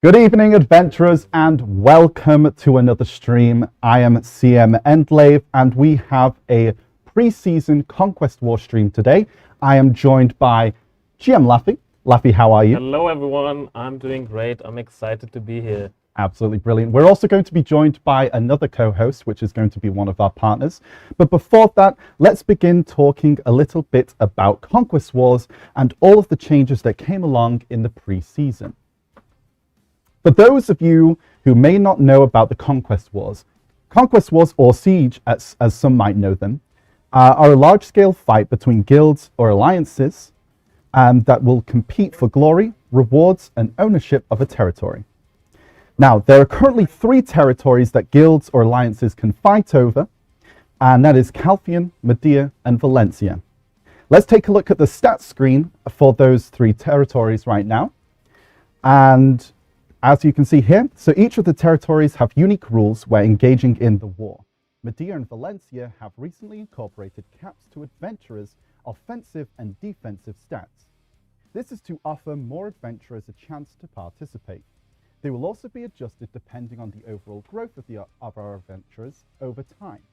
Good evening, adventurers, and welcome to another stream. I am CM Endlave, and we have a pre-season Conquest War stream today. I am joined by GM Laffy. Laffy, how are you? Hello, everyone. I'm doing great. I'm excited to be here. Absolutely brilliant. We're also going to be joined by another co-host, which is going to be one of our partners. But before that, let's begin talking a little bit about Conquest Wars and all of the changes that came along in the pre-season. For those of you who may not know about the Conquest Wars or Siege, as some might know them, are a large-scale fight between guilds or alliances that will compete for glory, rewards, and ownership of a territory. Now, there are currently 3 territories that guilds or alliances can fight over, and that is Calphion, Medea, and Valencia. Let's take a look at the stats screen for those 3 territories right now. And as you can see here, so each of the territories have unique rules where engaging in the war. Medea and Valencia have recently incorporated caps to adventurers' offensive and defensive stats. This is to offer more adventurers a chance to participate. They will also be adjusted depending on the overall growth of our adventurers over time.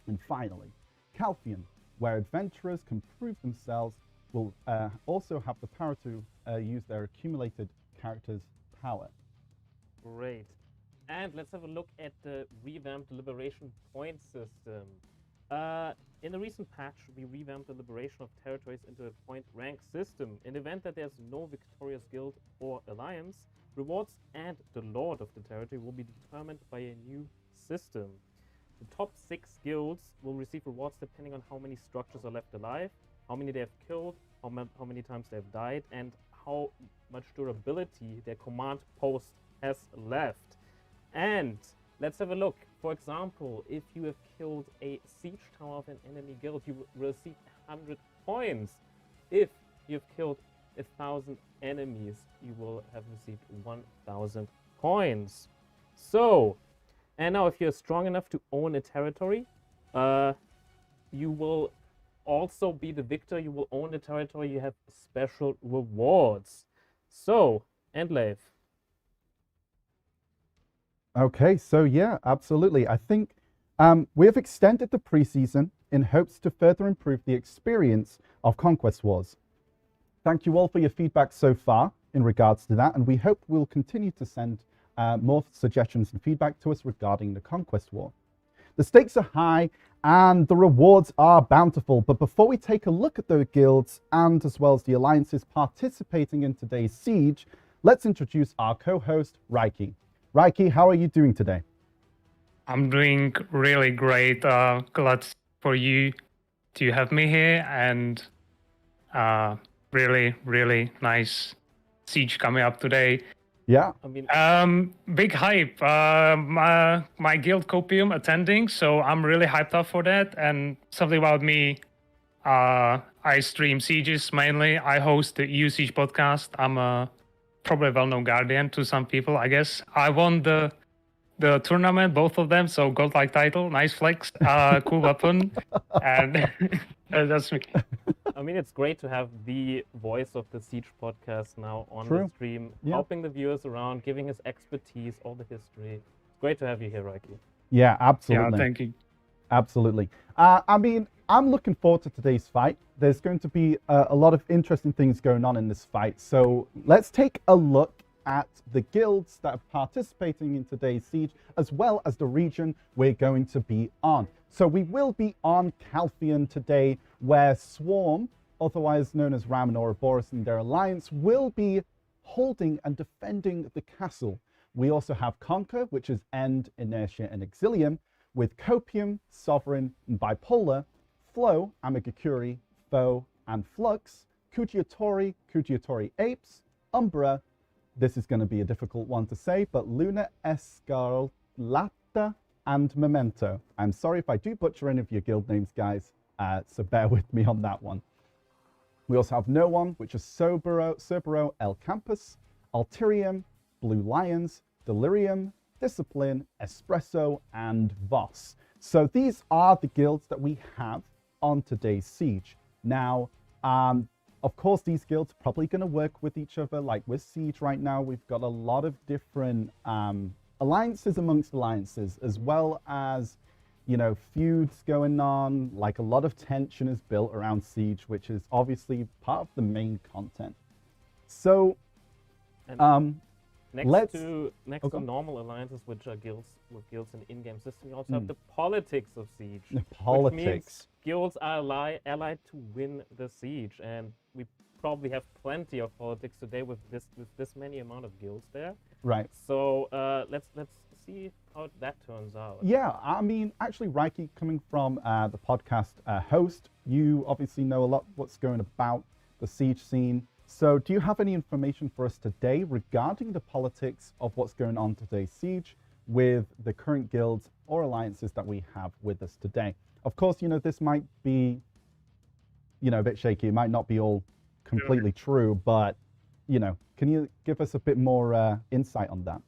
And finally, Calphion, where adventurers can prove themselves, will also have the power to use their accumulated characters' power. Great. And let's have a look at the revamped liberation point system. In the recent patch, we revamped the liberation of territories into a point rank system. In the event that there's no victorious guild or alliance, rewards and the lord of the territory will be determined by a new system. The top 6 guilds will receive rewards depending on how many structures are left alive, how many they have killed, how many times they have died, and how much durability their command post has left. And let's have a look. For example, if you have killed a siege tower of an enemy guild, you will receive 100 points. If you've killed 1,000 enemies, you will have received 1,000 coins. So, and now if you're strong enough to own a territory, you will also be the victor. You will own the territory. You have special rewards. So, Endlave. Okay, so yeah, absolutely. I think we have extended the preseason in hopes to further improve the experience of Conquest Wars. Thank you all for your feedback so far in regards to that, and we hope we'll continue to send more suggestions and feedback to us regarding the Conquest War. The stakes are high and the rewards are bountiful, but before we take a look at the guilds and as well as the alliances participating in today's siege, let's introduce our co-host, Raiki. Raiki, how are you doing today? I'm doing really great. Glad for you to have me here, and really nice siege coming up today. Yeah. I mean, big hype. My guild Copium attending, so I'm really hyped up for that. And something about me, I stream sieges mainly. I host the EU Siege podcast. I'm a probably well-known guardian to some people, I guess. I won the tournament, both of them, so godlike title, nice flex, cool weapon, and that's me. I mean, it's great to have the voice of the Siege podcast now on True. the stream, Yeah. helping the viewers around, giving his expertise, all the history. It's great to have you here, Raiki. Yeah, absolutely. Yeah, thank you. Absolutely. I mean, I'm looking forward to today's fight. There's going to be a lot of interesting things going on in this fight. So let's take a look at the guilds that are participating in today's siege, as well as the region we're going to be on. So we will be on Calphion today, where Swarm, otherwise known as Ram and Ouroboros and their alliance, will be holding and defending the castle. We also have Conquer, which is End, Inertia, and Exilium, with Copium, Sovereign, and Bipolar, Flow, Amigakuri, Foe, and Flux, Kujiatori, Kujiatori Apes, Umbra, this is going to be a difficult one to say, but Luna Escarlata, and Memento. I'm sorry if I do butcher any of your guild names, guys, so bear with me on that one. We also have No One, which is Cerbero El Campus, Alterium, Blue Lions, Delirium, Discipline, Espresso, and Voss. So these are the guilds that we have on today's siege. Now, of course, these guilds are probably going to work with each other. Like with Siege right now, we've got a lot of different alliances amongst alliances, as well as, you know, feuds going on. Like a lot of tension is built around Siege, which is obviously part of the main content. So, And next let's- to Okay. normal alliances, which are guilds with guilds in the in-game system, you also have the politics of Siege. The Which politics. means guilds are allied to win the siege, and we probably have plenty of politics today with this many amount of guilds there. Right. So let's see how that turns out. Yeah, I mean, actually, Reiki, coming from the podcast host, you obviously know a lot what's going about the Siege scene. So do you have any information for us today regarding the politics of what's going on today's Siege with the current guilds or alliances that we have with us today? Of course, you know, this might be, you know, a bit shaky. It might not be all completely true, but, you know, can you give us a bit more insight on that?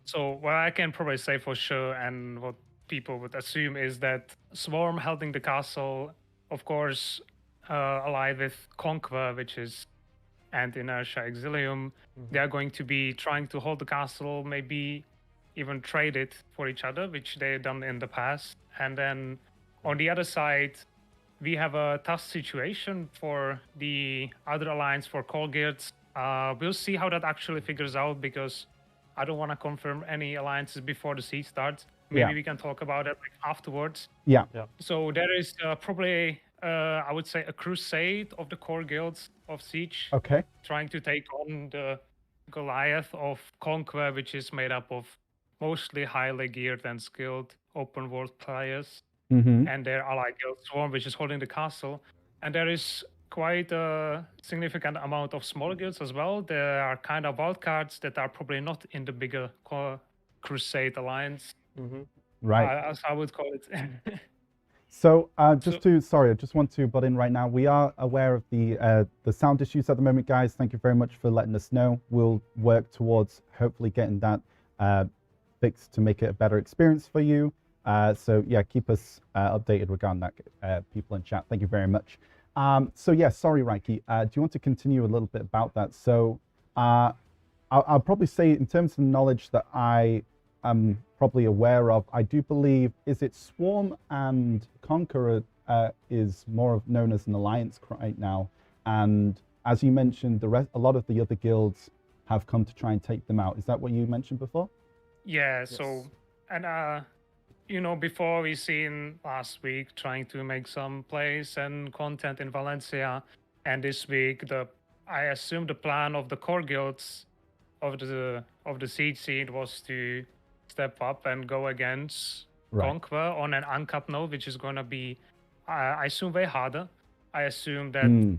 So what I can probably say for sure, and what people would assume, is that Swarm holding the castle, of course, allied with Conquer, which is and Inertia Exilium, they are going to be trying to hold the castle, maybe even trade it for each other, which they've done in the past. And then on the other side, we have a tough situation for the other alliance for core guilds. We'll see how that actually figures out, because I don't want to confirm any alliances before the siege starts. Maybe Yeah. we can talk about it like afterwards. Yeah. So there is probably, I would say, a crusade of the core guilds of Siege, Okay. trying to take on the Goliath of Conquer, which is made up of mostly highly geared and skilled open world players, Mm-hmm. and their ally guild Swarm, which is holding the castle. And there is quite a significant amount of small guilds as well. There are kind of wildcards that are probably not in the bigger Crusade alliance, Right. as I would call it. So I just want to butt in right now. We are aware of the sound issues at the moment, guys. Thank you very much for letting us know. We'll work towards hopefully getting that fixed to make it a better experience for you. So yeah, keep us updated regarding that, people in chat. Thank you very much. So yeah, sorry, Reiki. Do you want to continue a little bit about that? So I'll probably say, in terms of knowledge that I am probably aware of, I do believe, is it Swarm and Conqueror is more of known as an alliance right now, and as you mentioned, a lot of the other guilds have come to try and take them out. Is that what you mentioned before? Yeah. So, and you know, before we seen last week trying to make some plays and content in Valencia, and this week I assume the plan of the core guilds of the siege scene was to step up and go against Conquer on an uncapped node, which is going to be, I assume, way harder. I assume that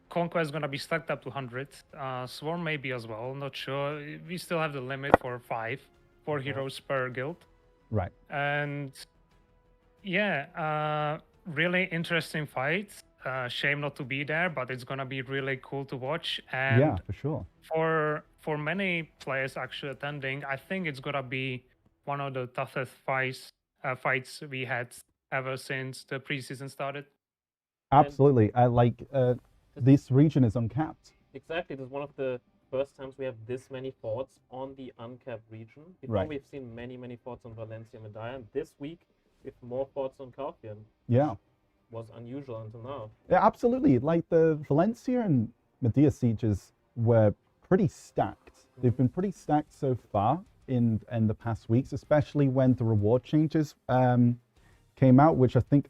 Conquer is going to be stacked up to 100. Swarm maybe as well, not sure. We still have the limit for 4 heroes per guild. Right. And yeah, really interesting fight. Shame not to be there, but it's going to be really cool to watch. And Yeah, for sure. For many players actually attending, I think it's gonna be one of the toughest fights we had ever since the preseason started. Absolutely. This region is uncapped. Exactly. This is one of the first times we have this many forts on the uncapped region. Before Right. we've seen many forts on Valencia and Medalla, and this week we have more forts on Calfian. Yeah. Was unusual until now. Yeah, absolutely. Like the Valencia and Medea sieges were pretty stacked. They've been pretty stacked so far in the past weeks, especially when the reward changes came out, which I think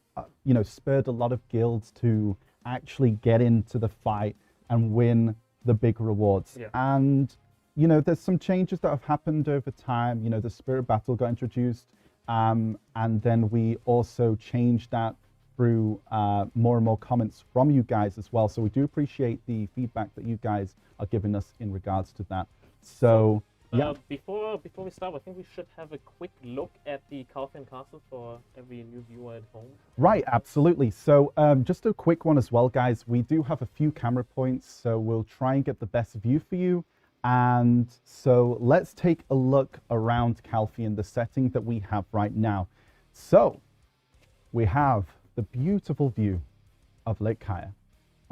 spurred a lot of guilds to actually get into the fight and win the big rewards. Yeah. And there's some changes that have happened over time. The Spirit Battle got introduced, and then we also changed that through more and more comments from you guys as well. So we do appreciate the feedback that you guys are giving us in regards to that. So yeah. Before we start, I think we should have a quick look at the Calfian Castle for every new viewer at home. Right, absolutely. So just a quick one as well, guys. We do have a few camera points, so we'll try and get the best view for you. And so let's take a look around Calfian, the setting that we have right now. So we have the beautiful view of Lake Kaya.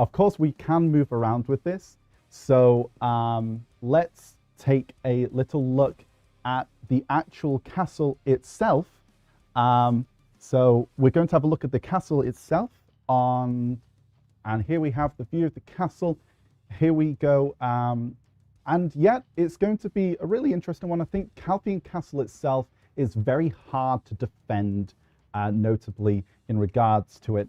of course, we can move around with this. So let's take a little look at the actual castle itself. So we're going to have a look at the castle itself and here we have the view of the castle. Here we go. And yet it's going to be a really interesting one. I think Caltheon Castle itself is very hard to defend, notably in regards to it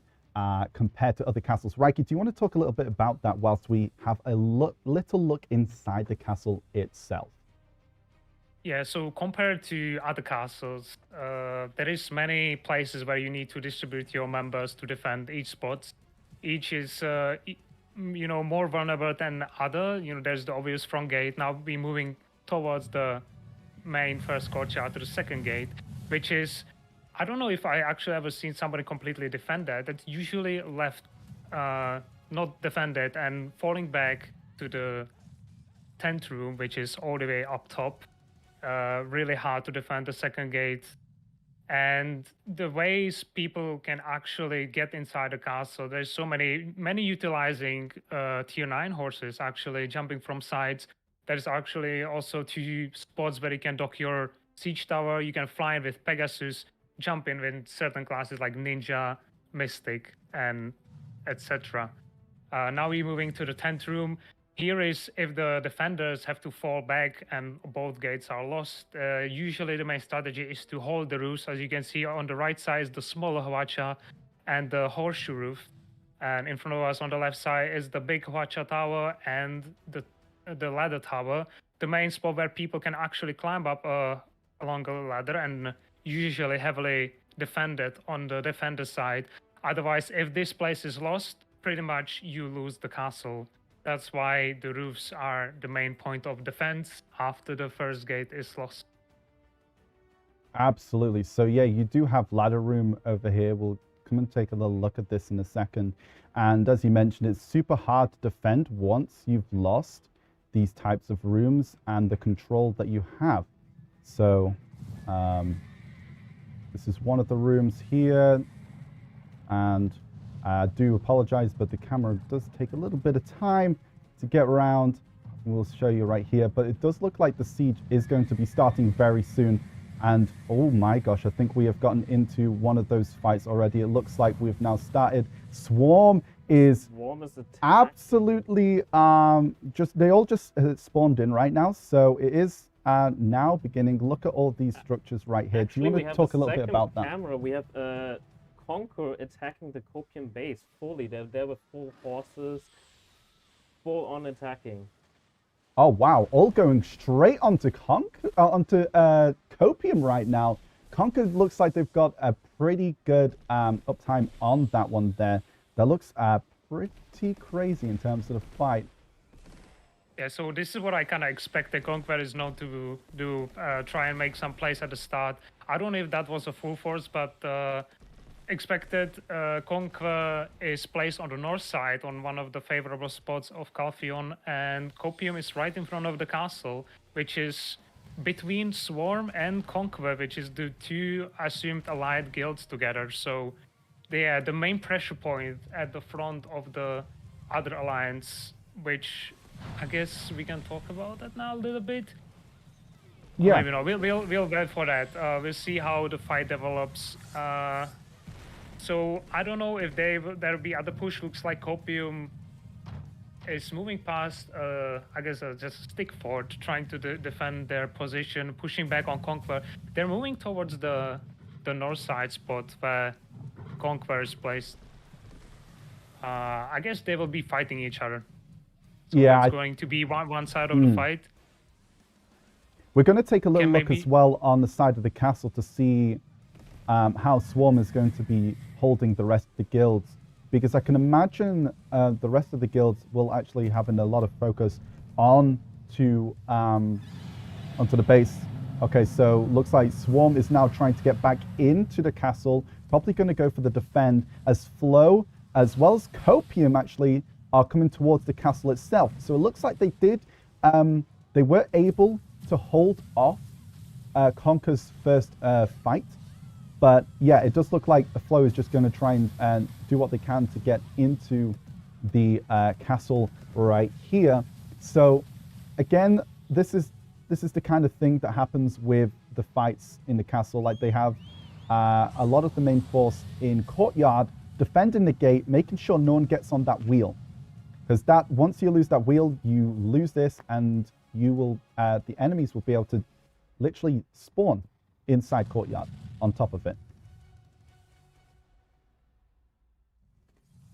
compared to other castles. Reiki, do you want to talk a little bit about that whilst we have a little look inside the castle itself? Yeah, so compared to other castles, there is many places where you need to distribute your members to defend each spot. Each is, more vulnerable than other. There's the obvious front gate. Now we're moving towards the main first courtyard to the second gate, which is, I don't know if I actually ever seen somebody completely defend that. That's usually left not defended and falling back to the tent room, which is all the way up top. Really hard to defend the second gate. And the ways people can actually get inside the castle, there's so many utilizing tier 9 horses, actually jumping from sides. There's actually also 2 spots where you can dock your siege tower. You can fly in with Pegasus, jump in with certain classes like Ninja, Mystic, and etc. Now we're moving to the tent room. Here is if the defenders have to fall back and both gates are lost. Usually the main strategy is to hold the roofs. As you can see on the right side is the smaller Hwacha and the horseshoe roof. And in front of us on the left side is the big Hwacha tower and the ladder tower. The main spot where people can actually climb up along the ladder and usually heavily defended on the defender side. Otherwise, if this place is lost, pretty much you lose the castle. That's why the roofs are the main point of defense after the first gate is lost. Absolutely. So yeah, you do have ladder room over here. We'll come and take a little look at this in a second. And as you mentioned, it's super hard to defend once you've lost these types of rooms and the control that you have. So this is one of the rooms here. And I do apologize, but the camera does take a little bit of time to get around. We'll show you right here, but it does look like the siege is going to be starting very soon. And oh my gosh, I think we have gotten into one of those fights already. It looks like we've now started. Swarm is absolutely they all just spawned in right now. So it is now beginning. Look at all these structures right here. Actually, do you want to talk a little bit about that? Camera. We have Conquer attacking the Copium base fully. They're there with full forces, full on attacking. Oh wow! All going straight onto Copium right now. Conquer looks like they've got a pretty good uptime on that one there. That looks pretty crazy in terms of the fight. Yeah, so this is what I kind of expect the Conquer is known to do. Try and make some plays at the start. I don't know if that was a full force, but expected Conquer is placed on the north side on one of the favorable spots of Caltheon, and Copium is right in front of the castle, which is between Swarm and Conquer, which is the 2 assumed allied guilds together. So they are the main pressure point at the front of the other alliance, which I guess we can talk about that now a little bit. Yeah. Maybe not. We'll wait for that. We'll see how the fight develops. So I don't know if there'll be other push. Looks like Copium is moving past, I guess, just stick fort, trying to defend their position, pushing back on Conquer. They're moving towards the north side spot where Conquer is placed. I guess they will be fighting each other. So yeah, it's going to be one side of the fight. We're going to take a little look maybe as well on the side of the castle to see how Swarm is going to be holding the rest of the guilds, because I can imagine the rest of the guilds will actually having a lot of focus onto the base. Okay, so looks like Swarm is now trying to get back into the castle, probably going to go for the defend, as Flow as well as Copium actually are coming towards the castle itself. So it looks like they were able to hold off Conquer's first fight. But yeah, it does look like the Flow is just going to try and do what they can to get into the castle right here. So again, this is the kind of thing that happens with the fights in the castle. Like they have a lot of the main force in courtyard defending the gate, making sure no one gets on that wheel, because that once you lose that wheel, you lose this, and you will the enemies will be able to literally spawn inside courtyard on top of it.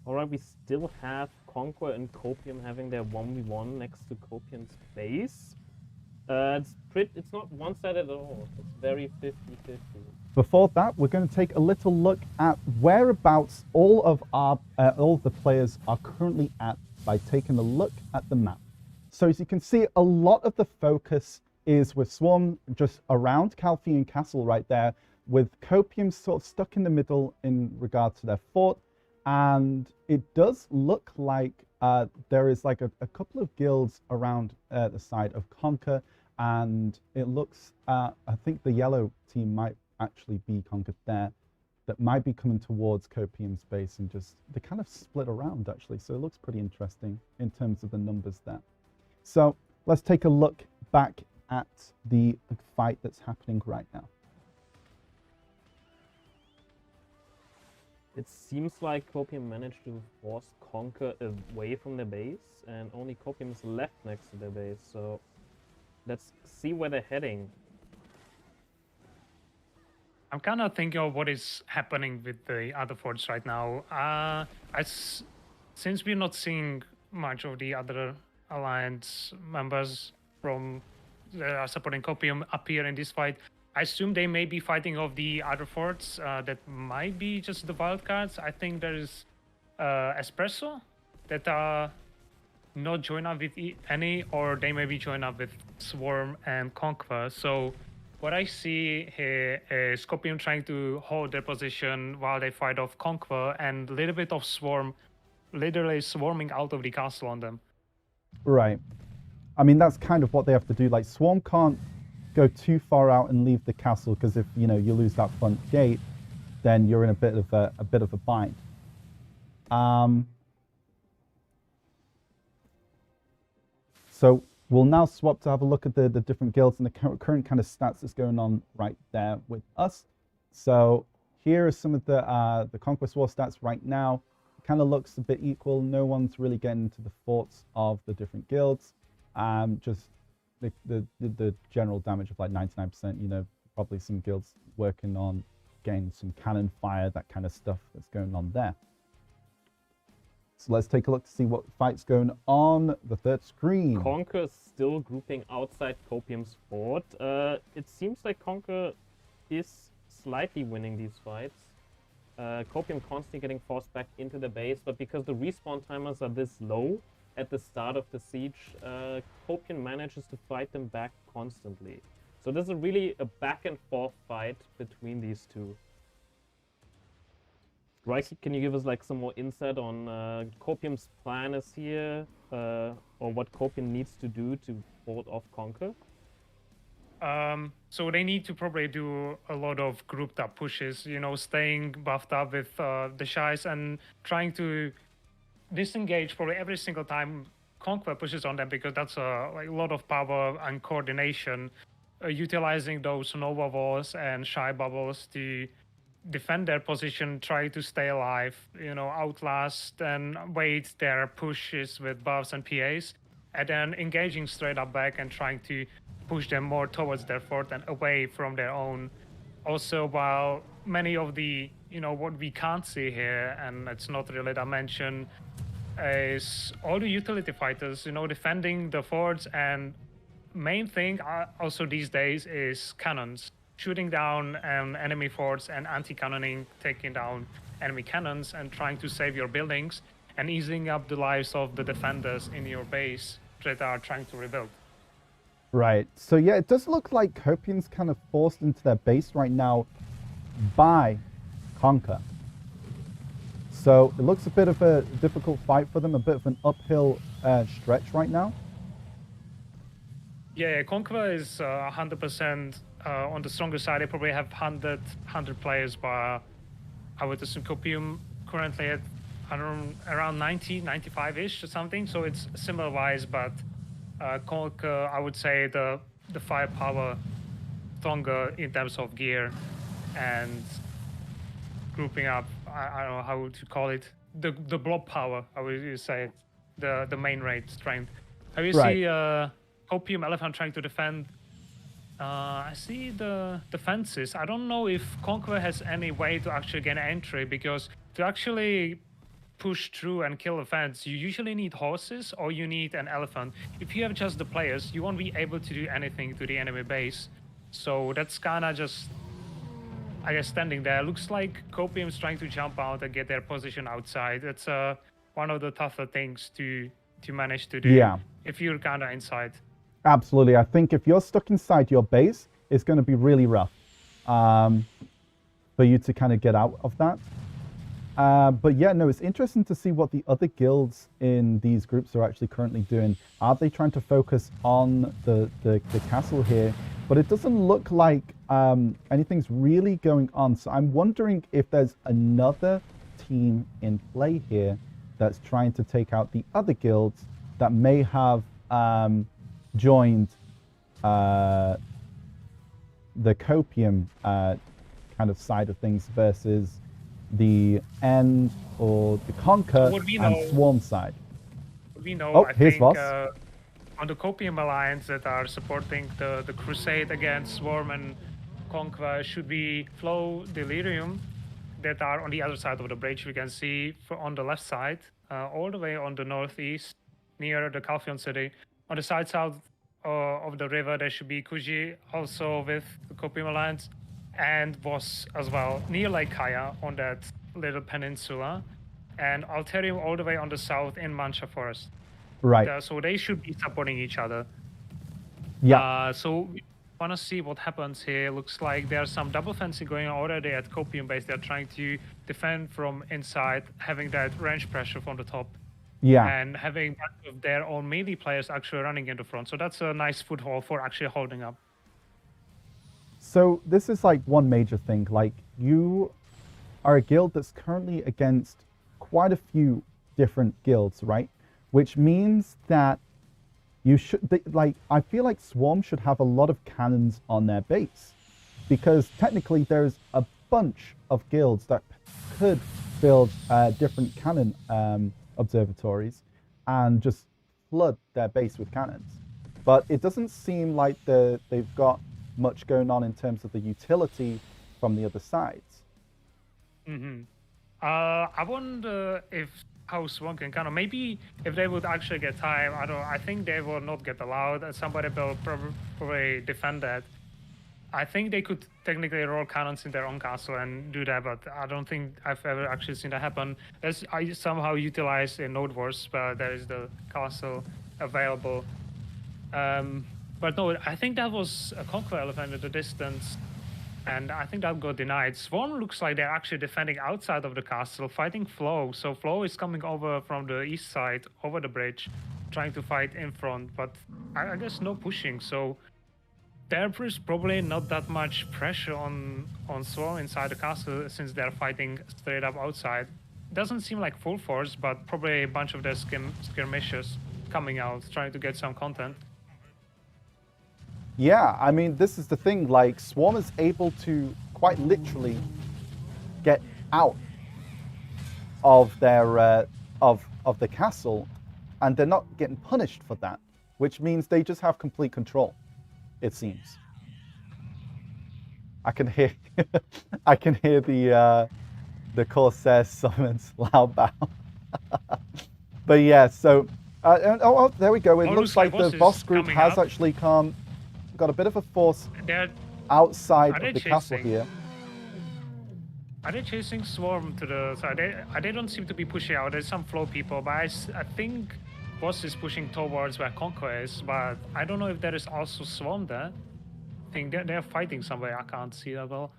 Alright, we still have Conquer and Copium having their 1v1 next to Copium's base. It's not one-sided at all. It's very 50-50. Before that, we're going to take a little look at whereabouts all of the players are currently at by taking a look at the map. So as you can see, a lot of the focus is with Swarm just around Calphian Castle right there, with Copium sort of stuck in the middle in regard to their fort. And it does look like there is like a couple of guilds around the side of Conquer, and it looks, I think the yellow team might actually be conquered there, that might be coming towards Copium's base, and just they kind of split around actually. So it looks pretty interesting in terms of the numbers there. So let's take a look back at the fight that's happening right now. It seems like Copium managed to force Conquer away from their base, and only Copium is left next to their base. So let's see where they're heading. I'm kind of thinking of what is happening with the other forts right now. Since we're not seeing much of the other alliance members from supporting Copium appear in this fight, I assume they may be fighting off the other forts that might be just the wildcards. I think there is Espresso that are not joined up with any, or they may be joined up with Swarm and Conquer. So what I see here is Copium trying to hold their position while they fight off Conquer, and a little bit of Swarm literally swarming out of the castle on them. Right. I mean, that's kind of what they have to do. Like, Swarm can't go too far out and leave the castle, because if you lose that front gate, then you're in a bit of a bind. So we'll now swap to have a look at the different guilds and the current kind of stats that's going on right there with us. So here are some of the Conquest War stats right now. It kind of looks a bit equal. No one's really getting into the forts of the different guilds. Just the general damage of like 99%, probably some guilds working on getting some cannon fire, that kind of stuff that's going on there. So let's take a look to see what fight's going on the third screen. Conquer still grouping outside Copium's fort. It seems like Conquer is slightly winning these fights. Copium constantly getting forced back into the base, but because the respawn timers are this low at the start of the siege, Copium manages to fight them back constantly. So this is really a back and forth fight between these two. Reiki, can you give us like some more insight on Copium's plan is here, or what Copium needs to do to hold off Conquer? So they need to probably do a lot of grouped up pushes, staying buffed up with the Shies and trying to disengage probably every single time Conquer pushes on them, because that's a lot of power and coordination, utilizing those Nova Walls and Shy Bubbles to defend their position, try to stay alive, outlast and wait their pushes with buffs and PAs, and then engaging straight up back and trying to push them more towards their fort and away from their own. Also, while many of the, what we can't see here, and it's not really dimension, is all the utility fighters, defending the forts, and main thing also these days is cannons. Shooting down enemy forts and anti-cannoning, taking down enemy cannons and trying to save your buildings and easing up the lives of the defenders in your base that are trying to rebuild. Right. So yeah, it does look like Copium's kind of forced into their base right now by Conquer. So it looks a bit of a difficult fight for them, a bit of an uphill stretch right now. Yeah, Conquer is 100% on the stronger side. They probably have 100 players, but I would assume Copium currently at I don't around 90, 95-ish or something. So it's similar wise, but Conk, I would say the firepower stronger in terms of gear and grouping up. I don't know how to call it. The blob power, I would say it. The main rate strength. How you Right. see Opium Elephant trying to defend. I see the fences. I don't know if Conqueror has any way to actually gain entry, because to actually push through and kill a fence, you usually need horses or you need an elephant. If you have just the players, you won't be able to do anything to the enemy base. So that's kind of just, I guess, standing there. Looks like Copium's trying to jump out and get their position outside. That's one of the tougher things to manage to do. Yeah. If you're kind of inside. Absolutely. I think if you're stuck inside your base, it's going to be really rough for you to kind of get out of that. But yeah, no, it's interesting to see what the other guilds in these groups are actually currently doing. Are they trying to focus on the castle here? But it doesn't look like anything's really going on. So I'm wondering if there's another team in play here that's trying to take out the other guilds that may have joined the Copium kind of side of things versus the End or the Conquer and Swarm side. We know, oh, I here's think, Voss. On the Copium Alliance that are supporting the crusade against Swarm and Conquer should be Flow, Delirium, that are on the other side of the bridge. We can see on the left side, all the way on the northeast, near the Calphion city. On the side south of the river, there should be Kuji, also with the Copium Alliance, and Voss as well, near Lake Kaya on that little peninsula, and Alterium all the way on the south in Mancha Forest. Right. So they should be supporting each other. Yeah. So we want to see what happens here. Looks like there's some double fencing going on already at Copium base. They're trying to defend from inside, having that range pressure from the top. Yeah. And having their own melee players actually running in the front. So that's a nice foothold for actually holding up. So this is like one major thing. Like, you are a guild that's currently against quite a few different guilds, right? Which means that you should, like, I feel like Swarm should have a lot of cannons on their base, because technically there's a bunch of guilds that could build different cannon observatories and just flood their base with cannons. But it doesn't seem like they've got much going on in terms of the utility from the other sides. I wonder if how Swan can kind of, maybe if they would actually get time, I think they will not get allowed. Somebody will probably defend that. I think they could technically roll cannons in their own castle and do that, but I don't think I've ever actually seen that happen. I somehow utilized in Node Wars, but there is the castle available. But no, I think that was a Conqueror Elephant at the distance, and I think that got denied. Swarm looks like they're actually defending outside of the castle, fighting Flow. So Flow is coming over from the east side, over the bridge, trying to fight in front, but I guess no pushing. So there is probably not that much pressure on Swarm inside the castle, since they're fighting straight up outside. Doesn't seem like full force, but probably a bunch of their skirmishers coming out, trying to get some content. Yeah, I mean, this is the thing, like, Swarm is able to quite literally get out of their of the castle, and they're not getting punished for that, which means they just have complete control, it seems. I can hear I can hear the Corsair summons loud bow. But yeah, so oh, there we go. It looks like the Voss group has actually got a bit of a force outside of the castle here. Are they chasing Swarm to the side? They don't seem to be pushing out. There's some Flow people, but I think Voss is pushing towards where Conquer is, but I don't know if there is also Swarm there. I think they're fighting somewhere. I can't see that well.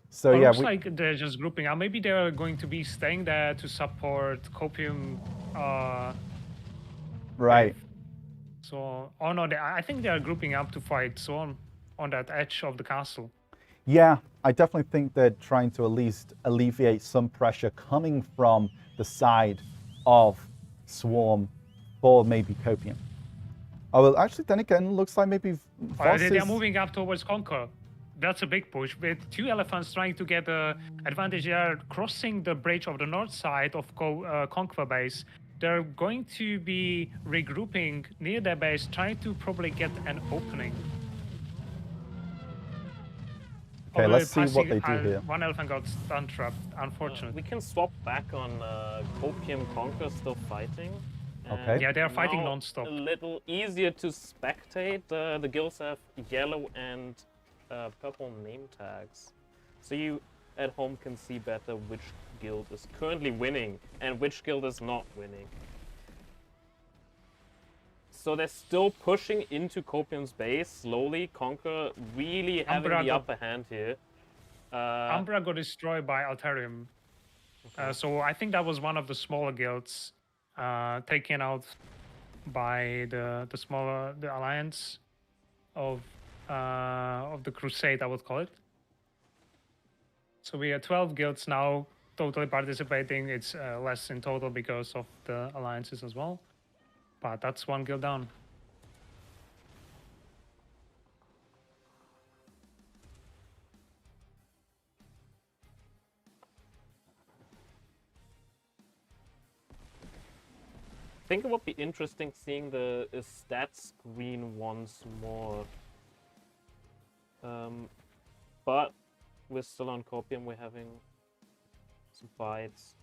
So it yeah, looks like they're just grouping out. Maybe they're going to be staying there to support Copium. Right. So, oh no, I think they are grouping up to fight Swarm on that edge of the castle. Yeah, I definitely think they're trying to at least alleviate some pressure coming from the side of Swarm for maybe Copium. Oh, well, actually, then again, looks like maybe Voss They are is... moving up towards Conquer. That's a big push. With 2 elephants trying to get the advantage, they are crossing the bridge of the north side of Conquer base. They're going to be regrouping near their base, trying to probably get an opening. Okay, Although let's see what they do here. One elephant got stun trapped, unfortunately. We can swap back on Copium Conquer still fighting. Okay. Yeah, they are fighting Now non-stop. A little easier to spectate. The guilds have yellow and purple name tags, so you at home can see better which guild is currently winning and which guild is not winning. So they're still pushing into Copium's base slowly. Conquer really having the upper hand here. Umbra got destroyed by Alterium. Okay. So I think that was one of the smaller guilds taken out by the alliance of the Crusade, I would call it. So we have 12 guilds now totally participating. It's less in total because of the alliances as well. But that's one guild down. I think it would be interesting seeing the stats screen once more. But we're still on Copium, we're having some fights.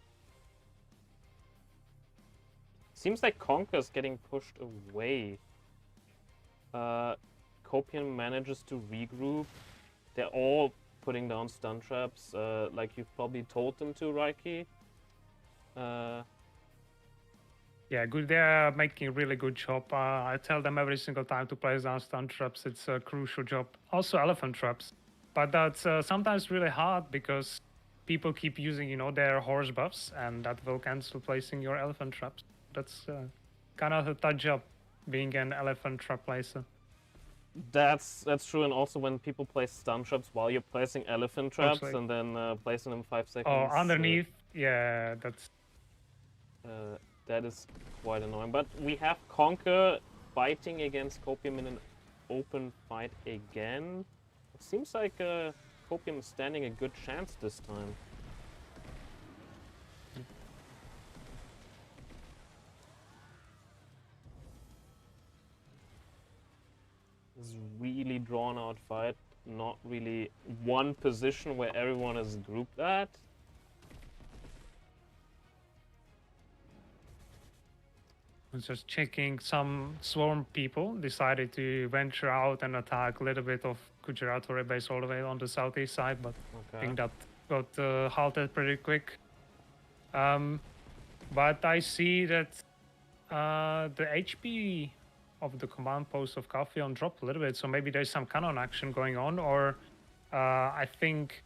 Seems like Conquer's getting pushed away. Copium manages to regroup. They're all putting down stun traps, like you've probably told them to, Raiki. Yeah, good. They're making a really good job. I tell them every single time to place down stun traps. It's a crucial job. Also elephant traps. But that's sometimes really hard because people keep using, their horse buffs, and that will cancel placing your elephant traps. That's kind of a tough job, being an elephant trap placer. That's true, and also when people place stun traps while you're placing elephant traps and then placing them 5 seconds. Oh, underneath, yeah, that's... that is quite annoying. But we have Conquer fighting against Copium in an open fight again. It seems like Copium is standing a good chance this time. This is really drawn out fight. Not really one position where everyone is grouped at. Just checking, some swarm people decided to venture out and attack a little bit of Gujarati base all the way on the southeast side, but I think that got halted pretty quick. But I see that the HP of the command post of Calpheon dropped a little bit, so maybe there's some cannon action going on, or I think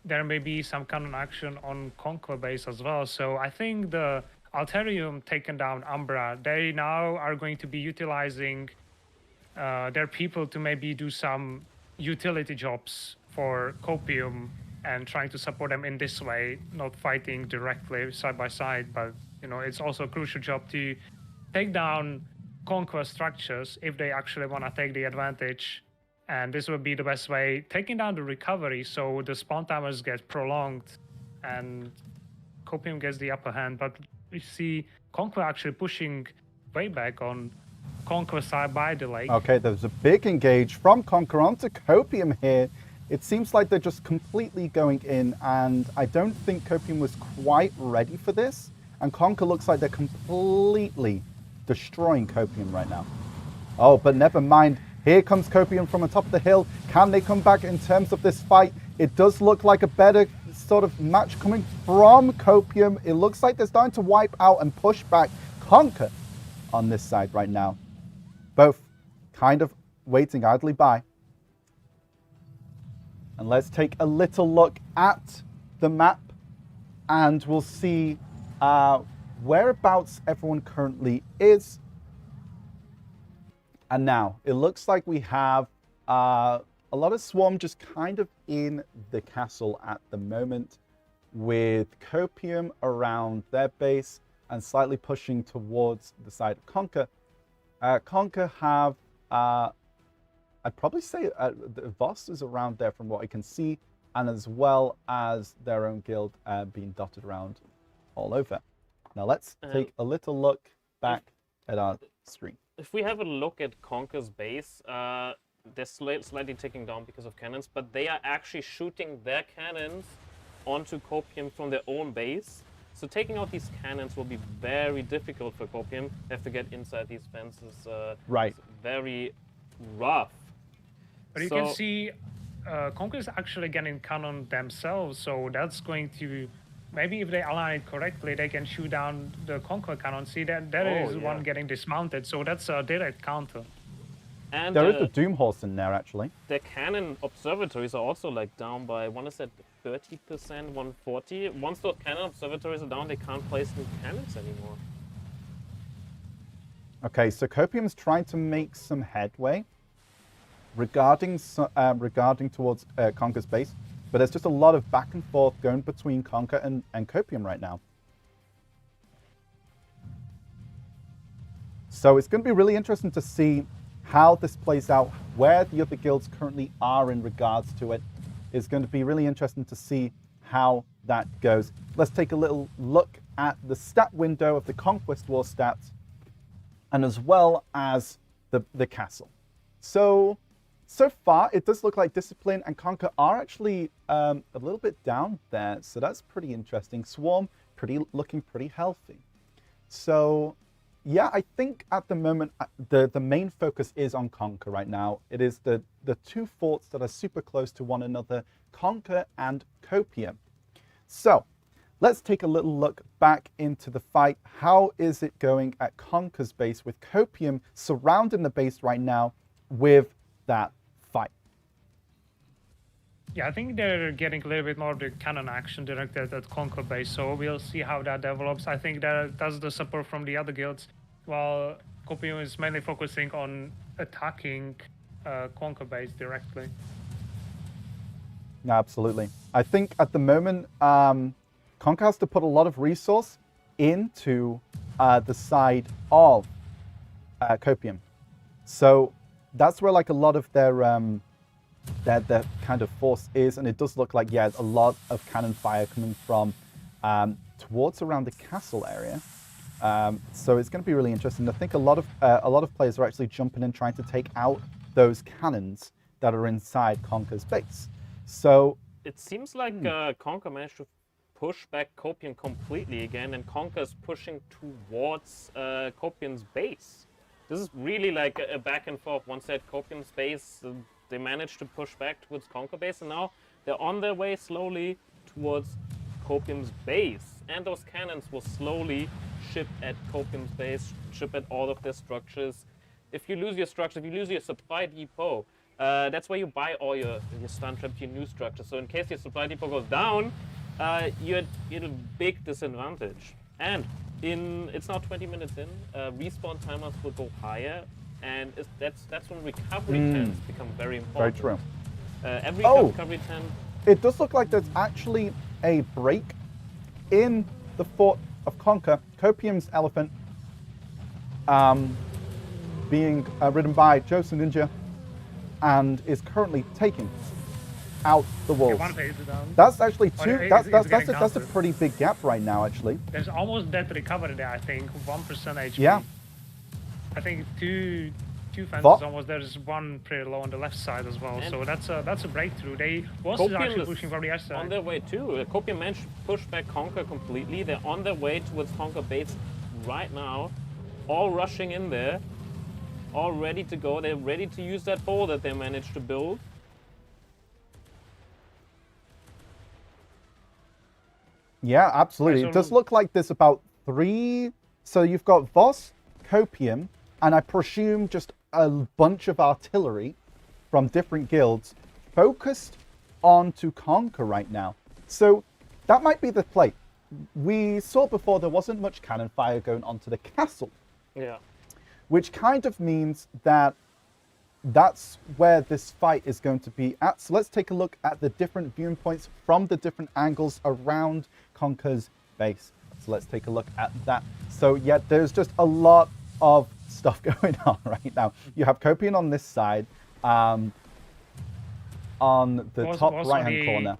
there may be some cannon action on Conquer base as well. So I think the Alterium taken down Umbra, they now are going to be utilizing their people to maybe do some utility jobs for Copium and trying to support them in this way, not fighting directly side by side, but it's also a crucial job to take down Conquer structures if they actually want to take the advantage. And this would be the best way, taking down the recovery so the spawn timers get prolonged and Copium gets the upper hand. But we see Conquer actually pushing way back on Conquer side by the lake. Okay, there's a big engage from Conquer onto Copium here. It seems like they're just completely going in, and I don't think Copium was quite ready for this. And Conquer looks like they're completely destroying Copium right now. Oh, but never mind. Here comes Copium from the top of the hill. Can they come back in terms of this fight? It does look like a better sort of match coming from Copium. It looks like they're starting to wipe out and push back Conquer on this side right now. Both kind of waiting idly by. And let's take a little look at the map and we'll see whereabouts everyone currently is. And now it looks like we have a lot of Swarm just kind of in the castle at the moment, with Copium around their base and slightly pushing towards the side of Conquer. Conquer have, I'd probably say the Voss is around there from what I can see, and as well as their own guild being dotted around all over. Now let's take a little look back at our screen. If we have a look at Conquer's base, they're slightly ticking down because of cannons, but they are actually shooting their cannons onto Copium from their own base. So taking out these cannons will be very difficult for Copium. They have to get inside these fences. Right. It's very rough. But you can see Conquer is actually getting cannon themselves, so that's going to, maybe if they align it correctly, they can shoot down the Conquer cannon. See, there is one getting dismounted, so that's a direct counter. And there is a Doom Horse in there, actually. The cannon observatories are also like down by, I want to say 30%, 140. Once those cannon observatories are down, they can't place new cannons anymore. Okay, so Copium's trying to make some headway regarding towards Conquer's base, but there's just a lot of back and forth going between Conquer and Copium right now. So it's going to be really interesting to see how this plays out, where the other guilds currently are in regards to it. It's going to be really interesting to see how that goes. Let's take a little look at the stat window of the Conquest War stats, and as well as the castle. So far, it does look like Discipline and Conquer are actually a little bit down there. So that's pretty interesting. Swarm, looking pretty healthy. So yeah, I think at the moment, the main focus is on Conquer right now. It is the two forts that are super close to one another, Conquer and Copium. So let's take a little look back into the fight. How is it going at Conquer's base with Copium surrounding the base right now with that fight? Yeah, I think they're getting a little bit more of the cannon action directed at Conquer base, so we'll see how that develops. I think that's the support from the other guilds, while Copium is mainly focusing on attacking Conquer base directly. No, absolutely. I think at the moment, Conquer has to put a lot of resource into the side of Copium. So that's where like a lot of their kind of force is, and it does look like, yeah, a lot of cannon fire coming from towards around the castle area. So it's going to be really interesting. I think a lot of players are actually jumping in, trying to take out those cannons that are inside Conquer's base. So it seems like Conquer managed to push back Copium completely again, and Conquer's pushing towards Copium's base. This is really like a back and forth. Once they had Copium's base, they managed to push back towards Conquer base, and now they're on their way slowly towards Copium's base. And those cannons will slowly ship at Copium's base, ship at all of their structures. If you lose your structure, if you lose your supply depot, that's where you buy all your stun trap, your new structure. So in case your supply depot goes down, you're at a big disadvantage. And it's now 20 minutes in, respawn timers will go higher, and that's when recovery tents become very important. Very true. Every recovery tent. It does look like there's actually a break in the fort of Conquer. Copium's elephant being ridden by Joseph Ninja, and is currently taking out the walls. That's actually two. That's a pretty big gap right now. Actually, there's almost dead recovery there. I think 1% HP. Yeah. I think two fences almost. There's one pretty low on the left side as well. And so that's a breakthrough. They was actually pushing from the other side. On their way too. Copium managed to push back Conquer completely. They're on their way towards Conquer base right now, all rushing in there, all ready to go. They're ready to use that bowl that they managed to build. Yeah, absolutely. It does look like there's about 3. So you've got Voss, Copium, and I presume just a bunch of artillery from different guilds focused onto Conquer right now. So that might be the play. We saw before there wasn't much cannon fire going onto the castle. Yeah. Which kind of means that that's where this fight is going to be at. So let's take a look at the different viewing points from the different angles around Conquer's base. So let's take a look at that. So yeah, there's just a lot of stuff going on right now. You have Copian on this side, on the top right-hand corner.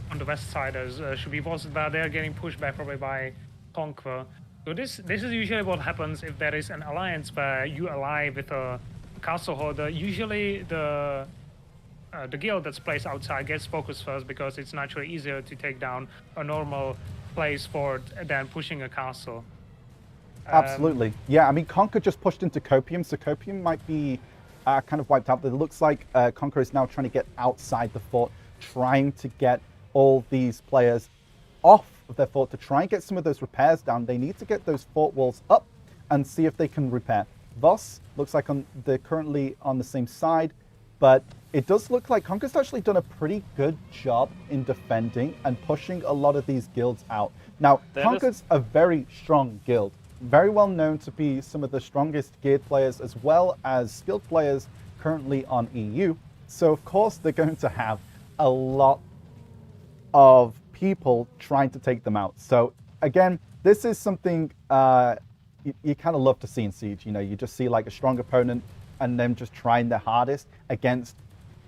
On the west side, should be was that they're getting pushed back probably by Conquer. So this is usually what happens if there is an alliance where you ally with a castle holder. Usually the guild that's placed outside gets focused first because it's naturally easier to take down a normal place fort than pushing a castle. Absolutely. Yeah, I mean, Conquer just pushed into Copium, so Copium might be kind of wiped out. It looks like Conquer is now trying to get outside the fort, trying to get all these players off of their fort to try and get some of those repairs down. They need to get those fort walls up and see if they can repair. Voss looks like they're currently on the same side, but it does look like Conquer's actually done a pretty good job in defending and pushing a lot of these guilds out. Now, Conquer's a very strong guild, very well known to be some of the strongest geared players as well as skilled players currently on EU. So of course they're going to have a lot of people trying to take them out. So again, this is something you kind of love to see in Siege. You know, you just see like a strong opponent and them just trying their hardest against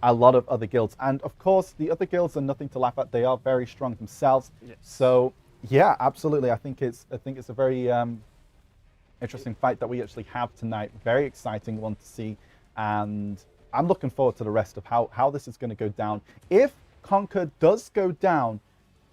a lot of other guilds. And of course, the other guilds are nothing to laugh at. They are very strong themselves. Yes. So yeah, absolutely. I think it's a very interesting fight that we actually have tonight. Very exciting one to see, and I'm looking forward to the rest of how this is going to go down. If Conquer does go down,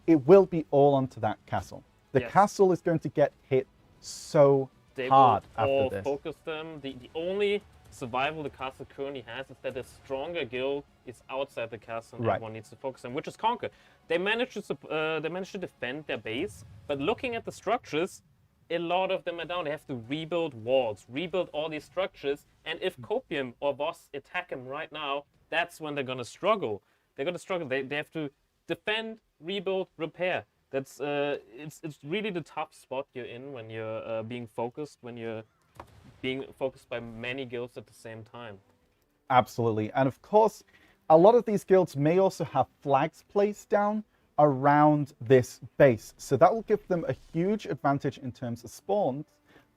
it will be all onto that castle. The castle is going to get hit so hard after this. Focus them. The only survival the castle currently has is that a stronger guild is outside the castle and everyone needs to focus them, which is Conquer. They managed to defend their base, but looking at the structures, a lot of them are down. They have to rebuild walls, rebuild all these structures, and if Copium or Voss attack them right now, that's when they're going to struggle. They're going to struggle. They have to defend, rebuild, repair. That's it's really the tough spot you're in when you're being focused, when you're being focused by many guilds at the same time. Absolutely. And of course, a lot of these guilds may also have flags placed down around this base. So that will give them a huge advantage in terms of spawns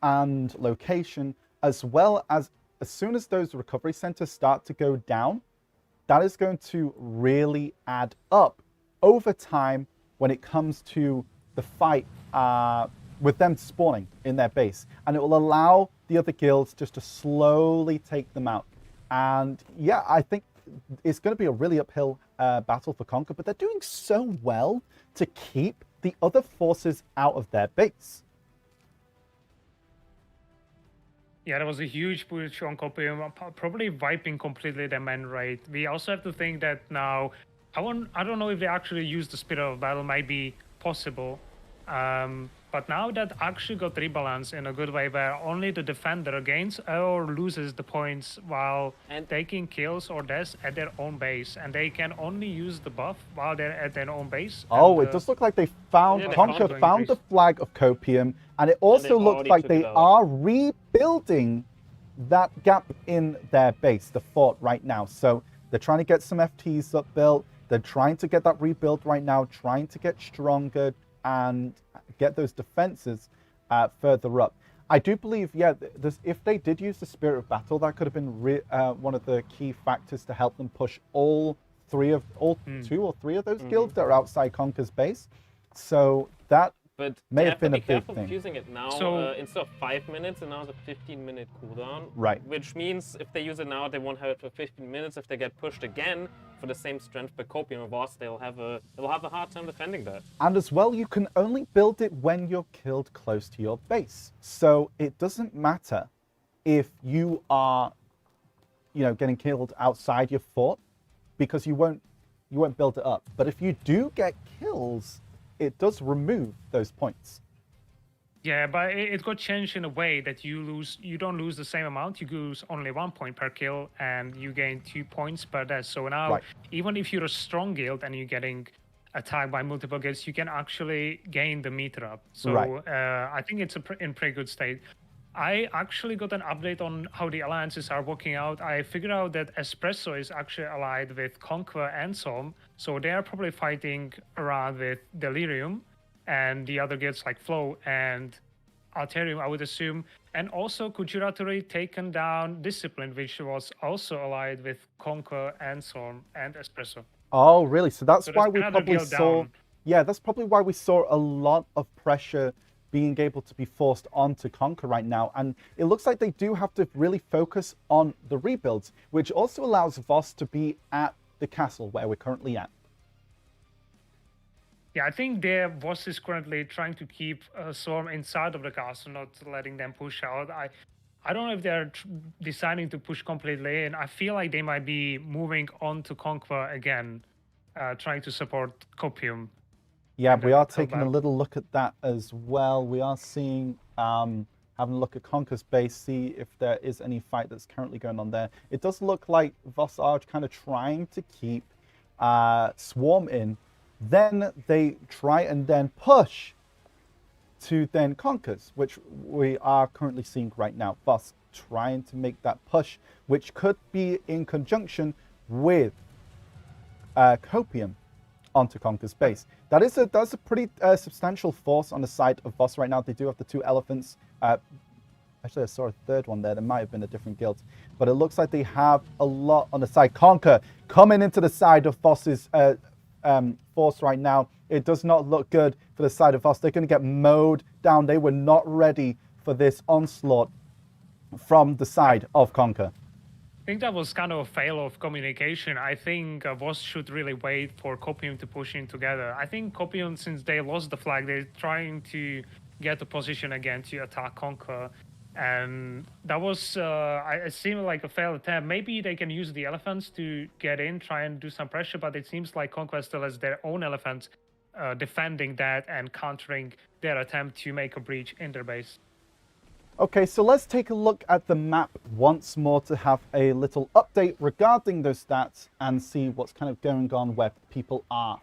and location, as well as soon as those recovery centers start to go down, that is going to really add up over time when it comes to the fight with them spawning in their base. And it will allow the other guilds just to slowly take them out. And yeah, I think it's going to be a really uphill battle for Conquer, but they're doing so well to keep the other forces out of their base. Yeah, that was a huge push on Copium, probably wiping completely their man rate. We also have to think that now, I don't know if they actually use the spirit of battle, might be possible. But now that actually got rebalanced in a good way where only the defender gains or loses the points while taking kills or deaths at their own base. And they can only use the buff while they're at their own base. Oh, it does look like they found, Conquer found the flag of Copium. And it also looks like they are rebuilding that gap in their base, the fort right now. So they're trying to get some FTs up built. They're trying to get that rebuild right now, trying to get stronger and get those defenses further up. I do believe, yeah, if they did use the spirit of battle, that could have been one of the key factors to help them push all two or three of those guilds that are outside Conquer's base. So that may have been a big thing. Using it now, instead of 5 minutes, and now it's a 15-minute cooldown. Right. Which means if they use it now, they won't have it for 15 minutes. If they get pushed again for the same strength by Copium or Voss, they'll have a hard time defending that. And as well, you can only build it when you're killed close to your base. So it doesn't matter if you are, getting killed outside your fort, because you won't build it up. But if you do get kills, it does remove those points. Yeah, but it got changed in a way that you don't lose the same amount. You lose only 1 point per kill, and you gain 2 points per death. So now, even if you're a strong guild and you're getting attacked by multiple guilds, you can actually gain the meter up. So I think it's in pretty good state. I actually got an update on how the alliances are working out. I figured out that Espresso is actually allied with Conquer and Som, so they are probably fighting around with Delirium and the other guilds like Flow and Alterium, I would assume. And also Kuchuratori taken down Discipline, which was also allied with Conquer and Som and Espresso. Oh, really? So that's So why there's we another probably guild saw. down. Yeah, that's probably why we saw a lot of pressure being able to be forced onto Conquer right now. And it looks like they do have to really focus on the rebuilds, which also allows Voss to be at the castle where we're currently at. Yeah, I think their boss is currently trying to keep Storm inside of the castle, not letting them push out. I don't know if they're deciding to push completely in. I feel like they might be moving on to Conquer again, trying to support Copium. Yeah, And we then are uphill taking a battle. little look at that as well. We are seeing, having a look at Conquer's base, see if there is any fight that's currently going on there. It does look like Voss are kind of trying to keep Swarm in. Then they try and then push to then Conquers, which we are currently seeing right now. Voss trying to make that push, which could be in conjunction with Copium onto Conquer's base. That's a pretty substantial force on the side of Voss right now. They do have the 2 elephants. Actually, I saw a third one there. There might have been a different guild. But it looks like they have a lot on the side. Conquer coming into the side of Voss's force right now. It does not look good for the side of Voss. They're going to get mowed down. They were not ready for this onslaught from the side of Conquer. I think that was kind of a fail of communication. I think Voss should really wait for Copium to push in together. I think Copium, since they lost the flag, they're trying to get the position again to attack Conquer. And that was, it seemed like a failed attempt. Maybe they can use the elephants to get in, try and do some pressure, but it seems like Conquest still has their own elephants defending that and countering their attempt to make a breach in their base. Okay, so let's take a look at the map once more to have a little update regarding those stats and see what's kind of going on where people are.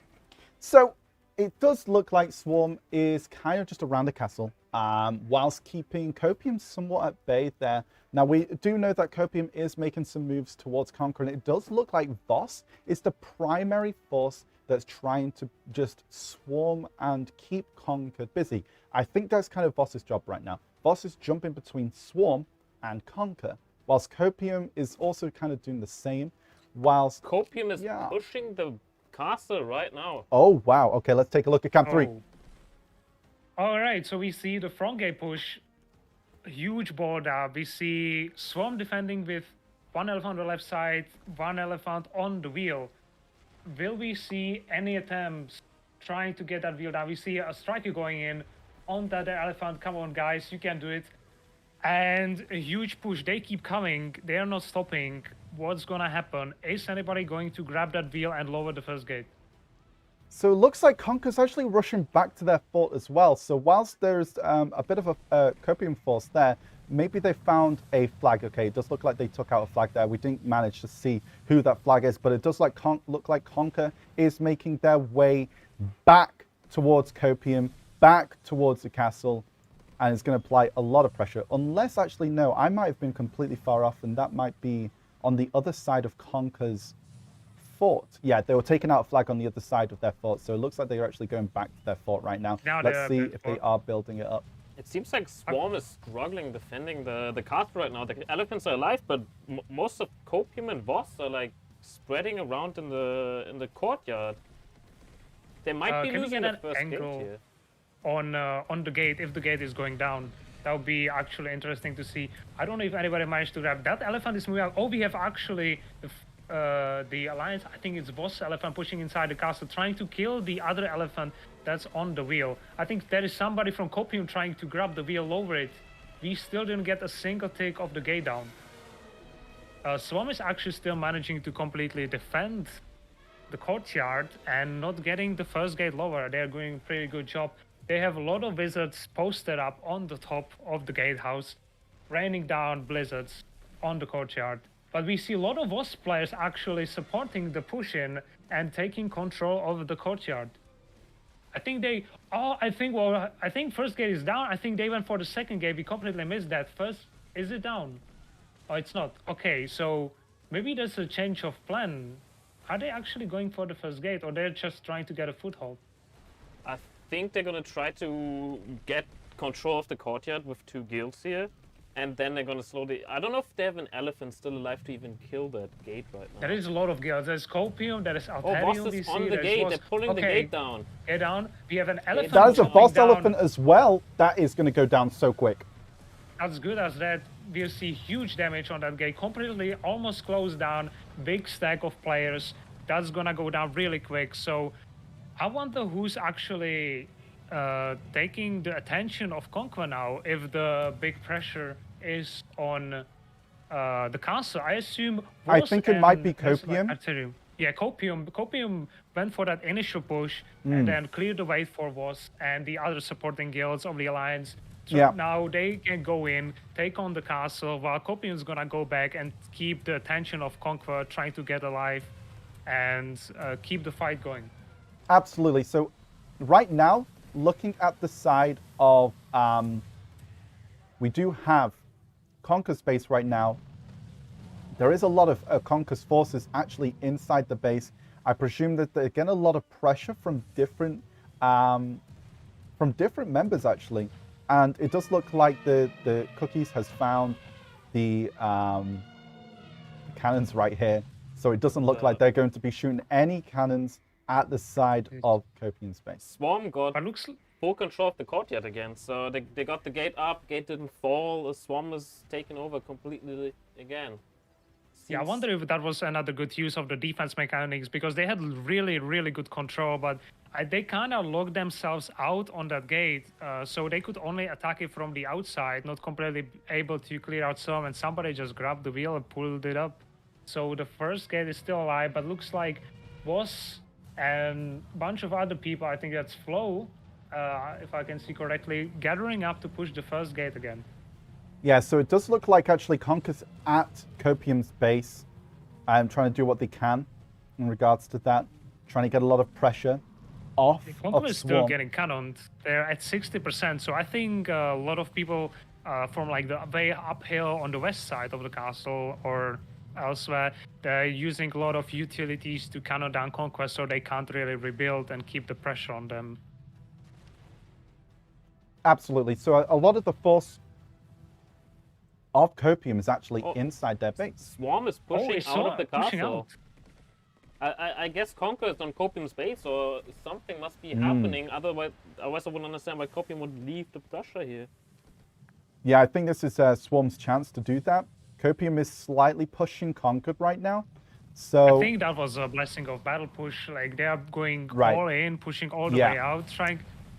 So it does look like Swarm is kind of just around the castle, whilst keeping Copium somewhat at bay there. Now, we do know that Copium is making some moves towards Conquer, and it does look like Voss is the primary force that's trying to just swarm and keep Conquer busy. I think that's kind of Voss's job right now. Voss is jumping between Swarm and Conquer, whilst Copium is also kind of doing the same, whilst... Copium is pushing the castle right now. Oh, wow. Okay, let's take a look at Camp 3. All right, so we see the front gate push, huge border. We see Swarm defending with 1 elephant on the left side, 1 elephant on the wheel. Will we see any attempts trying to get that wheel down? We see a striker going in on that elephant. Come on, guys, you can do it. And a huge push. They keep coming. They are not stopping. What's going to happen? Is anybody going to grab that wheel and lower the first gate? So it looks like Conquer's actually rushing back to their fort as well. So whilst there's a bit of a Copium force there, maybe they found a flag. Okay, it does look like they took out a flag there. We didn't manage to see who that flag is, but it does look like Conquer is making their way back towards Copium, back towards the castle, and it's going to apply a lot of pressure. Unless, actually, no, I might have been completely far off, and that might be on the other side of Conquer's fort. Yeah, they were taking out a flag on the other side of their fort, so it looks like they are actually going back to their fort right now. Let's see if they are building it up. It seems like Swarm is struggling defending the castle right now. The elephants are alive, but most of Copium and Voss are like spreading around in the courtyard. They might be losing the first gate here. On the gate, if the gate is going down, that would be actually interesting to see. I don't know if anybody managed to grab that elephant is moving out. Oh, we have actually the alliance. I think it's Voss elephant pushing inside the castle, trying to kill the other elephant that's on the wheel. I think there is somebody from Copium trying to grab the wheel over it. We still didn't get a single take of the gate down. Swarm is actually still managing to completely defend the courtyard and not getting the first gate lower. They're doing a pretty good job. They have a lot of wizards posted up on the top of the gatehouse, raining down blizzards on the courtyard. But we see a lot of Voss players actually supporting the push-in and taking control of the courtyard. I think they. Oh, I think. Well, I think first gate is down. I think they went for the second gate. We completely missed that. First, is it down? Oh, it's not. Okay, so maybe there's a change of plan. Are they actually going for the first gate, or they're just trying to get a foothold? I think they're gonna try to get control of the courtyard with 2 guilds here, and then they're gonna slowly. I don't know if they have an elephant still alive to even kill that gate right now. There is a lot of guilds. There's Copium, there is Oh, Alterium, boss we is see. on the there's gate. Boss. They're pulling the Okay, gate down. get down. We have an elephant. That is a jumping boss down. elephant as well. That is going to go down so quick. As good as that, we'll see huge damage on that gate. Completely almost closed down. Big stack of players. That's gonna go down really quick. So I wonder who's actually taking the attention of Conquer now if the big pressure is on the castle. I assume I Voss think it might be and there's, like, Copium. Arterium. Yeah, Copium went for that initial push and then cleared the way for Voss and the other supporting guilds of the Alliance. So Yeah. now they can go in, take on the castle, while Copium's gonna go back and keep the attention of Conquer, trying to get alive and keep the fight going. Absolutely. So right now, looking at the side of, we do have Conquer's base right now. There is a lot of Conquer's forces actually inside the base. I presume that they're getting a lot of pressure from different members actually. And it does look like the Cookies has found the cannons right here. So it doesn't look like they're going to be shooting any cannons at the side of Copium's base. Swarm got But looks full control of the courtyard again, so they got the gate up, gate didn't fall, the Swarm is taken over completely again. Yeah, I wonder if that was another good use of the defense mechanics, because they had really, really good control, but they kind of locked themselves out on that gate, so they could only attack it from the outside, not completely able to clear out some, and somebody just grabbed the wheel and pulled it up. So the first gate is still alive, but looks like Voss and a bunch of other people, I think that's Flo, if I can see correctly, gathering up to push the first gate again. Yeah, so it does look like actually Conquer's at Copium's base and trying to do what they can in regards to that, trying to get a lot of pressure off Conquer of is still Swarm. getting cannoned. They're at 60%, so I think a lot of people from like the way uphill on the west side of the castle or elsewhere, they're using a lot of utilities to cannon down Conquest, so they can't really rebuild and keep the pressure on them. Absolutely. So a lot of the force of Copium is actually inside their base. Swarm is pushing it's out of the pushing castle. out. I guess Conquer is on Copium's base, or something must be happening. Otherwise I wouldn't understand why Copium would leave the pressure here. Yeah, I think this is Swarm's chance to do that. Copium is slightly pushing Conquered right now. So I think that was a blessing of battle push. Like they are going Right. all in, pushing all the Yeah. way out, trying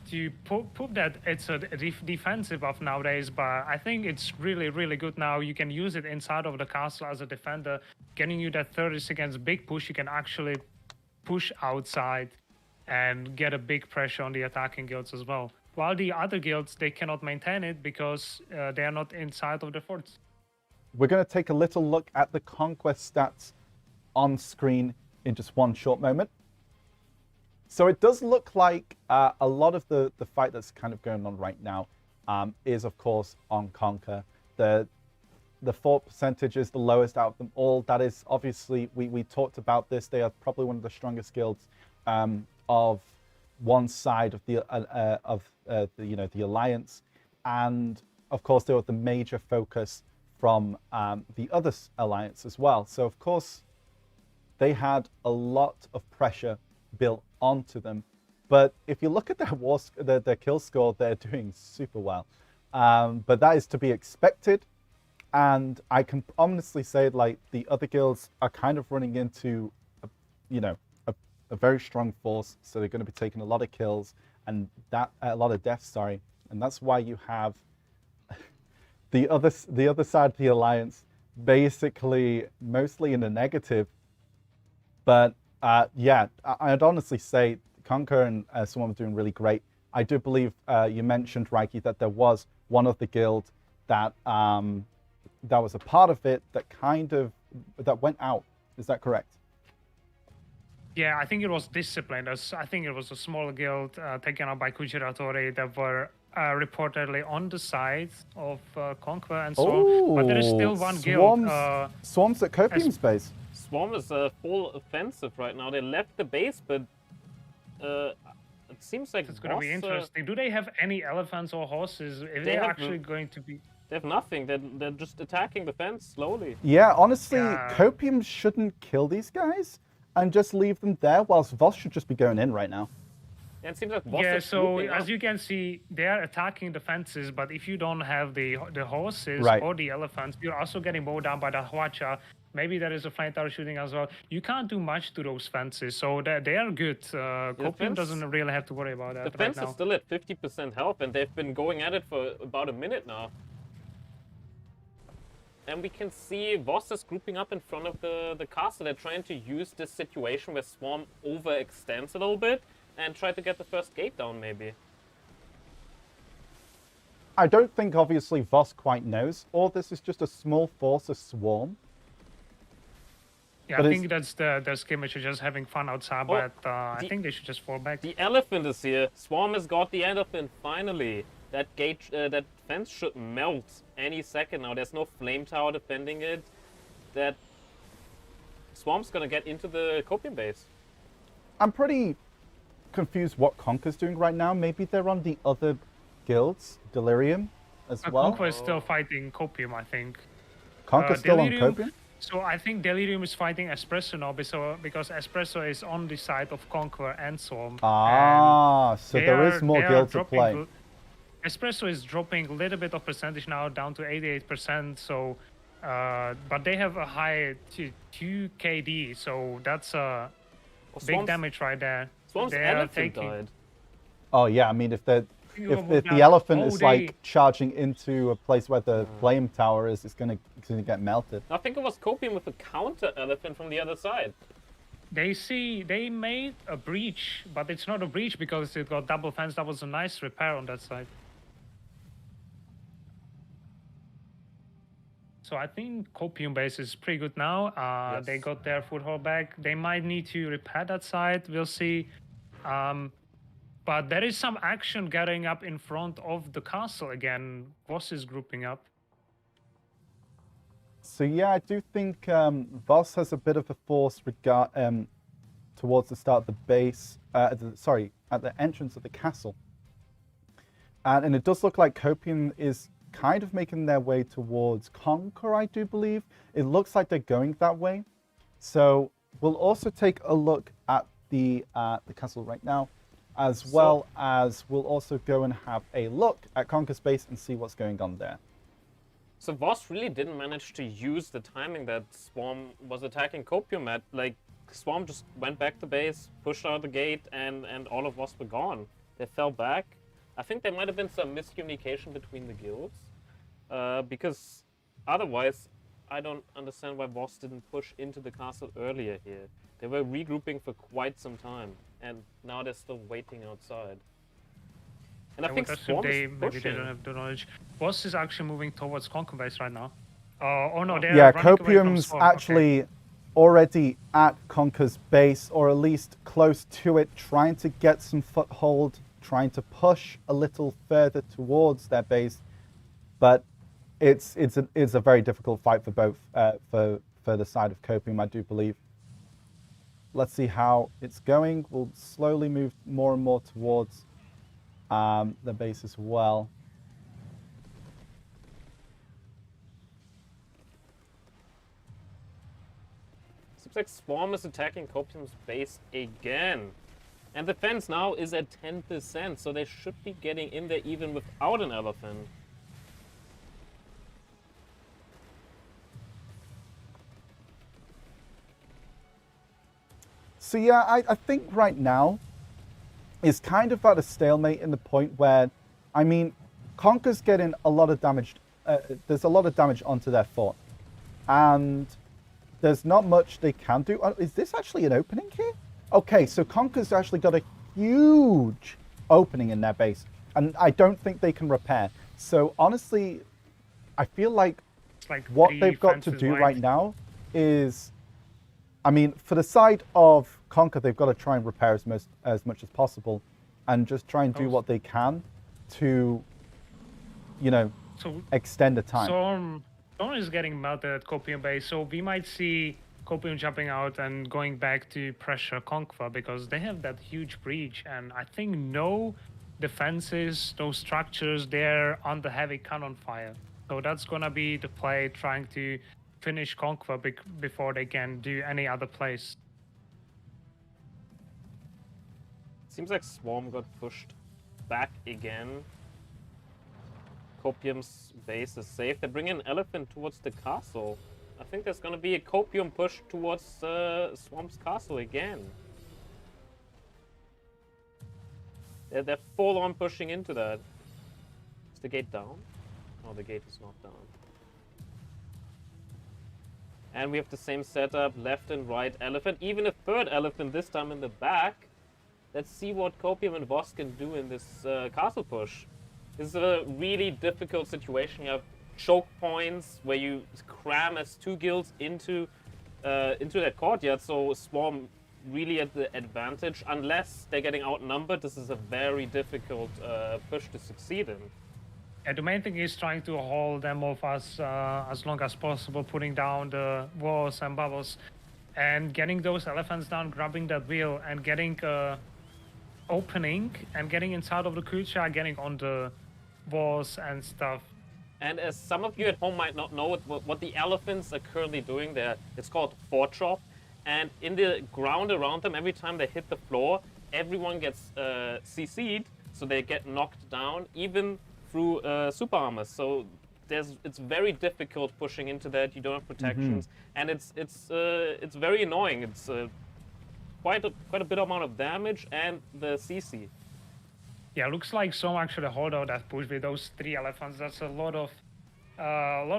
to prove that it's a defensive buff nowadays. But I think it's really, really good now. You can use it inside of the castle as a defender, getting you that 30 seconds big push. You can actually push outside and get a big pressure on the attacking guilds as well. While the other guilds, they cannot maintain it because they are not inside of the forts. we're going to take a little look at the Conquest stats on screen in just one short moment. So it does look like a lot of the fight that's kind of going on right now is, of course, on Conquer. The fort percentage is the lowest out of them all. That is obviously, we talked about this. They are probably one of the strongest guilds of one side of the Alliance, and of course they were the major focus from the other alliance as well. So of course they had a lot of pressure built onto them. But if you look at their kill score, they're doing super well. But that is to be expected. And I can honestly say, like, the other guilds are kind of running into, a very strong force. So they're going to be taking a lot of kills and a lot of deaths. Sorry, and that's why you have the other side of the alliance basically mostly in the negative. But yeah, I'd honestly say Conquer and Swarm are doing really great. I do believe you mentioned, Reiki, that there was one of the guild that that was a part of it that went out. Is that correct? Yeah, I think it was disciplined. I think it was a small guild taken out by Kujiratore that were reportedly on the side of Conquer and so on. But there is still one guild. Swarms at Copium's base. Swarm is full offensive right now. They left the base, but it seems like It's going to be interesting. Do they have any elephants or horses? If They they're have actually going to be... they have nothing. They're just attacking the fence slowly. Yeah, honestly, Yeah. Copium shouldn't kill these guys and just leave them there, whilst Voss should just be going in right now. Yeah, it seems like Voss Yeah, is so swooping as up. you can see, they are attacking the fences, but if you don't have the horses Right. or the elephants, you're also getting mowed down by the Hwacha. Maybe there is a flame tower shooting as well. You can't do much to those fences, so they are good. Copium fence- doesn't really have to worry about that The fence right is now. still at 50% health, and they've been going at it for about a minute now. And we can see Voss is grouping up in front of the castle. They're trying to use this situation where Swarm overextends a little bit and try to get the first gate down, maybe. I don't think, obviously, Voss quite knows, or this is just a small force, a swarm. Yeah, but I it's- think that's the skirmish are just having fun outside, Oh, but I think they should just fall back. The elephant is here. Swarm has got the elephant finally. That gate, that fence should melt any second now. There's no flame tower defending it. That Swarm's gonna get into the Copium base. I'm pretty confused what Conquer's doing right now. Maybe they're on the other guilds, Delirium, as well. Conquer is still fighting Copium, I think. Conquer's still on Delirium- Copium? So I think Delirium is fighting Espresso now because Espresso is on the side of Conquer and Swarm. Ah, so They there are- is more they are guilds at dropping play. Espresso is dropping a little bit of percentage now, down to 88%. So, but they have a high 2 KD, so that's a big Swarm's- damage right there. Swarm's They are elephant taking- died. Oh yeah, I mean if Think if of the that. elephant Oh, is they- like charging into a place where the flame tower is, it's gonna get melted. I think it was Copium with a counter elephant from the other side. They made a breach, but it's not a breach because it got double fence. That was a nice repair on that side. So I think Copium base is pretty good now. They Yes. got their foothold back. They might need to repair that side. We'll see. But there is some action getting up in front of the castle again. Voss is grouping up. So yeah, I do think Voss has a bit of a force towards the start of the base. At the entrance of the castle, and it does look like Copium is kind of making their way towards Conquer, I do believe. It looks like they're going that way. So we'll also take a look at the castle right now, as well as we'll also go and have a look at Conquer's base and see what's going on there. So Voss really didn't manage to use the timing that Swarm was attacking Copium at. Like, Swarm just went back to base, pushed out the gate, and all of Voss were gone. They fell back. I think there might have been some miscommunication between the guilds. Because otherwise, I don't understand why Voss didn't push into the castle earlier here. They were regrouping for quite some time, and now they're still waiting outside. And I think would assume Swarm they is maybe they pushing. don't have the knowledge. Voss is actually moving towards Conquer base right now. Oh no, they're Yeah, running away from Copium's Swarm. Okay. actually already at Conquer's base, or at least close to it, trying to get some foothold, trying to push a little further towards their base. But it's a very difficult fight for both for the side of Copium, I do believe. Let's see how it's going. We'll slowly move more and more towards the base as well. Seems like Swarm is attacking Copium's base again. And the fence now is at 10%, so they should be getting in there even without an elephant. So yeah, I think right now is kind of at a stalemate in the point where, I mean, Conquer's getting a lot of damage. There's a lot of damage onto their fort, and there's not much they can do. Is this actually an opening here? Okay, so Conquer's actually got a huge opening in their base, and I don't think they can repair. So honestly, I feel like It's like what 3 they've got to fences do wide. right now is, I mean, for the side of Conquer, they've got to try and repair as much as possible, and just try and do what they can to, So extend the time. Storm is getting melted at Copium base, so we might see Copium jumping out and going back to pressure Conquer because they have that huge breach, and I think no defenses, no structures, they're under heavy cannon fire. So that's gonna be the play, trying to finish Conquer before they can do any other place. Seems like Swarm got pushed back again. Copium's base is safe. They bring an elephant towards the castle. I think there's gonna be a Copium push towards Swarm's castle again. They're full on pushing into that. Is the gate down? Oh, the gate is not down. And we have the same setup, left and right elephant. Even a third elephant this time in the back. Let's see what Copium and Voss can do in this castle push. This is a really difficult situation. You have choke points where you cram as two guilds into that courtyard. So Swarm really at the advantage. Unless they're getting outnumbered, this is a very difficult push to succeed in. And the main thing is trying to hold them off as long as possible, putting down the walls and bubbles, and getting those elephants down, grabbing that wheel, and getting opening and getting inside of the creature, getting on the walls and stuff. And as some of you at home might not know what the elephants are currently doing there, it's called fort chop. And in the ground around them, every time they hit the floor, everyone gets CC'd, so they get knocked down, even through super armor. So it's very difficult pushing into that. You don't have protections, and it's very annoying. It's quite a bit amount of damage and the CC. Yeah, looks like some actually hold out that push with those 3 elephants. That's a lot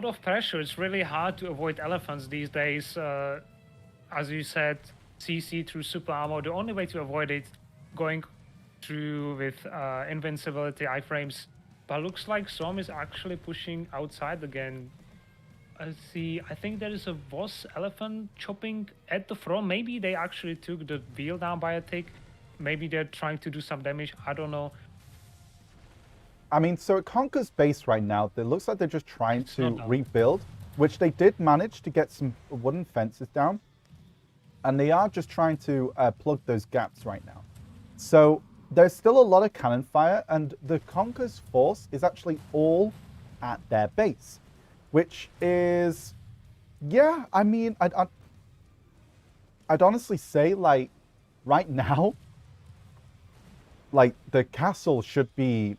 of pressure. It's really hard to avoid elephants these days. As you said, CC through super armor. The only way to avoid it, going through with invincibility iframes. But looks like Som is actually pushing outside again. I think there is a Voss elephant chopping at the front. Maybe they actually took the wheel down by a tick. Maybe they're trying to do some damage. I don't know. I mean, so at Conquer's base right now, it looks like they're just trying to rebuild, which they did manage to get some wooden fences down. And they are just trying to plug those gaps right now. So there's still a lot of cannon fire, and the Conquer's force is actually all at their base, which is, yeah, I mean, I'd honestly say, like, right now, like, the castle should be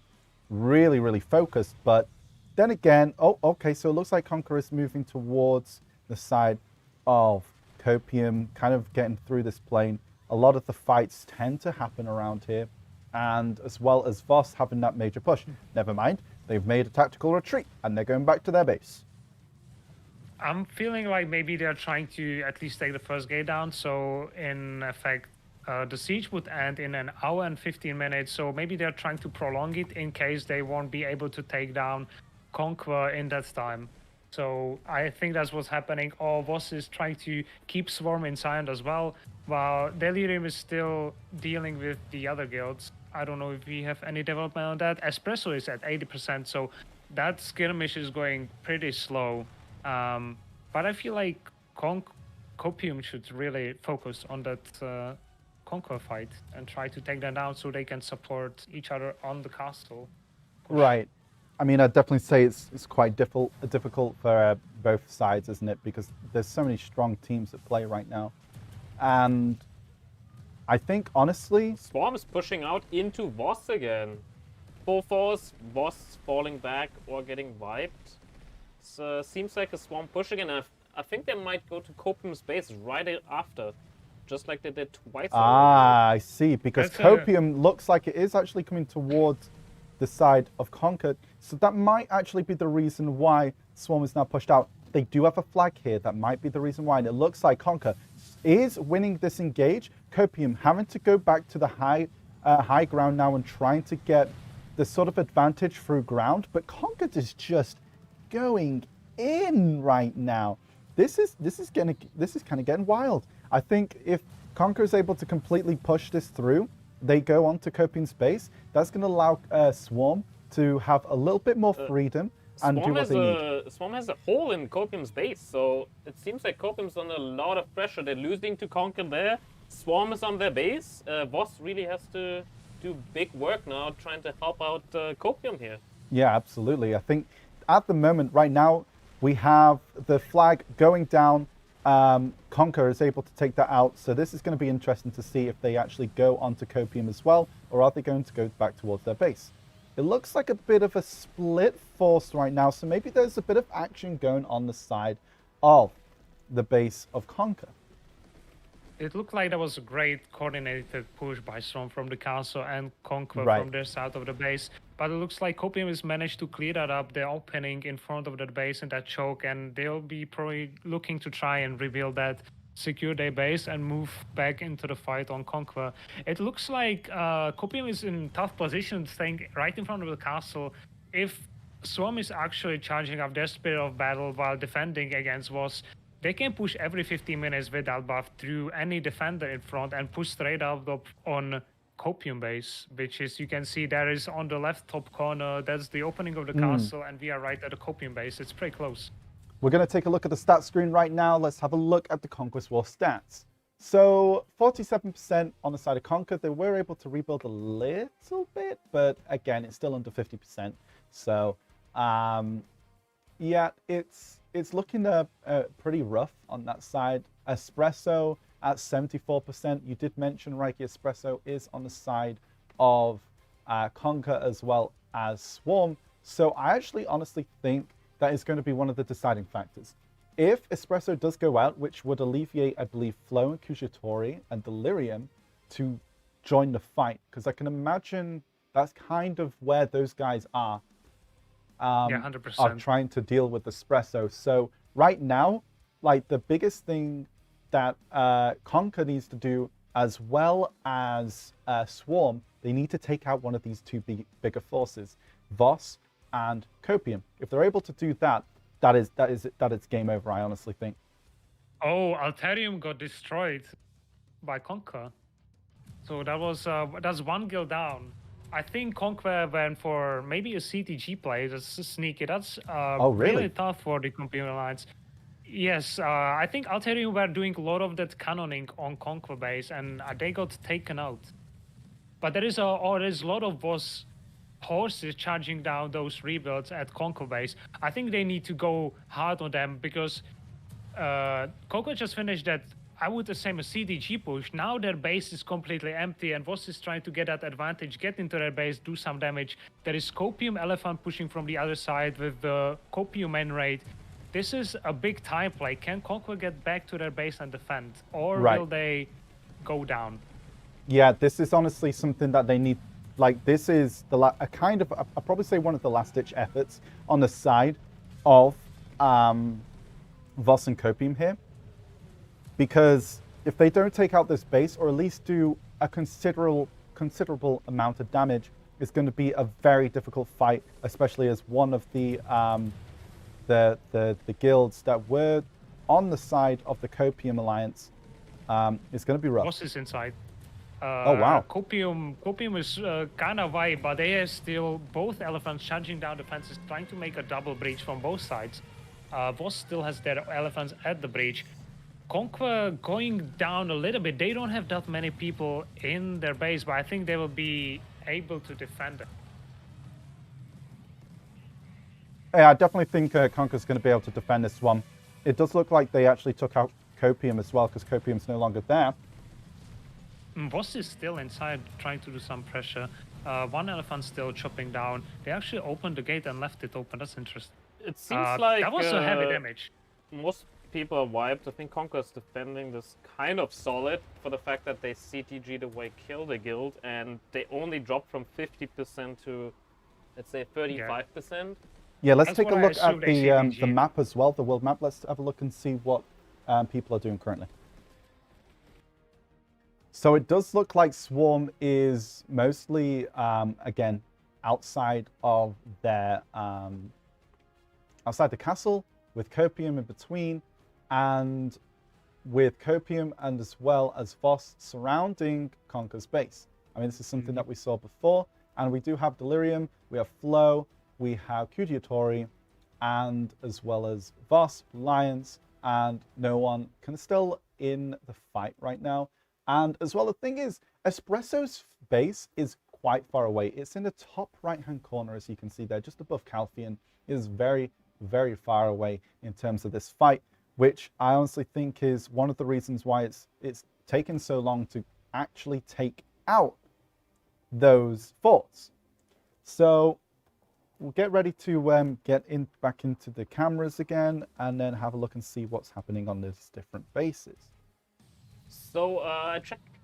really, really focused. But then again, oh, okay, so it looks like Conquer is moving towards the side of Copium, kind of getting through this plane. A lot of the fights tend to happen around here, and as well as Voss having that major push. Never mind, they've made a tactical retreat, and they're going back to their base. I'm feeling like maybe they're trying to at least take the first gate down, so in effect, the siege would end in an hour and 15 minutes, so maybe they're trying to prolong it in case they won't be able to take down Conquer in that time. So I think that's what's happening. Or Voss is trying to keep Swarm inside as well, while Delirium is still dealing with the other guilds. I don't know if we have any development on that. Espresso is at 80%, so that skirmish is going pretty slow. But I feel like Copium should really focus on that Conquer fight and try to take them down so they can support each other on the castle. Right. I mean, I'd definitely say it's quite difficult for both sides, isn't it? Because there's so many strong teams at play right now. And I think, honestly... Swarm is pushing out into Voss again. Full force, Voss falling back or getting wiped. It seems like a Swarm pushing, and I think they might go to Copium's base right after. Just like they did twice already. Ah, I see. Because Copium looks like it is actually coming towards the side of Conquer. So that might actually be the reason why Swarm is now pushed out. They do have a flag here. That might be the reason why. And it looks like Conquer is winning this engage. Copium having to go back to the high ground now and trying to get the sort of advantage through ground. But Conquer is just going in right now. This is kind of getting wild. I think if Conquer is able to completely push this through, they go on to Copium's base. That's going to allow Swarm to have a little bit more freedom and do what they need. Swarm has a hole in Copium's base, so it seems like Copium's under a lot of pressure. They're losing to Conquer there. Swarm is on their base. Voss really has to do big work now trying to help out Copium here. Yeah, absolutely. I think at the moment, right now, we have the flag going down. Conquer is able to take that out. So this is going to be interesting to see if they actually go onto Copium as well, or are they going to go back towards their base? It looks like a bit of a split force right now, so maybe there's a bit of action going on the side of the base of Conquer. It looked like that was a great coordinated push by Storm from the castle and Conquer Right. from their side of the base. But it looks like Copium has managed to clear that up. They're opening in front of that base and that choke, and they'll be probably looking to try and reveal that, secure their base, and move back into the fight on Conquer. It looks like Copium is in tough position, staying right in front of the castle. If Swarm is actually charging up their spirit of battle while defending against Voss, they can push every 15 minutes without buff through any defender in front and push straight out on Copium base, which is, you can see there is on the left top corner, that's the opening of the castle, and we are right at the Copium base. It's pretty close. We're going to take a look at the stat screen right now. Let's have a look at the Conquest War stats. So 47% on the side of Conquer. They were able to rebuild a little bit, but again, it's still under 50%. So yeah, it's looking pretty rough on that side. Espresso at 74%. You did mention, Reiki, Espresso is on the side of Conquer as well as Swarm. So I actually honestly think that is going to be one of the deciding factors. If Espresso does go out, which would alleviate, I believe, Flo and Kujatori and Delirium to join the fight, because I can imagine that's kind of where those guys are. Yeah, 100%. Are trying to deal with Espresso. So right now, like the biggest thing that Conquer needs to do, as well as Swarm, they need to take out one of these two bigger forces, Voss and Copium. If they're able to do that, that is game over, I honestly think. Oh, Alterium got destroyed by Conquer. So that's one guild down. I think Conquer went for maybe a CTG play. That's sneaky. That's really tough for the Copium Alliance. Yes, I think Alterium were doing a lot of that cannoning on Conquer base, and they got taken out. But there's a lot of Voss horses charging down those rebuilds at Conquer base. I think they need to go hard on them, because Conquer just finished that, I would assume, a CDG push. Now their base is completely empty, and Voss is trying to get that advantage, get into their base, do some damage. There is Copium Elephant pushing from the other side with the Copium main raid. This is a big time play. Can Conquer get back to their base and defend, or will they go down? Yeah, this is honestly something that they need. Like, this is a kind of, I'll probably say, one of the last-ditch efforts on the side of Voss and Copium here. Because if they don't take out this base, or at least do a considerable amount of damage, it's going to be a very difficult fight, especially as one of the guilds that were on the side of the Copium Alliance is going to be rough. Voss is inside. Oh, wow. Copium is kind of wide, but they are still both elephants charging down the fences, trying to make a double breach from both sides. Voss still has their elephants at the breach. Conquer going down a little bit. They don't have that many people in their base, but I think they will be able to defend it. Yeah, I definitely think Conquer's going to be able to defend this one. It does look like they actually took out Copium as well, because Copium's no longer there. Voss is still inside, trying to do some pressure. One elephant still chopping down. They actually opened the gate and left it open. That's interesting. It seems like that was a heavy damage. Most people are wiped. I think Conquer's defending this kind of solid for the fact that they CTG'd away, killed the guild, and they only dropped from 50% to, let's say, 35%. Yeah, let's take a look at the map as well, the world map. Let's have a look and see what people are doing currently. So it does look like Swarm is mostly, again, outside of their, outside the castle, with Copium in between, and with Copium and as well as Voss surrounding Conquer's base. I mean, this is something that we saw before, and we do have Delirium, we have Flow, we have Cudiatori, and as well as Voss, Lions, and no one can still in the fight right now. And as well, the thing is, Espresso's base is quite far away. It's in the top right-hand corner, as you can see there, just above Calphian. It is very, very far away in terms of this fight, which I honestly think is one of the reasons why it's taken so long to actually take out those forts. So we'll get ready to get back into the cameras again and then have a look and see what's happening on these different bases. So I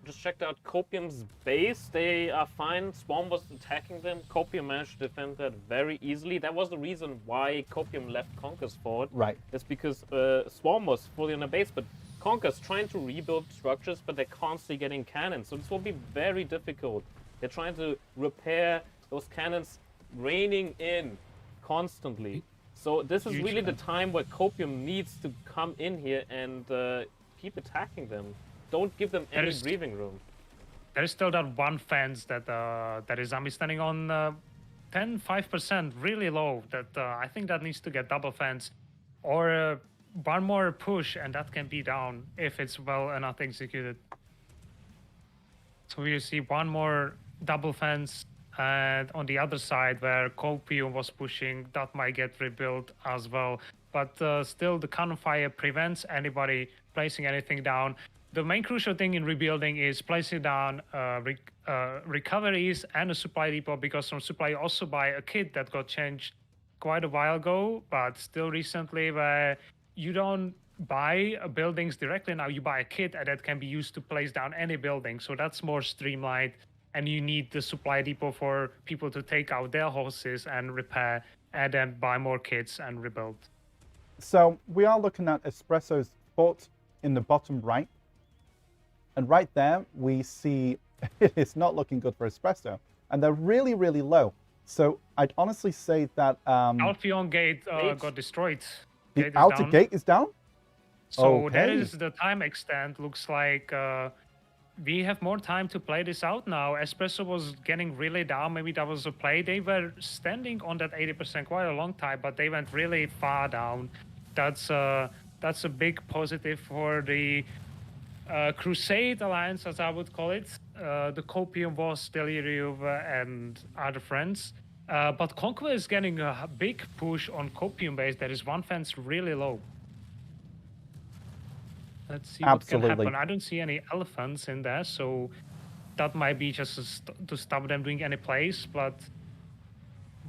just checked out Copium's base. They are fine. Swarm was attacking them. Copium managed to defend that very easily. That was the reason why Copium left Conquer's fort. Right. It's because Swarm was fully on the base, but Conquer's trying to rebuild structures, but they're constantly getting cannons. So this will be very difficult. They're trying to repair those cannons raining in constantly. So this is really the time where Copium needs to come in here and keep attacking them. Don't give them any breathing room. There is still that one fence that is Zami standing on 5%, really low. That I think that needs to get double fence, or one more push, and that can be down if it's well enough executed. So you see one more double fence, and on the other side where Copium was pushing, that might get rebuilt as well. But still, the cannon fire prevents anybody placing anything down. The main crucial thing in rebuilding is placing down recoveries and a supply depot, because from supply you also buy a kit that got changed quite a while ago, but still recently, where you don't buy buildings directly now, you buy a kit and that can be used to place down any building. So that's more streamlined, and you need the supply depot for people to take out their horses and repair, and then buy more kits and rebuild. So we are looking at Espresso's fort in the bottom right. And right there, we see it's not looking good for Espresso. And they're really, really low. So I'd honestly say that... Alphion gate got destroyed. The outer gate is down? So that is the time extent. Looks like we have more time to play this out now. Espresso was getting really down. Maybe that was a play. They were standing on that 80% quite a long time, but they went really far down. That's a big positive for the Crusade Alliance, as I would call it. The Copium was Delirium and other friends. But Conquer is getting a big push on Copium base. There is one fence really low. Let's see what can happen. I don't see any elephants in there, so that might be just to stop them doing any plays, but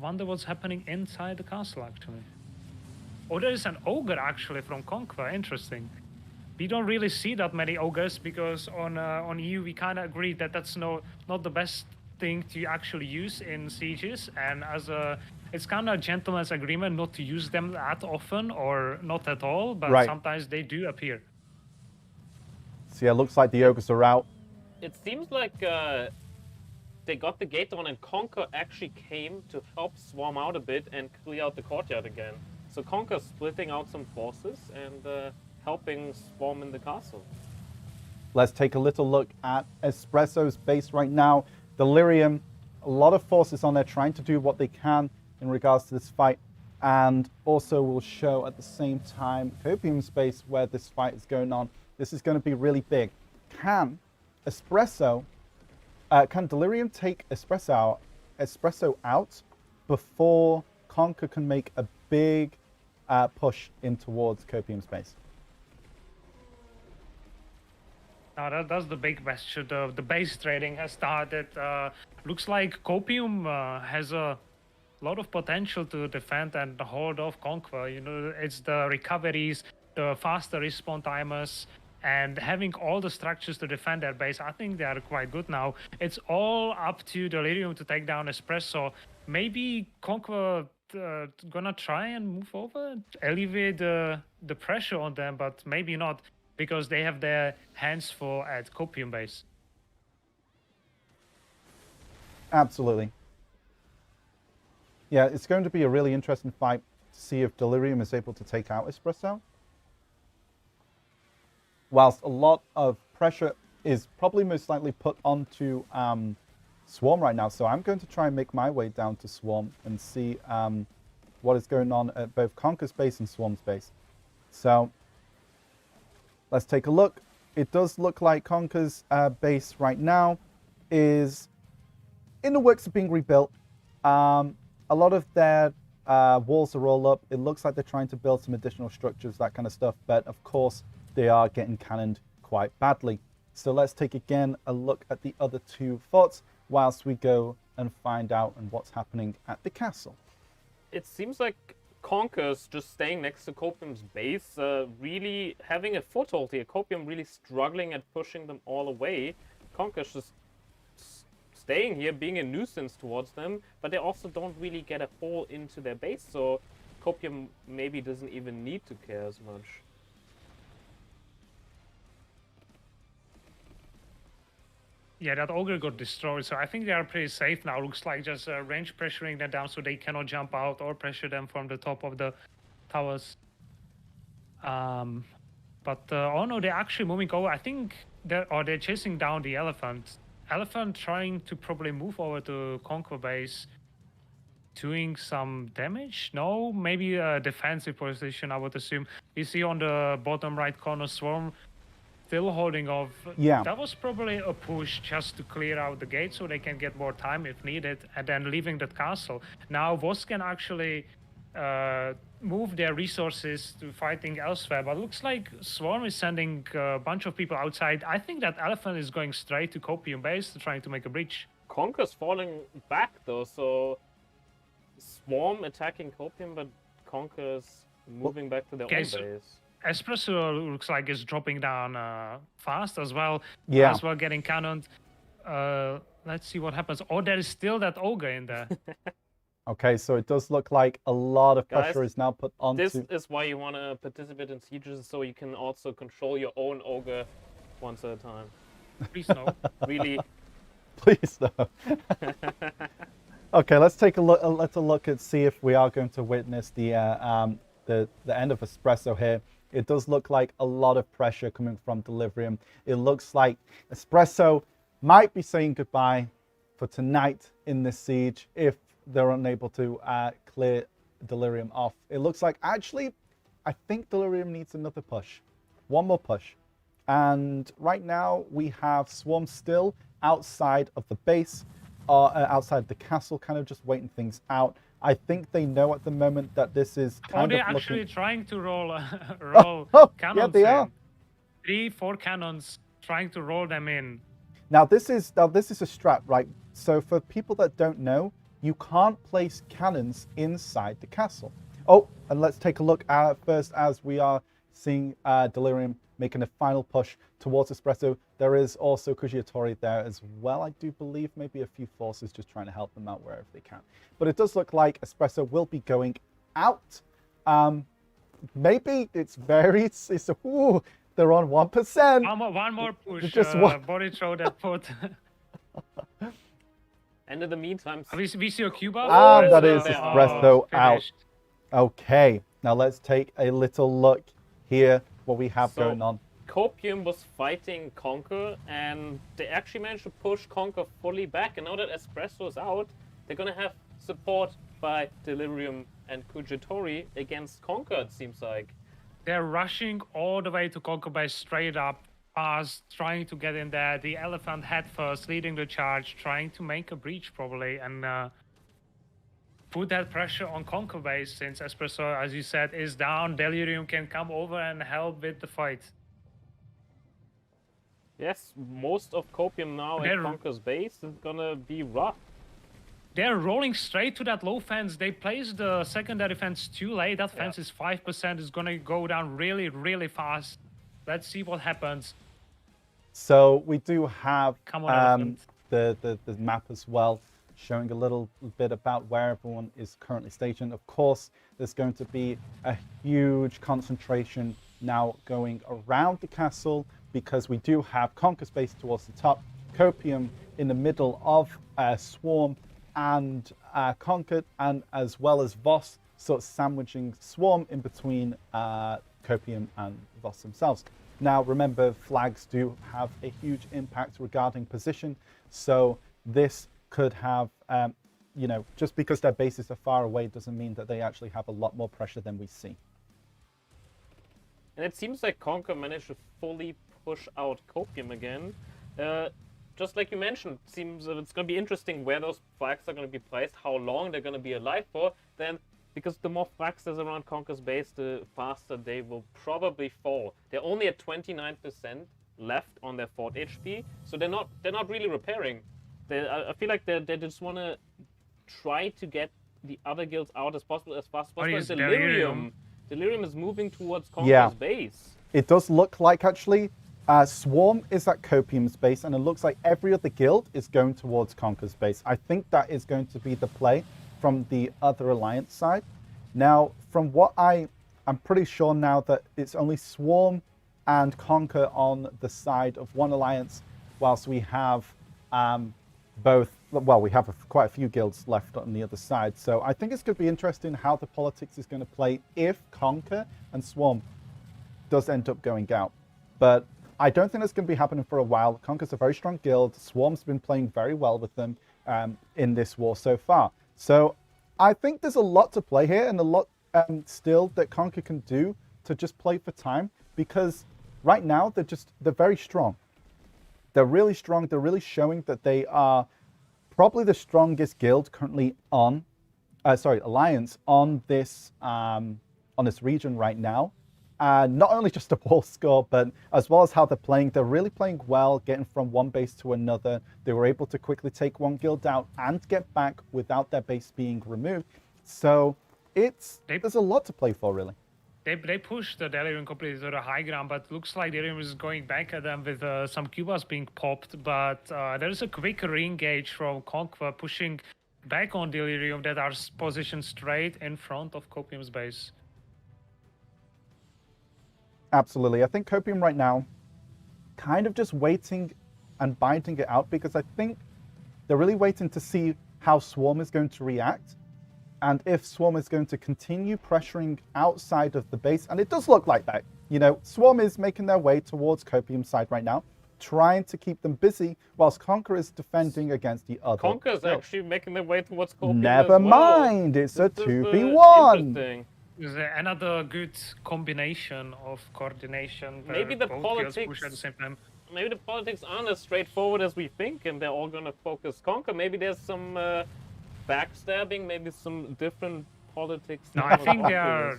wonder what's happening inside the castle, actually. Oh, there is an ogre, actually, from Conquer. Interesting. We don't really see that many ogres, because on EU we kind of agreed that that's not the best thing to actually use in sieges, and it's kind of a gentleman's agreement not to use them that often or not at all, but sometimes they do appear. So yeah, looks like the ogres are out. It seems like they got the gate on, and Conquer actually came to help Swarm out a bit and clear out the courtyard again. So Conquer splitting out some forces and helping Swarm in the castle. Let's take a little look at Espresso's base right now. Delirium, a lot of forces on there trying to do what they can in regards to this fight. And also we'll show at the same time Copium's base where this fight is going on. This is going to be really big. Can Delirium take Espresso out before Conquer can make a big push in towards Copium's base? That's the big question. The base trading has started. Looks like Copium has a lot of potential to defend and hold off Conquer. You know, it's the recoveries, the faster respawn timers, and having all the structures to defend their base. I think they are quite good now. It's all up to Delirium to take down Espresso. Maybe Conquer gonna try and move over, alleviate the pressure on them, but maybe not, because they have their hands full at Copium base. Absolutely. Yeah, it's going to be a really interesting fight to see if Delirium is able to take out Espresso. whilst a lot of pressure is probably most likely put onto Swarm right now. So I'm going to try and make my way down to Swarm and see what is going on at both Conquer's base and Swarm's base. So let's take a look. It does look like Conquer's base right now is in the works of being rebuilt. A lot of their walls are all up. It looks like they're trying to build some additional structures, that kind of stuff. But of course, they are getting cannoned quite badly. So let's take again a look at the other two forts whilst we go and find out what's happening at the castle. It seems like Conquer's just staying next to Copium's base, really having a foothold here. Copium really struggling at pushing them all away. Conquer's just staying here, being a nuisance towards them, but they also don't really get a hole into their base, so Copium maybe doesn't even need to care as much. Yeah, that ogre got destroyed, so I think they are pretty safe now. Looks like just range pressuring them down so they cannot jump out or pressure them from the top of the towers. Oh no, they're actually moving over. I think they're chasing down the elephant. Elephant trying to probably move over to Conquer base, doing some damage. No, maybe a defensive position, I would assume. You see on the bottom right corner, Swarm still holding off. Yeah. That was probably a push just to clear out the gate so they can get more time if needed, and then leaving that castle. Now Voss can actually move their resources to fighting elsewhere, but looks like Swarm is sending a bunch of people outside. I think that Elephant is going straight to Copium base trying to make a breach. Conquer's falling back though, so Swarm attacking Copium, but Conquer's moving back to their own base. Espresso looks like is dropping down fast as well. Yeah. As well getting cannoned. Let's see what happens. Oh, there is still that ogre in there. Okay, so it does look like a lot of pressure is now put onto... This is why you want to participate in sieges, so you can also control your own ogre once at a time. Please no. Really. Please no. Okay, let's take a look. Let's look and see if we are going to witness the end of Espresso here. It does look like a lot of pressure coming from Delirium. It looks like Espresso might be saying goodbye for tonight in this siege if they're unable to clear Delirium off. It looks like, actually, I think Delirium needs another push. One more push. And right now we have Swarm still outside of the base, outside the castle, kind of just waiting things out. I think they know at the moment that this is kind of they're actually looking... trying to roll cannons. Yeah, they are. 3-4 cannons trying to roll them in. Now this is a strat, right? So for people that don't know, you can't place cannons inside the castle. Oh, and let's take a look at first as we are seeing Delirium making a final push towards Espresso. There is also Kujiatori there as well. I do believe maybe a few forces just trying to help them out wherever they can. But it does look like Espresso will be going out. Maybe it's very... Ooh, they're on 1%. One more push. Just one. Body throw that put. And in the meantime... We see a Cuba. That is Espresso out. Okay, now let's take a little look here what we have going on. Copium was fighting Conquer, and they actually managed to push Conquer fully back. And now that Espresso is out, they're going to have support by Delirium and Kujitori against Conquer, it seems like. They're rushing all the way to Conquer base straight up, fast, trying to get in there. The Elephant head first, leading the charge, trying to make a breach probably, and put that pressure on Conquer base since Espresso, as you said, is down. Delirium can come over and help with the fight. Yes, most of Copium now at Conquer's base is gonna be rough. They're rolling straight to that low fence. They placed the secondary fence too late. That fence is 5%. It's gonna go down really, really fast. Let's see what happens. So we do have the map as well, showing a little bit about where everyone is currently stationed. Of course, there's going to be a huge concentration now going around the castle because we do have Conquer space towards the top, Copium in the middle of Swarm and Conquered, and as well as Voss sort of sandwiching Swarm in between Copium and Voss themselves. Now, remember, flags do have a huge impact regarding position, so this could have, you know, just because their bases are far away doesn't mean that they actually have a lot more pressure than we see. And it seems like Conquer managed to fully push out Copium again. Just like you mentioned, it seems that it's going to be interesting where those flags are going to be placed, how long they're going to be alive for. Then, because the more flags there's around Conquer's base, the faster they will probably fall. They're only at 29% left on their fort HP, so they're not really repairing. I feel like they just want to try to get the other guilds out as fast as possible. is Delirium is moving towards Conquer's base. It does look like, actually, Swarm is at Copium's base, and it looks like every other guild is going towards Conquer's base. I think that is going to be the play from the other alliance side. Now, from what I'm pretty sure now that it's only Swarm and Conquer on the side of one alliance, whilst we have we have quite a few guilds left on the other side. So I think it's going to be interesting how the politics is going to play if Conquer and Swarm does end up going out. But I don't think that's going to be happening for a while. Conquer's a very strong guild. Swarm's been playing very well with them in this war so far. So I think there's a lot to play here, and a lot still that Conquer can do to just play for time, because right now they're very strong. They're really strong. They're really showing that they are probably the strongest guild currently on, alliance on this region right now. Not only just the ball score, but as well as how they're playing. They're really playing well, getting from one base to another. They were able to quickly take one guild out and get back without their base being removed. So there's a lot to play for, really. They pushed the Delirium completely to the high ground, but looks like Delirium is going back at them with some Cubas being popped. But there's a quick re-engage from Conquer pushing back on Delirium that are positioned straight in front of Copium's base. Absolutely. I think Copium right now kind of just waiting and biding it out, because I think they're really waiting to see how Swarm is going to react, and if Swarm is going to continue pressuring outside of the base. And it does look like that. You know, Swarm is making their way towards Copium's side right now, trying to keep them busy, whilst Conquer is defending against the other. Conquer is actually making their way towards Copium. Never as well. mind, it's a 2v1. Is another good combination of coordination. Maybe the both politics guilds push at the same time. Maybe the politics aren't as straightforward as we think, and they're all gonna focus Conquer. Maybe there's some backstabbing, maybe some different politics. No, I think they are.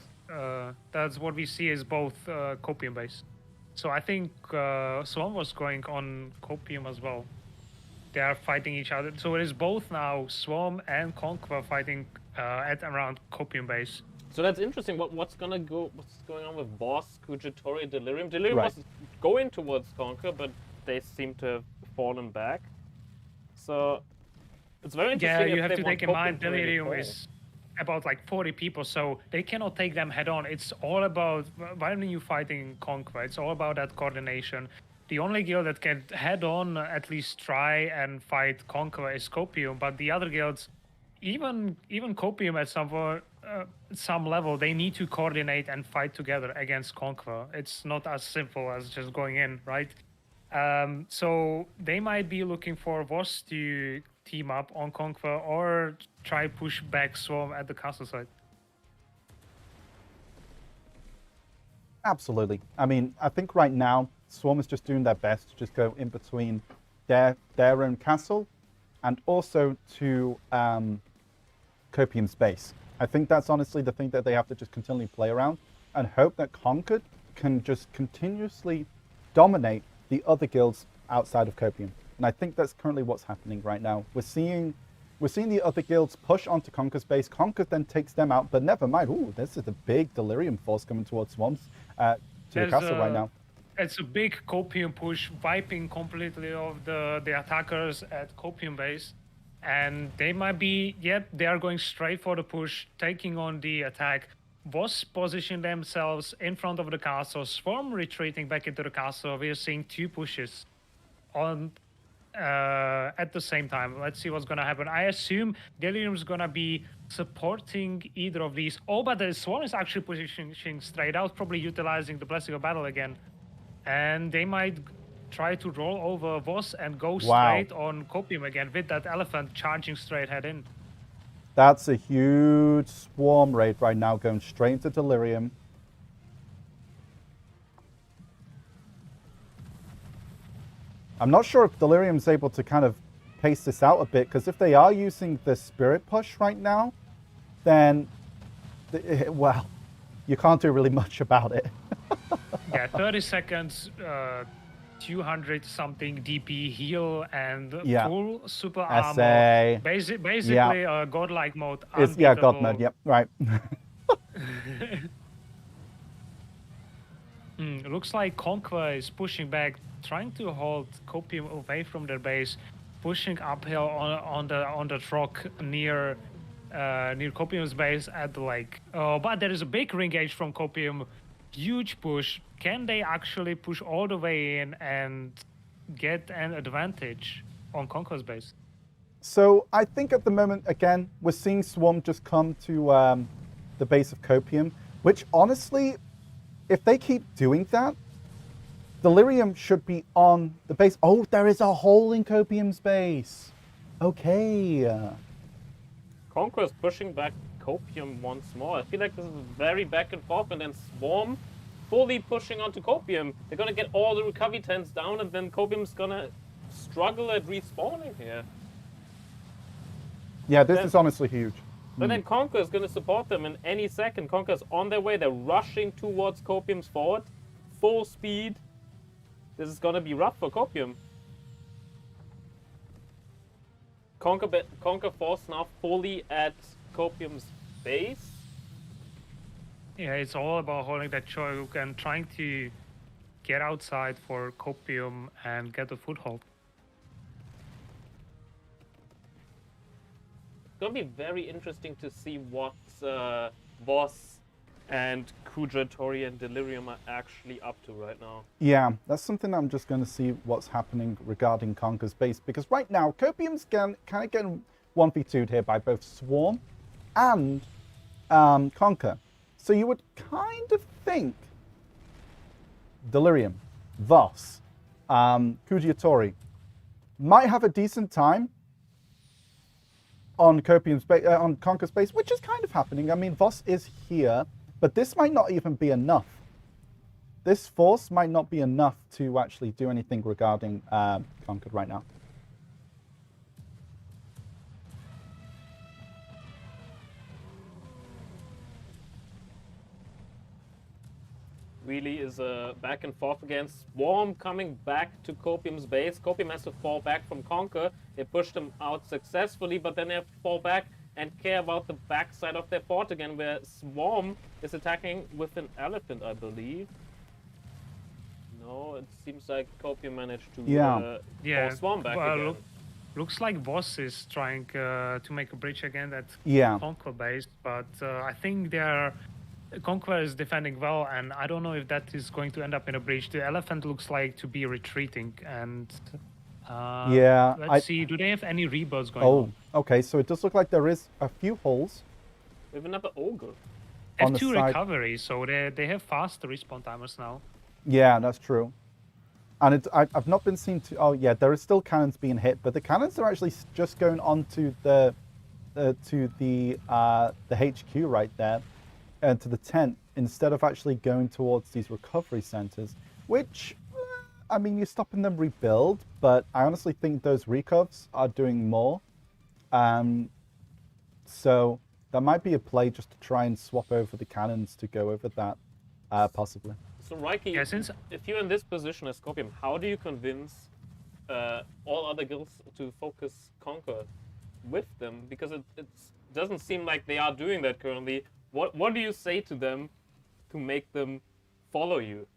That's what we see is both Copium based. So I think Swarm was going on Copium as well. They are fighting each other. So it is both now Swarm and Conquer fighting at around Copium base. So that's interesting. What's going on with Boss, Kujitori, Delirium? Delirium was going towards Conquer, but they seem to have fallen back. So it's very interesting. Yeah, you have to take in mind Delirium is about like 40 people, so they cannot take them head on. It's all about when you're fighting Conquer. It's all about that coordination. The only guild that can head on at least try and fight Conquer is Copium, but the other guilds, even Copium at some level, they need to coordinate and fight together against Conquer. It's not as simple as just going in, right? So they might be looking for Voss to team up on Conquer or try push back Swarm at the castle side. Absolutely. I mean, I think right now Swarm is just doing their best to just go in between their own castle and also to Copium's base. I think that's honestly the thing that they have to just continually play around and hope that Conquer can just continuously dominate the other guilds outside of Copium. And I think that's currently what's happening right now. We're seeing the other guilds push onto Conquer's base. Conquer then takes them out, but never mind. Ooh, this is a big Delirium force coming towards Swamps to the castle right now. It's a big Copium push, wiping completely off the attackers at Copium base. And they might be, they are going straight for the push, taking on the attack. Voss position themselves in front of the castle, Swarm retreating back into the castle. We are seeing two pushes on at the same time. Let's see what's going to happen. I assume Delirium's going to be supporting either of these. Oh, but the Swarm is actually pushing straight out, probably utilizing the Blessing of Battle again. and they might try to roll over Voss and go Wow. straight on Copium again with that elephant charging straight head in. That's a huge swarm raid right now, going straight into Delirium. I'm not sure if Delirium's able to kind of pace this out a bit, because if they are using the Spirit Push right now, then, well, you can't do really much about it. Yeah, 30 seconds, 200 something DP heal and Yeah. full super SA. armor. Basically a godlike mode. It's, yeah, God unbeatable. mode, yep, right. Looks like Conquer is pushing back, trying to hold Copium away from their base, pushing uphill on the rock near Copium's base at the lake. But there is a big ring gauge from Copium, huge push. Can they actually push all the way in and get an advantage on Conquer's base? So I think at the moment, again, we're seeing Swarm just come to the base of Copium, which honestly, if they keep doing that, Delirium should be on the base. Oh, there is a hole in Copium's base. Okay. Conquer is pushing back Copium once more. I feel like this is very back and forth, and then Swarm fully pushing onto Copium. They're gonna get all the recovery tents down, and then Copium's gonna struggle at respawning here. Yeah, this is honestly huge. But then Conquer is going to support them in any second. Conquer's on their way. They're rushing towards Copium's forward. Full speed. This is going to be rough for Copium. Conquer Force now fully at Copium's base. Yeah, it's all about holding that choke and trying to get outside for Copium and get a foothold. It's going to be very interesting to see what Voss and Kudra, Tori, and Delirium are actually up to right now. Yeah, that's something I'm just going to see what's happening regarding Conquer's base, because right now Copium's kind of getting 1v2'd here by both Swarm and Conquer. So you would kind of think Delirium, Voss, Kudra, Tori might have a decent time on on Conquer's base, which is kind of happening. I mean, Voss is here, but this might not even be enough. This force might not be enough to actually do anything regarding Conquer right now. Really is a back and forth again. Swarm coming back to Copium's base. Copium has to fall back from Conquer. They pushed them out successfully, but then they have to fall back and care about the backside of their fort again, where Swarm is attacking with an elephant, I believe. No, it seems like Copium managed to pull Swarm back again. Looks like Voss is trying to make a breach again at Conquer base, but I think Conquer is defending well, and I don't know if that is going to end up in a breach. The elephant looks like to be retreating, and let's see. Do they have any rebirths going on? Oh, okay. So it does look like there is a few holes. We have another ogre. They have two recoveries, so they have faster respawn timers now. Yeah, that's true. And I've not been seen to. Oh yeah, there are still cannons being hit, but the cannons are actually just going on to the HQ right there. To the tent, instead of actually going towards these recovery centers, which, I mean, you're stopping them rebuild, but I honestly think those recovs are doing more. So that might be a play just to try and swap over the cannons to go over that, possibly. So Reiki, if you're in this position as Copium, how do you convince all other guilds to focus Conquer with them? Because it doesn't seem like they are doing that currently. What do you say to them to make them follow you?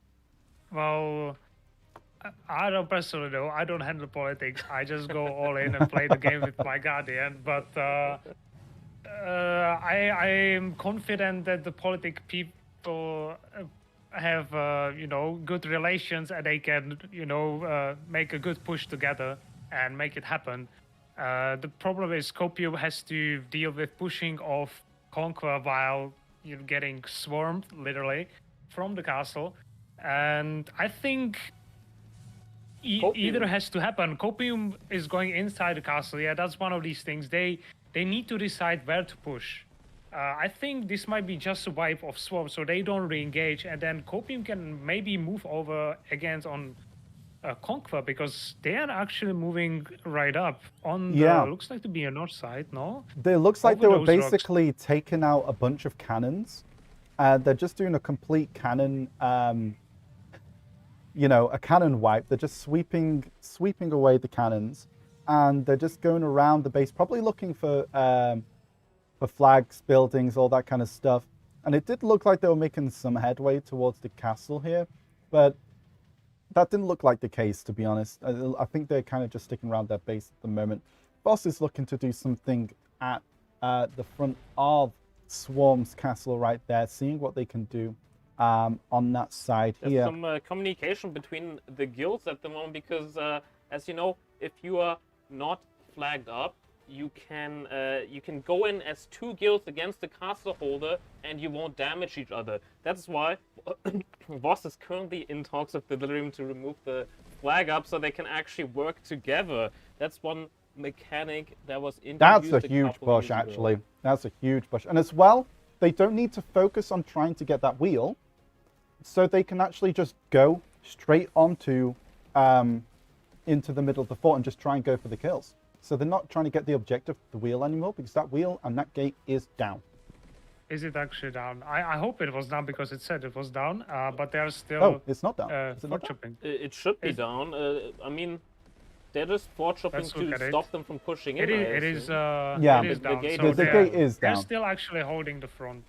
Well, I don't personally know. I don't handle politics. I just go all in and play the game with my guardian. But I am confident that the politic people have good relations, and they can make a good push together and make it happen. The problem is Copium has to deal with pushing off Conquer while you're getting swarmed, literally, from the castle. and I think Copium. either has to happen. Copium is going inside the castle. Yeah, that's one of these things. They need to decide where to push. I think this might be just a wipe of Swarm, so they don't re-engage, and then Copium can maybe move over again on Conquer, because they are actually moving right up on the, looks like to be a north side, no? It looks like Over they were those rocks. basically taking out a bunch of cannons. They're just doing a complete cannon, a cannon wipe. They're just sweeping away the cannons, and they're just going around the base, probably looking for flags, buildings, all that kind of stuff. And it did look like they were making some headway towards the castle here, but that didn't look like the case, to be honest. I think they're kind of just sticking around their base at the moment. Boss is looking to do something at the front of Swarm's castle right there, seeing what they can do on that side There's here. some communication between the guilds at the moment, because as you know, if you are not flagged up, you can go in as two guilds against the castle holder and you won't damage each other. That's why Voss is currently in talks with the Delirium to remove the flag up so they can actually work together. That's one mechanic that was introduced. That's a huge push, actually. That's a huge push. And as well, they don't need to focus on trying to get that wheel, so they can actually just go straight onto into the middle of the fort and just try and go for the kills. So they're not trying to get the objective, the wheel anymore, because that wheel and that gate is down. Is it actually down? I hope it was down, because it said it was down, but there's still... Oh, it's not down. Is it not down? chopping. It should be down. I mean, they're just fort chopping to stop them from pushing in. It is Yeah, it is down. gate So the gate is they're down. still actually holding the front.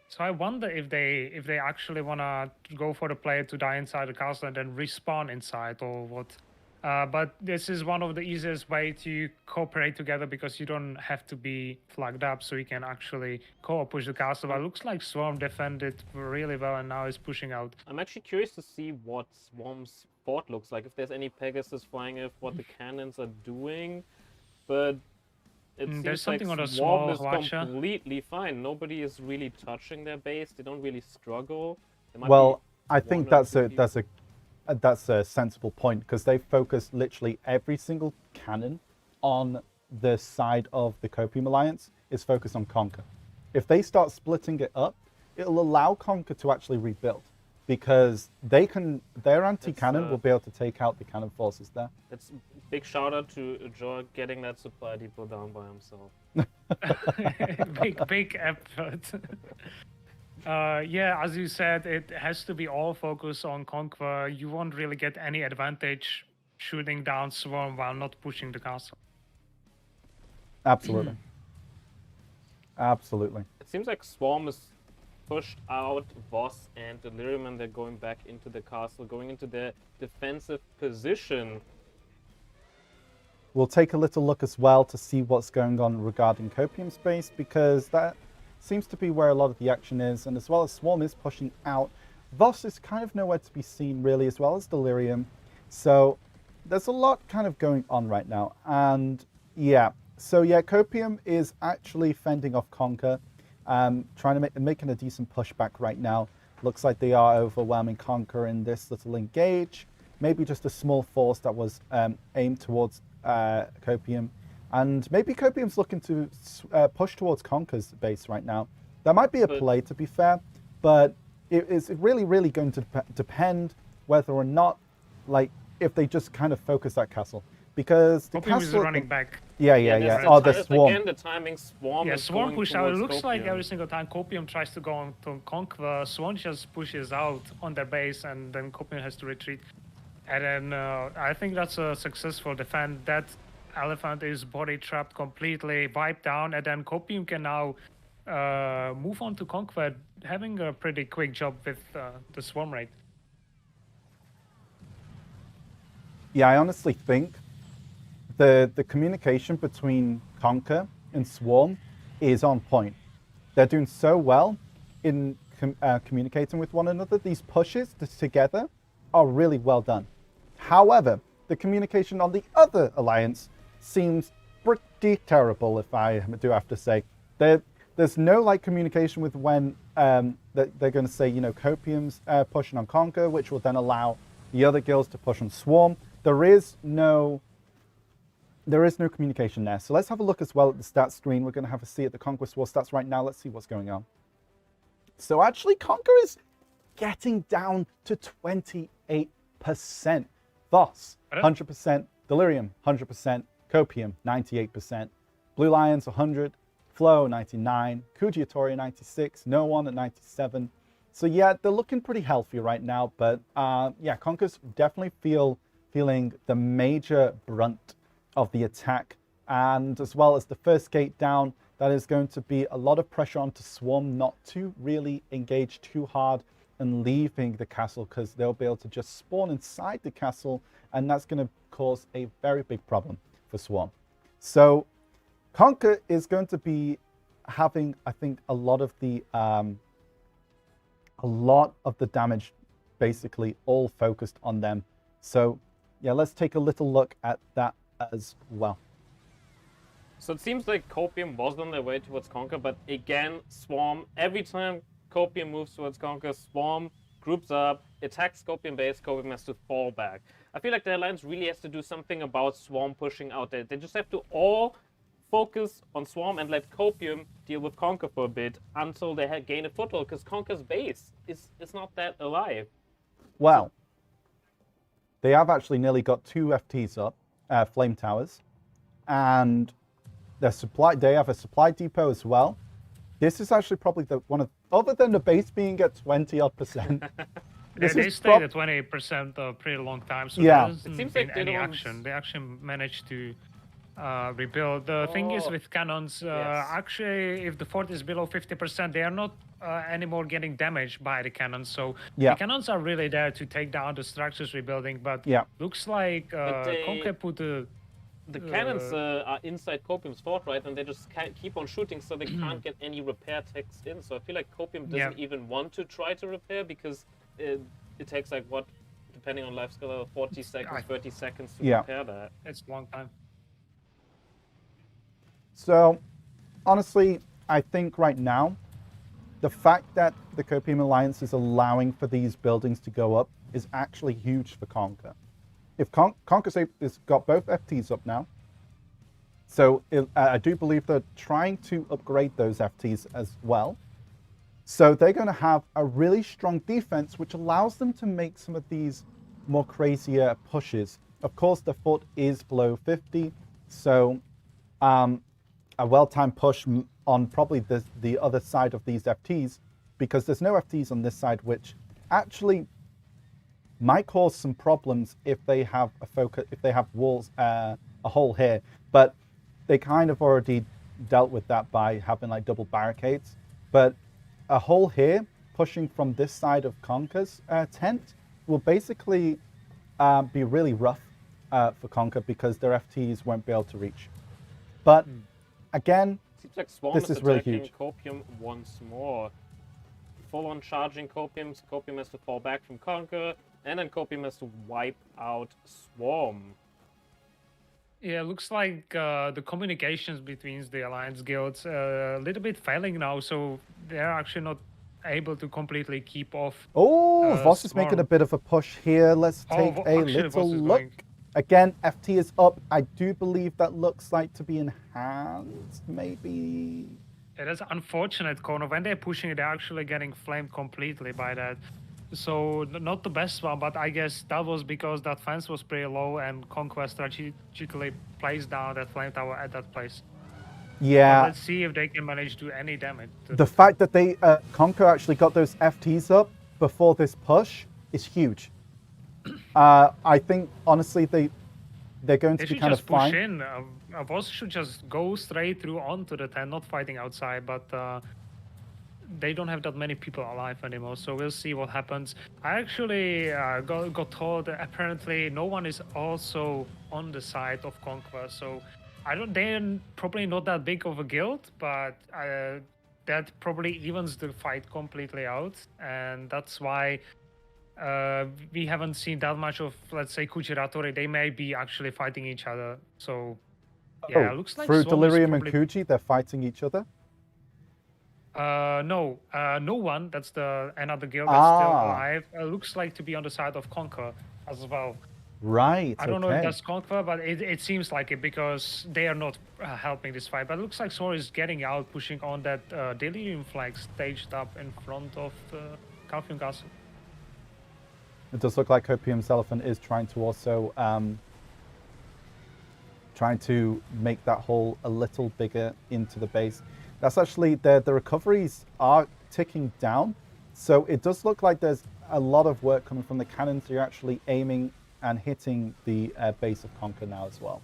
So I wonder if they actually wanna go for the player to die inside the castle and then respawn inside, or what. But this is one of the easiest way to cooperate together, because you don't have to be flagged up, so you can actually push the castle. But it looks like Swarm defended really well and now is pushing out. I'm actually curious to see what Swarm's fort looks like, if there's any Pegasus flying, if what the cannons are doing. But it There's seems something like on a Swarm small is Watcher. completely fine. Nobody is really touching their base. They don't really struggle. There might Well, be I think one or two that's a sensible point, because they focus literally every single cannon on the side of the Copium Alliance is focused on Conquer. If they start splitting it up, it'll allow Conquer to actually rebuild, because their anti-cannon will be able to take out the cannon forces there. That's big shout out to Joe getting that supply depot down by himself. big effort. Yeah, as you said, it has to be all focused on Conquer. You won't really get any advantage shooting down Swarm while not pushing the castle. Absolutely. Absolutely. It seems like Swarm is pushed out Voss and Delirium, and they're going back into the castle, going into their defensive position. We'll take a little look as well to see what's going on regarding Copium space, because that seems to be where a lot of the action is, and as well as Swarm is pushing out, Voss is kind of nowhere to be seen really, as well as Delirium. So there's a lot kind of going on right now, and yeah. So yeah, Copium is actually fending off Conquer, trying to making a decent pushback right now. Looks like they are overwhelming Conquer in this little engage. Maybe just a small force that was aimed towards Copium. And maybe Copium's looking to push towards Conquer's base right now. That might be a play, to be fair, but it's really, really going to depend whether or not, like, if they just kind of focus that castle. Because the Copium castle... is running back. Yeah. Oh, the Swarm. Again, the timing Swarm Yeah, is Swarm going pushed out. It towards looks like Copium. every single time Copium tries to go on to Conquer, Swarm just pushes out on their base, and then Copium has to retreat. And then I think that's a successful defense. That elephant is body trapped completely, wiped down, and then Copium can now move on to Conquer, having a pretty quick job with the Swarm rate. Yeah, I honestly think the communication between Conquer and Swarm is on point. They're doing so well in communicating with one another. These pushes together are really well done. However, the communication on the other alliance seems pretty terrible, if I do have to say. There's no like communication with when that they're going to say, you know, Copium's pushing on Conquer, which will then allow the other guilds to push on Swarm. There is no communication there. So let's have a look as well at the stats screen. We're going to have a see at the Conquest War stats right now. Let's see what's going on. So actually, Conquer is getting down to 28%. Voss, 100%. Delirium, 100%. Copium, 98%. Blue Lions, 100. Flow, 99. Kujiatoria, 96. No One at 97. So yeah, they're looking pretty healthy right now. But yeah, Conquer's definitely feeling the major brunt of the attack. And as well as the first gate down, that is going to be a lot of pressure onto Swarm not to really engage too hard and leaving the castle, because they'll be able to just spawn inside the castle, and that's going to cause a very big problem for Swarm. So Conquer is going to be having, I think, a lot of the damage basically all focused on them. So yeah, let's take a little look at that as well. So it seems like Copium was on their way towards Conquer, but again, Swarm, every time Copium moves towards Conquer, Swarm groups up, attacks Copium base, Copium has to fall back. I feel like the Alliance really has to do something about Swarm pushing out there. They just have to all focus on Swarm and let Copium deal with Conquer for a bit until they gain a foothold, because Conquer's base is not that alive. Well, they have actually nearly got 2 FTs up, flame towers, and they have a supply depot as well. This is actually probably one of, other than the base being at 20-odd%. They stayed at 28% a pretty long time, so yeah, there hasn't it seems been like any action. They actually managed to rebuild. The thing is with cannons, actually, if the fort is below 50%, they are not anymore getting damaged by the cannons. So the cannons are really there to take down the structures rebuilding. But looks like Conquer put the cannons are inside Copium's fort, right? And they just keep on shooting, so they can't get any repair techs in. So I feel like Copium doesn't even want to try to repair, because it takes, like, what, depending on life scale, 40 seconds, 30 seconds to repair that. It's a long time. So, honestly, I think right now, the fact that the Copium Alliance is allowing for these buildings to go up is actually huge for Conquer. If Conquer's got both FTs up now, so I do believe they're trying to upgrade those FTs as well. So they're going to have a really strong defense, which allows them to make some of these more crazier pushes. Of course, the fort is below 50, so a well-timed push on probably the other side of these FTs, because there's no FTs on this side, which actually might cause some problems if they have walls, a hole here. But they kind of already dealt with that by having like double barricades. But a hole here pushing from this side of Conquer's tent will basically be really rough for Conquer, because their FTs won't be able to reach. But again, seems like Swarm this is really huge. Copium once more. Full on charging Copium, so Copium has to fall back from Conquer, and then Copium has to wipe out Swarm. Yeah, looks like the communications between the Alliance guilds a little bit failing now, so they're actually not able to completely keep off. Oh, Voss is making a bit of a push here. Let's take a little look. Again, FT is up. I do believe that looks like to be enhanced, maybe. It is unfortunate, Kono. When they're pushing it, they're actually getting flamed completely by that. So not the best one, but I guess that was because that fence was pretty low and Conquest strategically placed down that flame tower at that place. Yeah. But let's see if they can manage to do any damage. The fact that they Conquer actually got those FTs up before this push is huge. I think honestly they're going to be kind of fine. They should just push in. Voss should just go straight through onto the tent, not fighting outside, but they don't have that many people alive anymore, so we'll see what happens. I actually got told that apparently no one is also on the side of Conquest, so they're probably not that big of a guild, but that probably evens the fight completely out, and that's why we haven't seen that much of, let's say, Kujiatoria. They may be actually fighting each other, so yeah, looks like through Swarm Delirium probably... and Kuji, they're fighting each other. No, no one. That's the another guild that's still Ah, alive. Looks like to be on the side of Conquer as well. right. I don't know if Okay. that's Conquer, but it seems like it because they are not helping this fight. But it looks like Sora is getting out, pushing on that Delirium flag staged up in front of the Calcium Castle. It does look like Copium's Elephant is trying to also trying to make that hole a little bigger into the base. That's actually the recoveries are ticking down, so it does look like there's a lot of work coming from the cannons. You're actually aiming and hitting the base of Conquer now as well.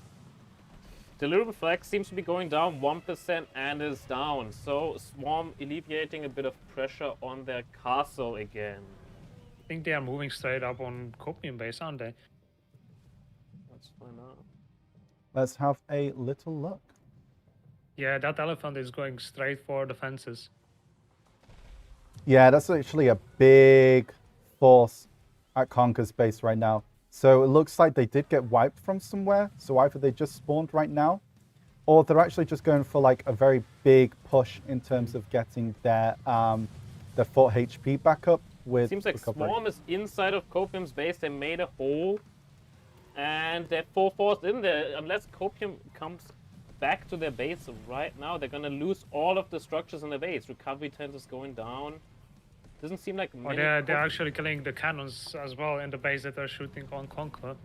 Deliverable flag seems to be going down 1% and is down. So Swarm alleviating a bit of pressure on their castle again. I think they are moving straight up on Copium base, aren't they? Let's find out. Let's have a little look. Yeah, that elephant is going straight for the fences. Yeah, that's actually a big force at Conquer's base right now. So it looks like they did get wiped from somewhere. So either they just spawned right now, or they're actually just going for like a very big push in terms of getting their 4 HP back up with Seems like recovery. Swarm is inside of Copium's base. They made a hole, and they're full force in there. Unless Copium comes back to their base right now, they're gonna lose all of the structures in the base. Recovery 10 is going down. Doesn't seem like Or many. they're actually killing the cannons as well in the base that are shooting on Conquer.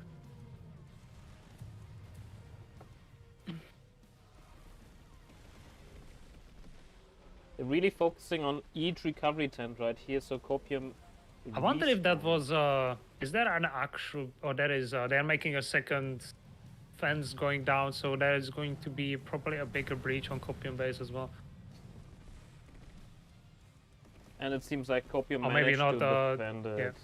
They're really focusing on each recovery tent right here, so Copium. I wonder if that was is there an actual, or that is they're making a second fence going down, so there is going to be probably a bigger breach on Copium base as well. And it seems like Copium Or maybe managed not, to defend it.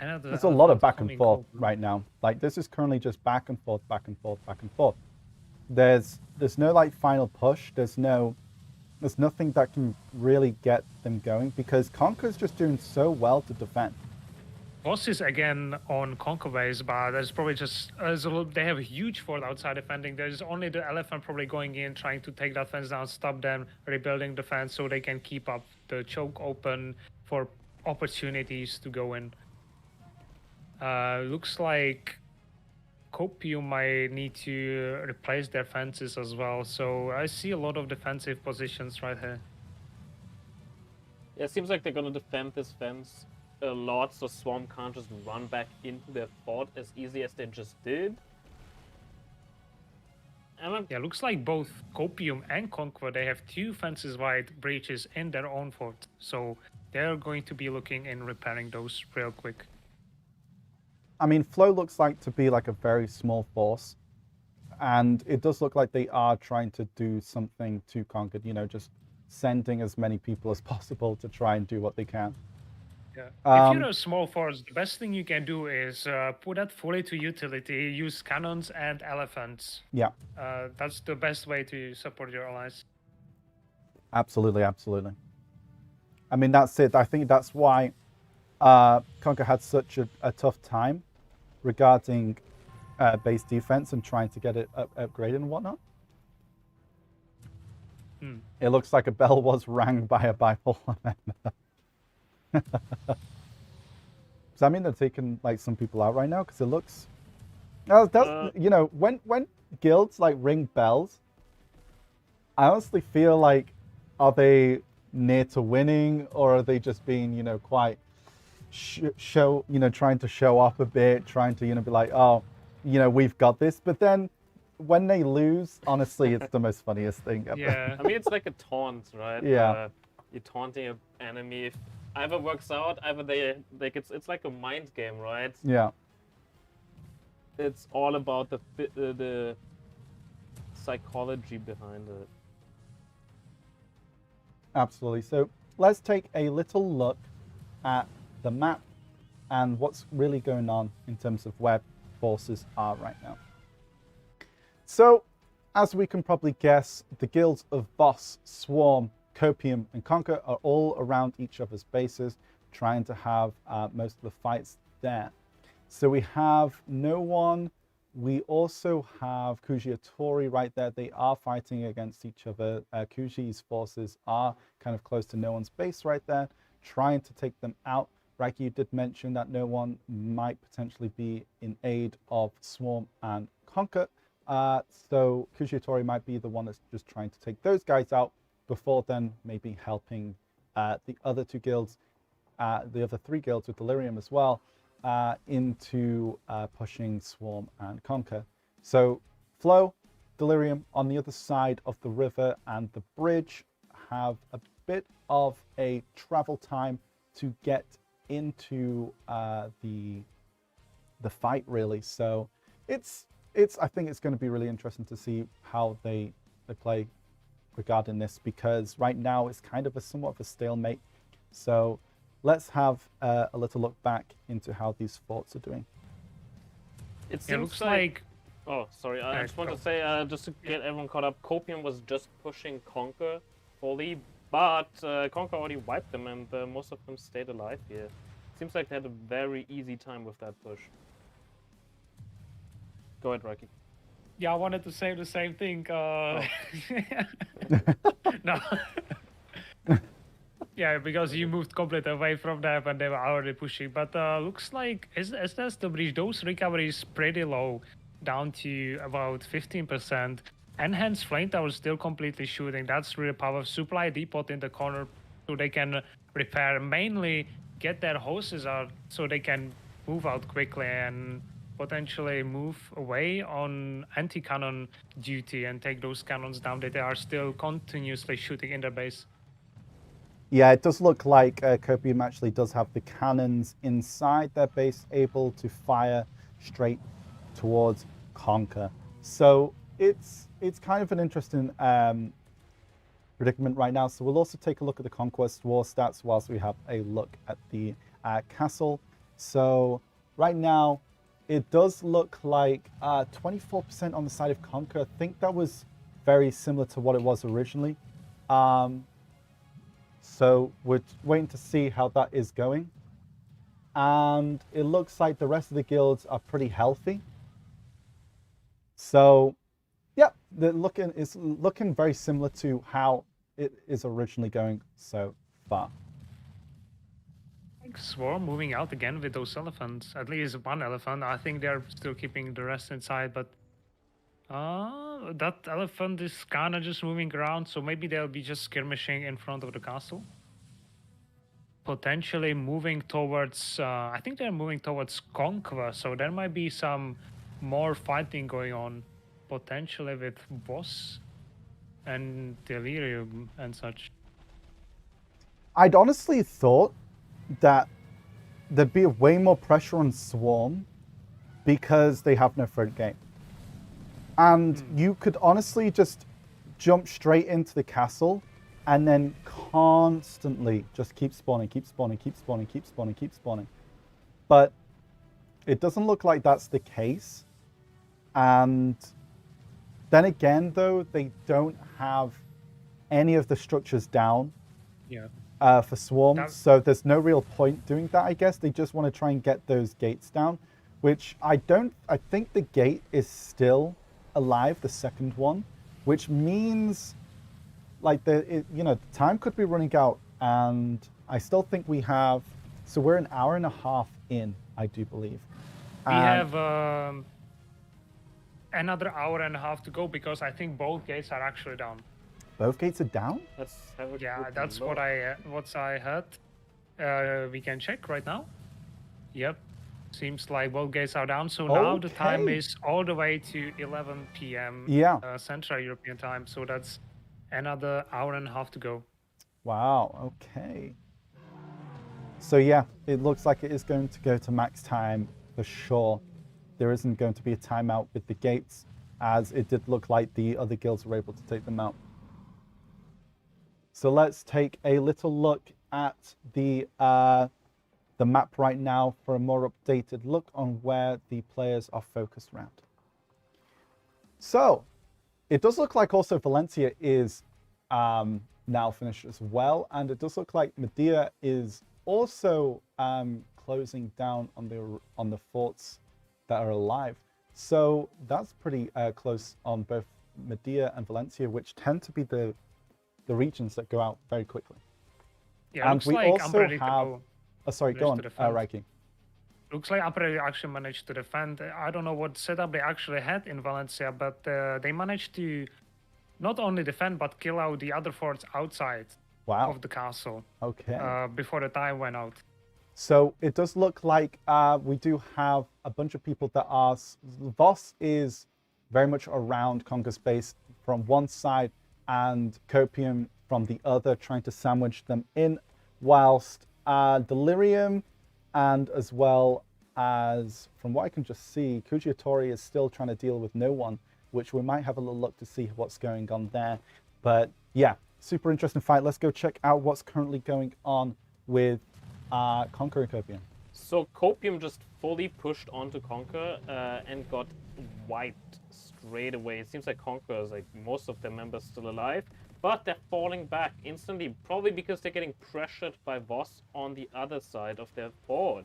Yeah. There's a lot of back and forth right now. Like this is currently just back and forth, back and forth, back and forth. There's no like final push. There's nothing that can really get them going because Conquer's just doing so well to defend. Boss is again on Conquer base, but there's probably just they have a huge fort outside defending. There's only the elephant probably going in, trying to take that fence down, stop them, rebuilding the fence so they can keep up the choke open for opportunities to go in. Looks like Copium might need to replace their fences as well. So I see a lot of defensive positions right here. Yeah, it seems like they're gonna defend this fence a lot, so Swarm can't just run back into their fort as easy as they just did. And Yeah, looks like both Copium and Conquer, they have 2 fences wide breaches in their own fort. So they're going to be looking in repairing those real quick. I mean, Flow looks like to be like a very small force, and it does look like they are trying to do something to Conquer, you know, just sending as many people as possible to try and do what they can. Yeah. If you're a small force, the best thing you can do is put that fully to utility, use cannons and elephants. Yeah, That's the best way to support your allies. absolutely, absolutely. I mean, that's it. I think that's why Conquer had such a tough time regarding base defense and trying to get it upgraded and whatnot. It looks like a bell was rang by a bipolar member. Does that mean they're taking like some people out right now? Because it looks, you know, when guilds like ring bells, I honestly feel like, are they near to winning, or are they just being, you know, quite show, you know, trying to show off a bit, trying to, you know, be like, oh, you know, we've got this. But then when they lose, honestly, it's the most funniest thing ever. yeah, I mean, it's like a taunt, right? Yeah. You're taunting an enemy. If either works out, either they like it's like a mind game, right? Yeah. It's all about the psychology behind it. Absolutely. So let's take a little look at the map and what's really going on in terms of where forces are right now. So, as we can probably guess, the guilds of Boss, Swarm, Copium, and Conquer are all around each other's bases, trying to have most of the fights there. So we have no one we also have Kujiatori right there. They are fighting against each other. Kuji's forces are kind of close to no one's base right there, trying to take them out. Raki, you did mention that no one might potentially be in aid of Swarm and Conquer. So Kujiatori might be the one that's just trying to take those guys out before then maybe helping the other two guilds, the other three guilds with Delirium as well, into pushing Swarm and Conquer. So Flow, Delirium on the other side of the river and the bridge have a bit of a travel time to get into the fight, really. So it's I think it's going to be really interesting to see how they play regarding this, because right now it's kind of somewhat of a stalemate. So let's have a little look back into how these forts are doing. It seems It looks like Oh, sorry. I just want to say, just to get everyone caught up, Copium was just pushing Conquer fully, but Conquer already wiped them, and most of them stayed alive here. Seems like they had a very easy time with that push. Go ahead, Raki. yeah, I wanted to say the same thing. No. Yeah, because you moved completely away from them and they were already pushing. But looks like as the bridge, those recoveries pretty low, down to about 15%. Enhanced flame tower still completely shooting. That's really powerful. Supply depot in the corner so they can repair, mainly get their horses out so they can move out quickly and potentially move away on anti-cannon duty and take those cannons down that they are still continuously shooting in their base. Yeah, it does look like Copium actually does have the cannons inside their base, able to fire straight towards Conquer. So it's kind of an interesting predicament right now. So we'll also take a look at the Conquest War stats whilst we have a look at the castle. So right now, it does look like 24% on the side of Conquer. I think that was very similar to what it was originally. So we're waiting to see how that is going. And it looks like the rest of the guilds are pretty healthy. So yeah, it's looking very similar to how it is originally going so far. Swarm moving out again with those elephants. At least one elephant. I think they're still keeping the rest inside, but that elephant is kind of just moving around, so maybe they'll be just skirmishing in front of the castle. Potentially moving towards, I think they're moving towards Conquer, so there might be some more fighting going on, potentially with Boss and Delirium and such. I'd honestly thought that there'd be way more pressure on Swarm because they have no front gate. And you could honestly just jump straight into the castle and then constantly just keep spawning, keep spawning, keep spawning, keep spawning, keep spawning. But it doesn't look like that's the case. And then again, though, they don't have any of the structures down. Yeah. For Swarm, so there's no real point doing that, I guess. They just want to try and get those gates down, which I think the gate is still alive, the second one, which means like the time could be running out, and I still think we have, so we're an hour and a half in, I do believe. We have another hour and a half to go because I think both gates are actually down. Both gates are down? Yeah, that's what I heard. We can check right now. Yep, seems like both gates are down. So now the time is all the way to 11 p.m. Yeah. Central European time. So that's another hour and a half to go. Wow. Okay. So yeah, it looks like it is going to go to max time for sure. There isn't going to be a timeout with the gates, as it did look like the other guilds were able to take them out. So let's take a little look at the map right now for a more updated look on where the players are focused around. So it does look like also Valencia is now finished as well, and it does look like Medea is also closing down on the forts that are alive. So that's pretty close on both Medea and Valencia, which tend to be the regions that go out very quickly. Yeah, And looks we like also have. unpredictable. Oh, sorry, go on, managed to defend. Raiki. Looks like Unpredictable actually managed to defend. I don't know what setup they actually had in Valencia, but they managed to not only defend but kill out the other forts outside Wow. of the castle Okay. before the time went out. So it does look like we do have a bunch of people that are. Voss is very much around Conquer's base from one side and Copium from the other, trying to sandwich them in, whilst Delirium and as well as, from what I can just see, Kujiatori is still trying to deal with no one, which we might have a little look to see what's going on there. But yeah, super interesting fight. Let's go check out what's currently going on with Conquer and Copium. So Copium just fully pushed onto Conquer and got wiped straight away. It seems like Conquer is like most of their members still alive, but they're falling back instantly, probably because they're getting pressured by Voss on the other side of their board.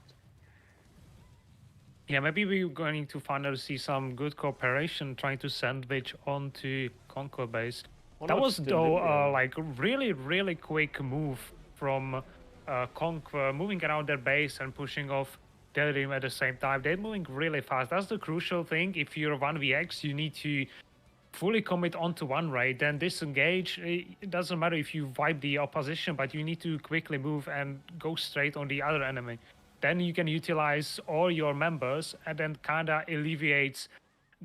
Yeah, maybe we're going to finally see some good cooperation trying to sandwich onto Conquer base. That was though like really, really quick move from Conquer, moving around their base and pushing off Delirium at the same time. They're moving really fast. That's the crucial thing. If you're 1vx, you need to fully commit onto one raid, then disengage. It doesn't matter if you wipe the opposition, but you need to quickly move and go straight on the other enemy. Then you can utilize all your members and then kind of alleviates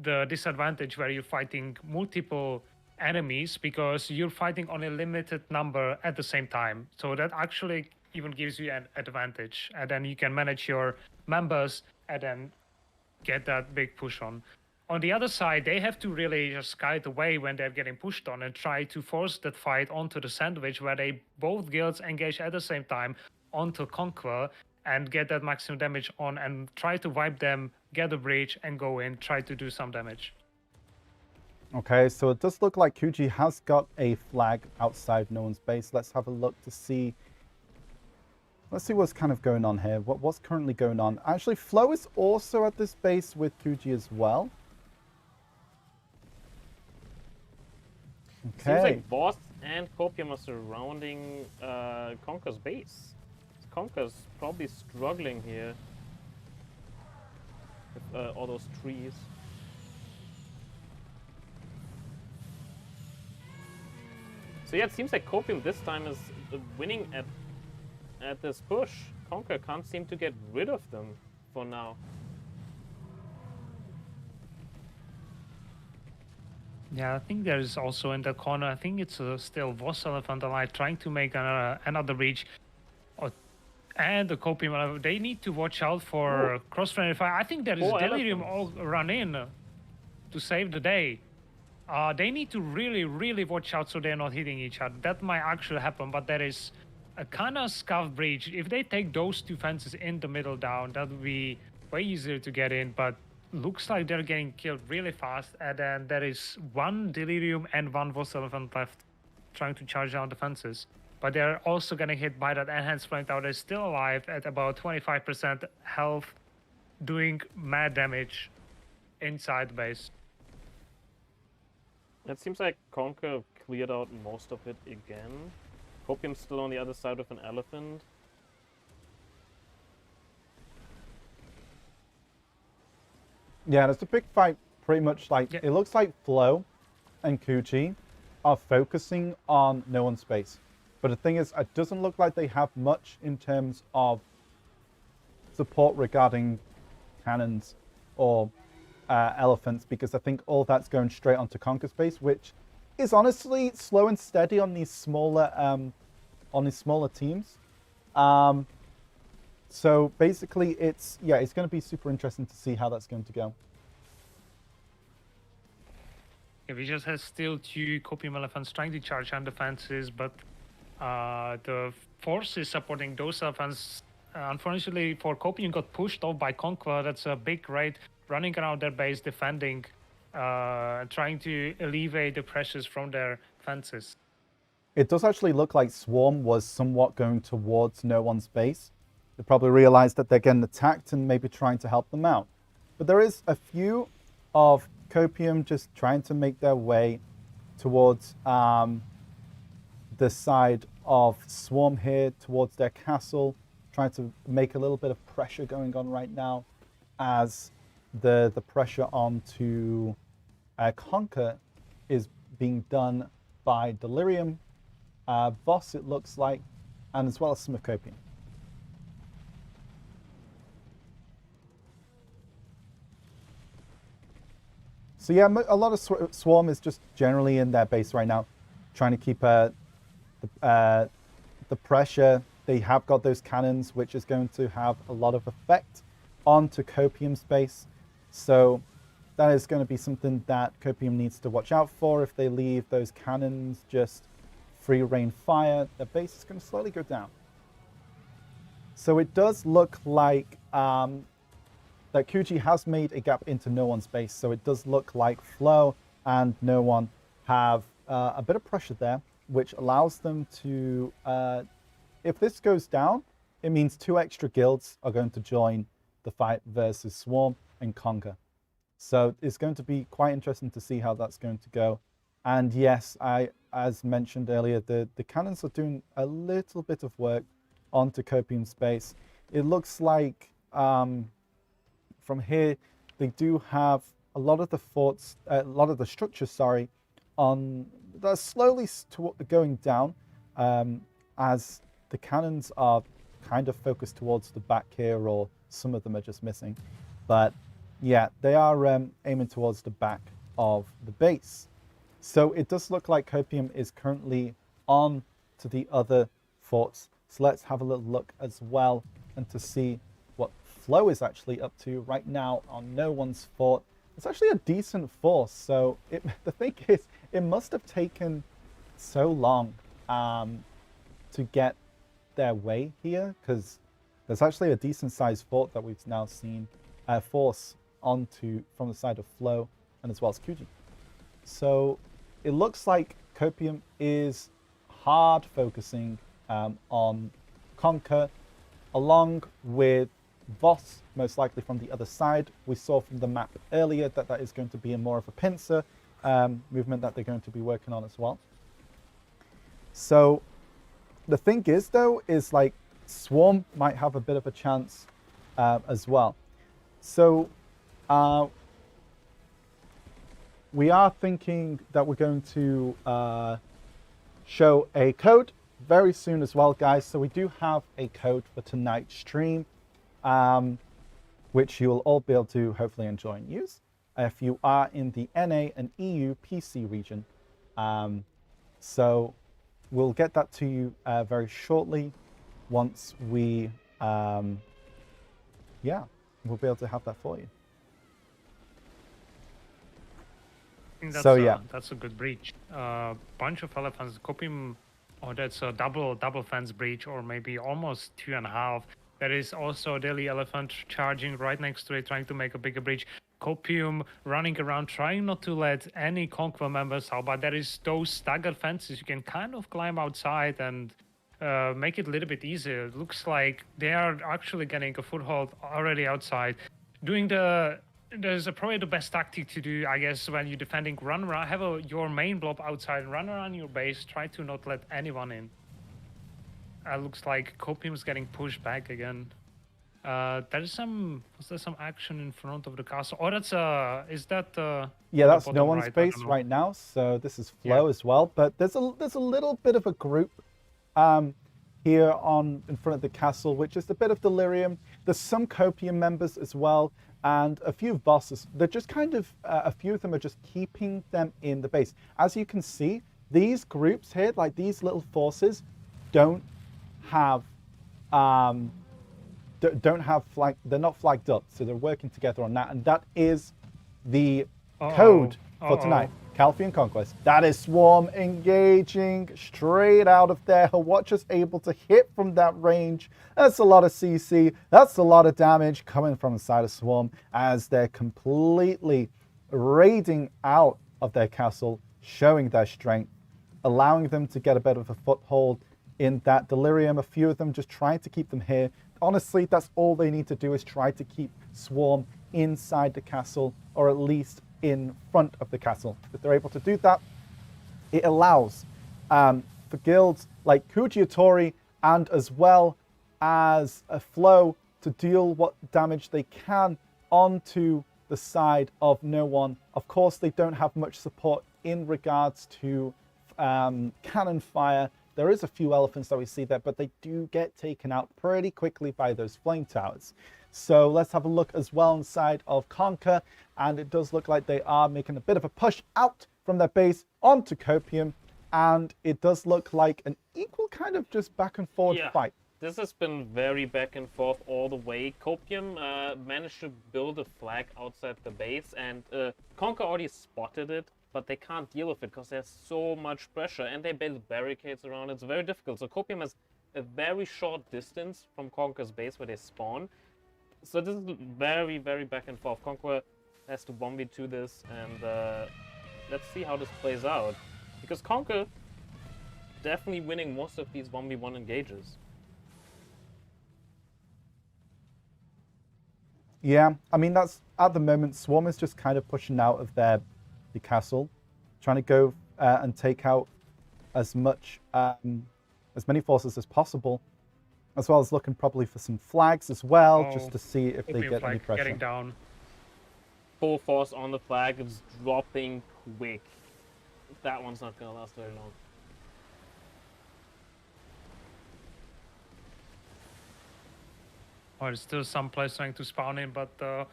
the disadvantage where you're fighting multiple enemies because you're fighting on a limited number at the same time. So that actually even gives you an advantage. And then you can manage your members and then get that big push on. On the other side, they have to really just kite away when they're getting pushed on and try to force that fight onto the sandwich where they both guilds engage at the same time onto Conquer and get that maximum damage on and try to wipe them, get a breach and go in, try to do some damage. Okay, so it does look like Kuji has got a flag outside no one's base. Let's have a look to see. Let's see what's kind of going on here. What's currently going on? Actually, Flo is also at this base with Kuji as well. Okay. Seems like Voss and Copium are surrounding Conquer's base. Conquer's probably struggling here with all those trees. So yeah, it seems like Copium this time is winning at this push. Conquer can't seem to get rid of them for now. Yeah, I think there is also in the corner, I think it's still Voss Elephant Alive trying to make another breach. And the Copium, they need to watch out for cross-friendly fire. I think there is Delirium all run in to save the day. They need to really, really watch out so they're not hitting each other. That might actually happen, but there is a kind of scuff breach. If they take those two fences in the middle down, that would be way easier to get in, but looks like they're getting killed really fast. And then there is one Delirium and one Voss Elephant left trying to charge down the fences. But they're also getting hit by that enhanced flame tower. They're still alive at about 25% health, doing mad damage inside the base. It seems like Conquer cleared out most of it again. Copium's still on the other side of an elephant. Yeah, it's a big fight, pretty much like, it looks like Flo and Kuji are focusing on no one's space. But the thing is, it doesn't look like they have much in terms of support regarding cannons or elephants, because I think all that's going straight onto Conquer space, which is honestly slow and steady on these smaller teams. So basically, it's going to be super interesting to see how that's going to go. Yeah, we just have still two Copium elephants trying to charge on the fences, but the forces supporting those elephants, unfortunately for Copium, got pushed off by Conquer. That's a big raid running around their base, defending, trying to alleviate the pressures from their fences. It does actually look like Swarm was somewhat going towards no one's base. They probably realized that they're getting attacked and maybe trying to help them out. But there is a few of Copium just trying to make their way towards the side of Swarm here, towards their castle, trying to make a little bit of pressure going on right now as the pressure onto Conquer is being done by Delirium, Voss it looks like, and as well as some of Copium. So yeah, a lot of Swarm is just generally in their base right now, trying to keep the pressure. They have got those cannons, which is going to have a lot of effect onto Copium's base. So that is going to be something that Copium needs to watch out for. If they leave those cannons just free rain fire, their base is going to slowly go down. So it does look like that Kuji has made a gap into no one's base. So it does look like Flo and no one have a bit of pressure there, which allows them to, if this goes down, it means 2 extra guilds are going to join the fight versus Swarm and Conquer. So it's going to be quite interesting to see how that's going to go. And yes, as mentioned earlier, the cannons are doing a little bit of work onto Copium's base. It looks like from here, they do have a lot of the forts, a lot of the structures, sorry, on they're slowly going down as the cannons are kind of focused towards the back here, or some of them are just missing. But yeah, they are aiming towards the back of the base. So it does look like Copium is currently on to the other forts. So let's have a little look as well and to see what Flo is actually up to right now on no one's fort. It's actually a decent force. So the thing is, it must have taken so long to get their way here, because there's actually a decent sized fort that we've now seen force onto from the side of Flo and as well as Kuji. So it looks like Copium is hard focusing on Conquer, along with Voss, most likely from the other side. We saw from the map earlier that that is going to be a more of a pincer movement that they're going to be working on as well. So the thing is, though, is like Swarm might have a bit of a chance as well. So we are thinking that we're going to show a code very soon as well, guys. So we do have a code for tonight's stream, which you'll all be able to hopefully enjoy and use if you are in the NA and EU PC region. So we'll get that to you very shortly once we, yeah, we'll be able to have that for you. I think that's So yeah, that's a good breach. Bunch of elephants, Copium, or that's a double fence breach, or maybe almost 2.5. There is also a daily elephant charging right next to it, trying to make a bigger breach. Copium running around, trying not to let any Conquer members out, but there is those staggered fences. You can kind of climb outside and make it a little bit easier. It looks like they are actually getting a foothold already outside. There's probably the best tactic to do, I guess, when you're defending. Run around, have your main blob outside, run around your base, try to not let anyone in. Looks like Copium's getting pushed back again. Was there some action in front of the castle? Oh, is that yeah, that's no bottom one's right? base right now. So this is Flo as well. But there's a little bit of a group here in front of the castle, which is a bit of Delirium. There's some Copium members as well, and a few bosses. They're just kind of a few of them are just keeping them in the base. As you can see, these groups here, like these little forces, don't have flag. They're not flagged up, so they're working together on that, and that is the code for tonight. Calphian Conquest. That is Swarm engaging straight out of there. Her Watcher's able to hit from that range. That's a lot of CC. That's a lot of damage coming from the side of Swarm as they're completely raiding out of their castle, showing their strength, allowing them to get a bit of a foothold in that Delirium. A few of them just trying to keep them here. Honestly, that's all they need to do, is try to keep Swarm inside the castle, or at least in front of the castle. If they're able to do that, it allows for guilds like Kujiatori and as well as a Flow to deal what damage they can onto the side of no one. Of course, they don't have much support in regards to cannon fire. There is a few elephants that we see there, but they do get taken out pretty quickly by those flame towers. So let's have a look as well inside of Conquer, and it does look like they are making a bit of a push out from their base onto Copium, and it does look like an equal kind of just back and forth fight. This has been very back and forth all the way. Copium managed to build a flag outside the base, and Conquer already spotted it, but they can't deal with it because there's so much pressure, and they build barricades around it. It's very difficult. So Copium has a very short distance from Conquer's base where they spawn. So this is very, very back and forth. Conquer has to 1v2 this, and let's see how this plays out. Because Conquer definitely winning most of these 1v1 engages. Yeah, I mean, that's at the moment, Swarm is just kind of pushing out of the castle, trying to go and take out as much, as many forces as possible, as well as looking probably for some flags as well, just to see if they get any pressure. Getting down. Full force on the flag is dropping quick. That one's not gonna last very long. There's still some place trying to spawn in, but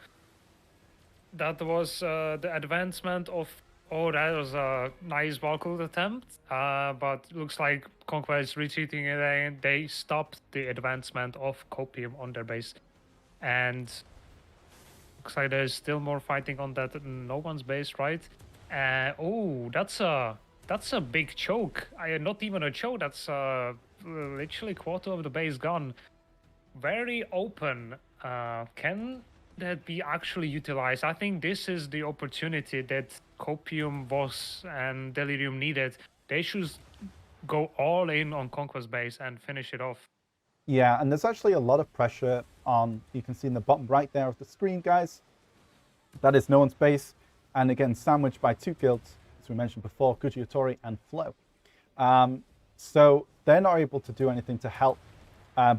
that was the advancement of. Oh, that was a nice Valkyrie attempt, but looks like Conquer is retreating and they stopped the advancement of Copium on their base. And looks like there's still more fighting on that no one's base, right? Oh, that's a big choke. Not even a choke, that's literally quarter of the base gone. Very open. Can that be actually utilized? I think this is the opportunity that Copium, Voss, and Delirium needed. They should go all in on Conquest base and finish it off. Yeah, and there's actually a lot of pressure on, you can see in the bottom right there of the screen, guys. That is no one's base, and again, sandwiched by two guilds, as we mentioned before, Kujiatori and Flow. So they're not able to do anything to help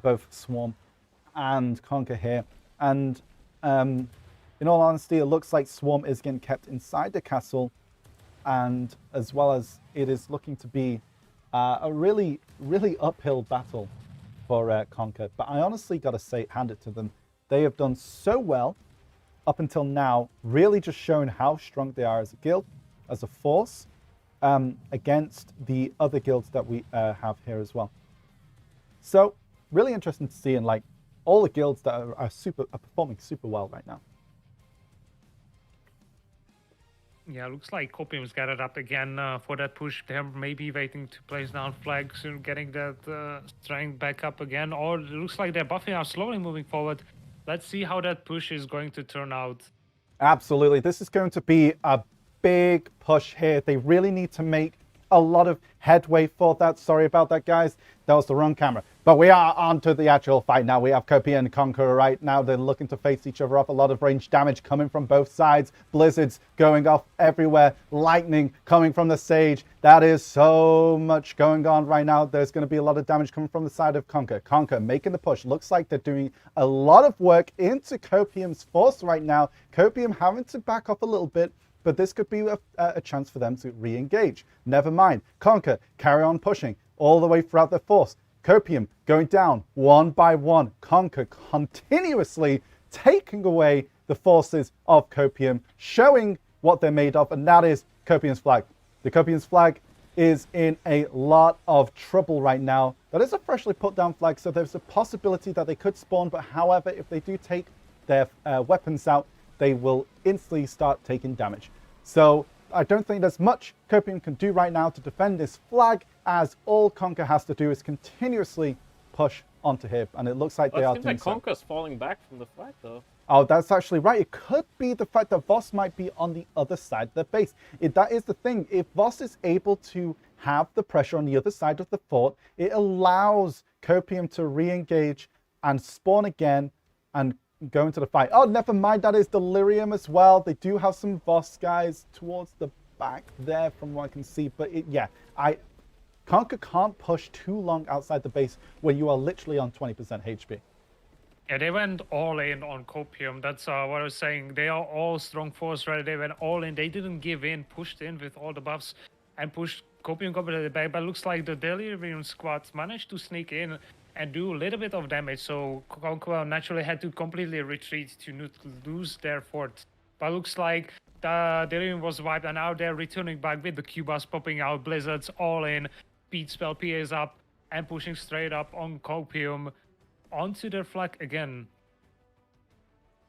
both Swarm and Conquer here. And in all honesty, it looks like Swarm is getting kept inside the castle, and as well as it is looking to be a really, really uphill battle for Conquer. But I honestly got to say, hand it to them. They have done so well up until now, really just showing how strong they are as a guild, as a force, against the other guilds that we have here as well. So really interesting to see, and like all the guilds that are performing super well right now. Yeah, looks like Copium's gathered up again for that push. They're maybe waiting to place down flags and getting that strength back up again. Or it looks like they're buffing out, slowly moving forward. Let's see how that push is going to turn out. Absolutely. This is going to be a big push here. They really need to make a lot of headway for that. Sorry about that, guys. That was the wrong camera. But we are on to the actual fight now. We have Copium and Conqueror right now. They're looking to face each other off. A lot of range damage coming from both sides. Blizzards going off everywhere. Lightning coming from the Sage. That is so much going on right now. There's going to be a lot of damage coming from the side of Conquer. Conquer making the push. Looks like they're doing a lot of work into Copium's force right now. Copium having to back off a little bit, but this could be a chance for them to re-engage. Never mind. Conquer carry on pushing all the way throughout their force. Copium going down one by one. Conquer continuously taking away the forces of Copium, showing what they're made of, and that is Copium's flag. The Copium's flag is in a lot of trouble right now. That is a freshly put down flag, so there's a possibility that they could spawn, but however, if they do take their weapons out, they will instantly start taking damage. So I don't think there's much Copium can do right now to defend this flag, as all Conquer has to do is continuously push onto him, and it looks like they are doing so. It seems like Conquer's falling back from the flag, though. Oh, that's actually right. It could be the fact that Voss might be on the other side of the base. That is the thing. If Voss is able to have the pressure on the other side of the fort, it allows Copium to re-engage and spawn again and go into the fight. Oh, never mind. That is Delirium as well. They do have some Voss guys towards the back there from what I can see. But yeah, Conquer can't push too long outside the base where you are literally on 20% HP. Yeah, they went all in on Copium. That's what I was saying. They are all strong force ready. They went all in. They didn't give in, pushed in with all the buffs and pushed Copium completely back. But it looks like the Delirium squad managed to sneak in and do a little bit of damage. So Conqueror naturally had to completely retreat to not lose their fort. But it looks like the Delirium was wiped and now they're returning back with the Cubas popping out, Blizzards all in, Speed spell PAs up and pushing straight up on Copium. Onto their flag again.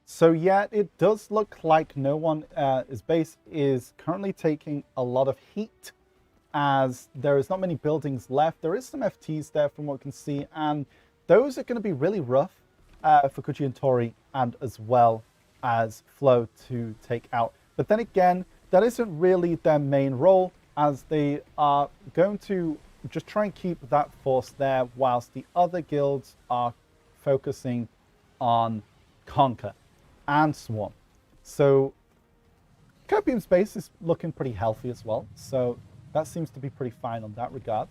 So yeah, it does look like no one, his base is currently taking a lot of heat as there is not many buildings left. There is some FTs there from what we can see, and those are going to be really rough for Kuchi and Tori and as well as Flo to take out. But then again, that isn't really their main role as they are going to just try and keep that force there whilst the other guilds are focusing on Conquer and Swarm. So Copium's base is looking pretty healthy as well. So that seems to be pretty fine on that regard.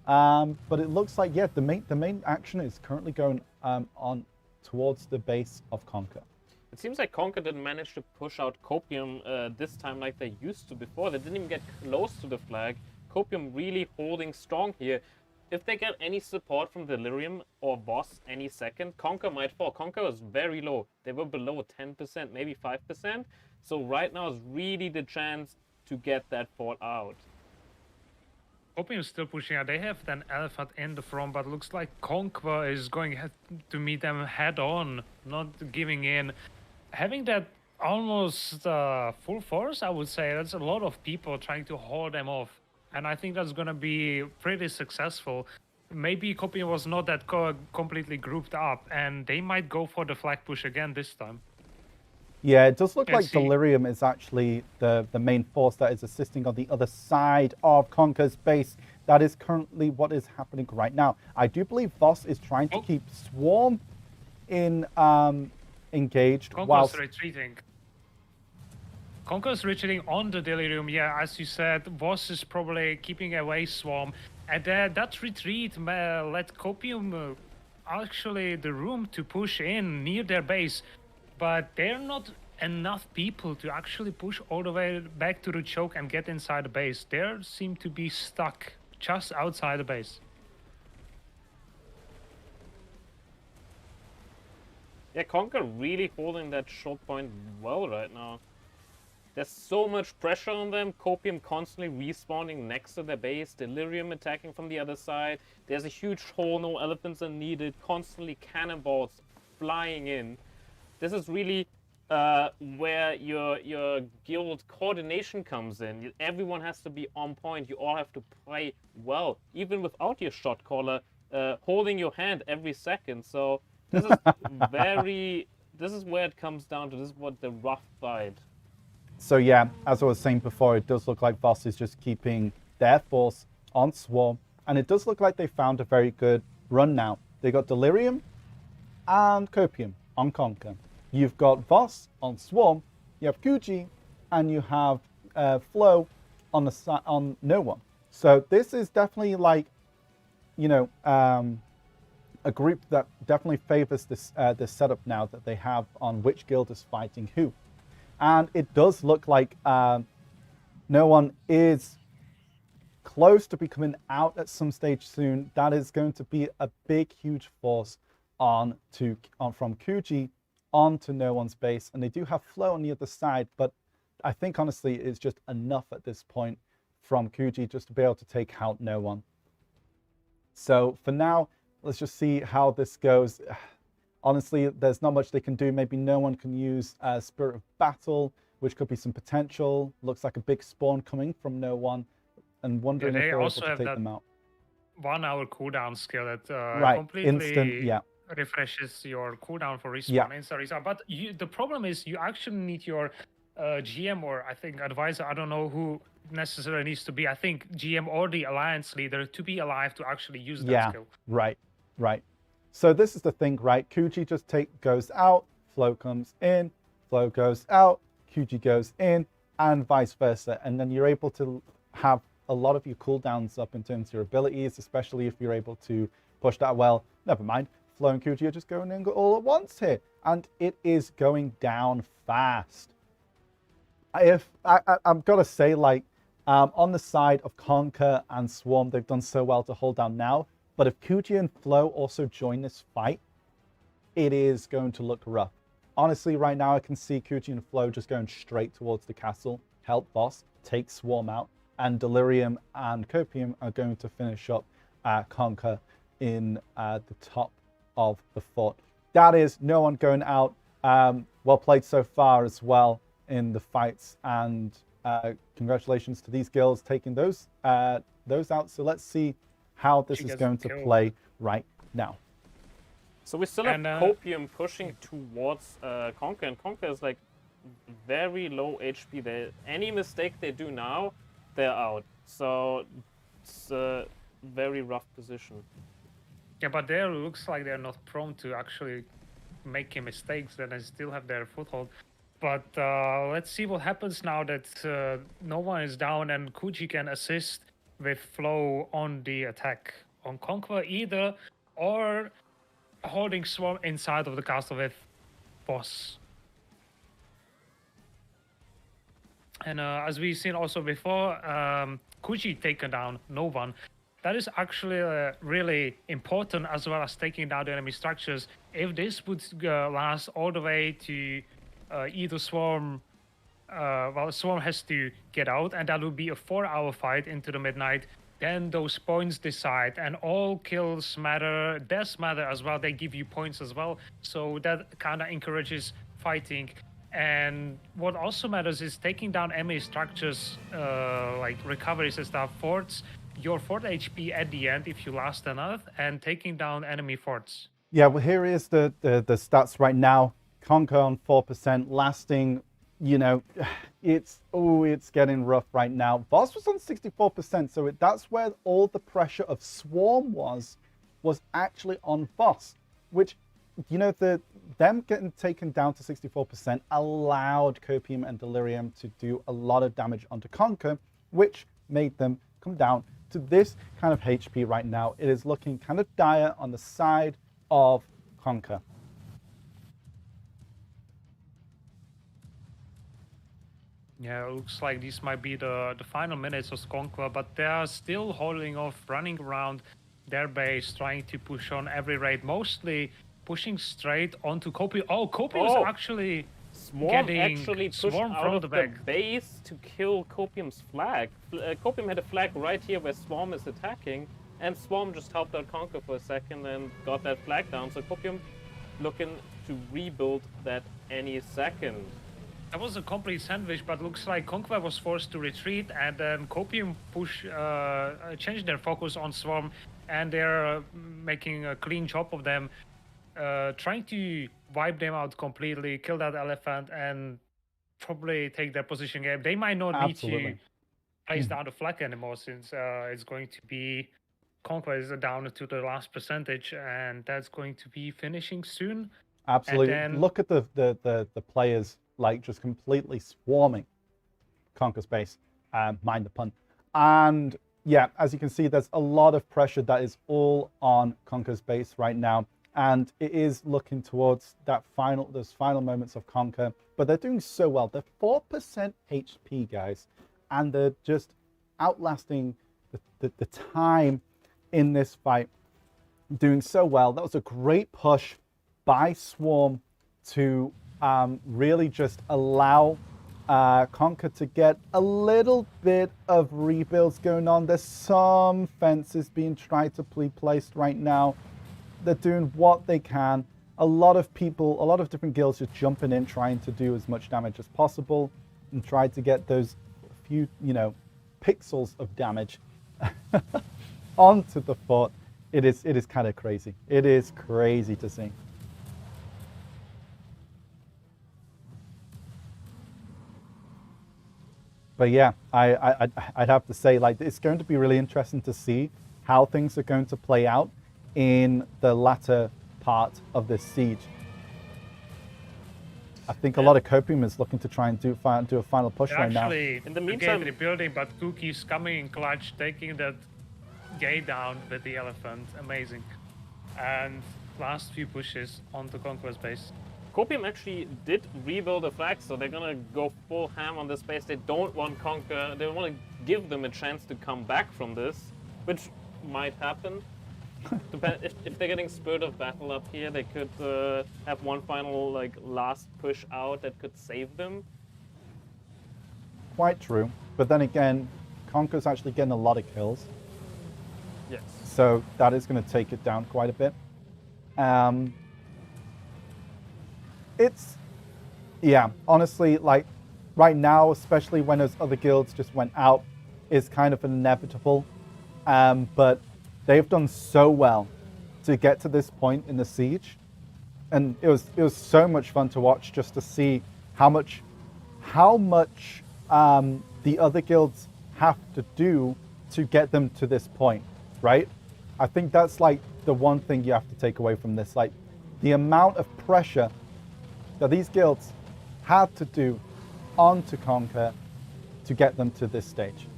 But it looks like, yeah, the main action is currently going on towards the base of Conquer. It seems like Conquer didn't manage to push out Copium this time like they used to before. They didn't even get close to the flag. Copium really holding strong here. If they get any support from Delirium or Voss any second, Conquer might fall. Conquer was very low. They were below 10%, maybe 5%. So right now is really the chance to get that fall out. Copium is still pushing out. They have an elephant in the front, but looks like Conquer is going to meet them head on, not giving in. Having that almost full force, I would say, that's a lot of people trying to hold them off. And I think that's going to be pretty successful. Maybe Copium was not that completely grouped up, and they might go for the flag push again this time. Yeah, it does look Let's like see. Delirium is actually the main force that is assisting on the other side of Conquer's base. That is currently what is happening right now. I do believe Voss is trying to keep Swarm in engaged Conquer's retreating. Conquer's retreating on the Delirium. Yeah, as you said, Voss is probably keeping away Swarm. And that retreat let Copium actually the room to push in near their base. But they're not enough people to actually push all the way back to the choke and get inside the base. They seem to be stuck just outside the base. Yeah, Conquer really holding that short point well right now. There's so much pressure on them. Copium constantly respawning next to their base. Delirium attacking from the other side. There's a huge hole, no elephants are needed. Constantly cannonballs flying in. This is really where your guild coordination comes in. Everyone has to be on point. You all have to play well, even without your shot caller holding your hand every second. So this is this is where it comes down to. This is what the rough fight. So yeah, as I was saying before, it does look like Voss is just keeping their force on Swarm. And it does look like they found a very good run now. They got Delirium and Copium on Conquer. You've got Voss on Swarm, you have Kuji, and you have Flo on no one. So this is definitely like, you know, a group that definitely favors this setup now that they have on which guild is fighting who. And it does look like no one is close to be coming out at some stage soon. That is going to be a big, huge force from Kuji onto no one's base. And they do have Flo on the other side, but I think honestly it's just enough at this point from Kuji just to be able to take out no one. So for now, let's just see how this goes. Honestly, there's not much they can do. Maybe no one can use Spirit of Battle, which could be some potential. Looks like a big spawn coming from no one, and wondering if they're able to take them out. 1 hour cooldown skill that completely instant, refreshes your cooldown for respawn. Yeah. Instant respawn. But the problem is you actually need your GM or I think advisor. I don't know who necessarily needs to be. I think GM or the alliance leader to be alive to actually use that skill. Right. So this is the thing, right? Kuji just goes out, Flow comes in, Flow goes out, QG goes in, and vice versa. And then you're able to have a lot of your cooldowns up in terms of your abilities, especially if you're able to push that well. Never mind, Flow and QG are just going in all at once here, and it is going down fast. I've got to say, like, on the side of Conquer and Swarm, they've done so well to hold down now. But if QG and Flow also join this fight, it is going to look rough. Honestly, right now, I can see QG and Flow just going straight towards the castle, help boss, take Swarm out, and Delirium and Copium are going to finish up Conquer in the top of the fort. That is no one going out. Well played so far as well in the fights, and congratulations to these guilds taking those out. So let's see how this is going to play right now. So we still have Copium pushing towards Conquer, and Conquer is like very low HP. Any mistake they do now, they're out. So it's a very rough position. Yeah, but there looks like they're not prone to actually making mistakes, and they still have their foothold. But let's see what happens now that no one is down and Kuji can assist with Flow on the attack on Conquer either, or holding Swarm inside of the castle with Boss. And as we've seen also before, Kuji taken down no one. That is actually really important, as well as taking down the enemy structures. If this would last all the way to either Swarm, well, Swarm has to get out, and that would be a 4-hour fight into the midnight. Then those points decide, and all kills matter, deaths matter as well. They give you points as well, so that kind of encourages fighting. And what also matters is taking down enemy structures, like recoveries and stuff, forts. Your fort HP at the end if you last enough, and taking down enemy forts. Yeah, well, here is the stats right now. Conquer on 4%, lasting, you know, it's getting rough right now. Boss was on 64%, so that's where all the pressure of Swarm was actually on Boss, which, you know, them getting taken down to 64% allowed Copium and Delirium to do a lot of damage onto Conquer, which made them come down to this kind of HP right now. It is looking kind of dire on the side of Conquer. Yeah, it looks like these might be the final minutes of Conquer, but they are still holding off, running around their base, trying to push on every raid, mostly pushing straight onto Copium. Oh, Copium is actually Swarm actually pushed out of the base to kill Copium's flag. Copium had a flag right here where Swarm is attacking, and Swarm just helped out Conquer for a second and got that flag down. So Copium looking to rebuild that any second. That was a complete sandwich, but looks like Conquer was forced to retreat, and then Copium changed their focus on Swarm, and they're making a clean job of them, trying to wipe them out completely, kill that elephant, and probably take their position game. They might not need to place down the flag anymore, since it's going to be Conquer is down to the last percentage, and that's going to be finishing soon. Absolutely. Then, look at the players, like, just completely swarming Conquer's base, mind the pun. And yeah, as you can see, there's a lot of pressure that is all on Conquer's base right now. And it is looking towards those final moments of Conquer, but they're doing so well. They're 4% HP, guys, and they're just outlasting the time in this fight, doing so well. That was a great push by Swarm to really just allow Conquer to get a little bit of rebuilds going on. There's some fences being tried to be placed right now. They're doing what they can. A lot of people, a lot of different guilds just jumping in, trying to do as much damage as possible and try to get those few, you know, pixels of damage onto the fort. It is kind of crazy. It is crazy to see. But yeah, I'd have to say, like, it's going to be really interesting to see how things are going to play out in the latter part of this siege. I think a lot of Copium is looking to try and do a final push They're right now. actually In the the meantime- gate rebuilding, but Cookie's coming in clutch, taking that gate down with the elephant. Amazing. And last few pushes on the conquest base. Copium actually did rebuild a flag, so they're gonna go full ham on this base. They don't want Conquer. They want to give them a chance to come back from this, which might happen. If they're getting Spirit of Battle up here, they could have one final last push out that could save them. Quite true. But then again, Conquer's actually getting a lot of kills. Yes. So that is going to take it down quite a bit. Yeah, honestly, like right now, especially when those other guilds just went out, is kind of inevitable. But they've done so well to get to this point in the siege. And it was so much fun to watch just to see how much the other guilds have to do to get them to this point, right? I think that's like the one thing you have to take away from this, like the amount of pressure that these guilds had to do onto Conquer to get them to this stage.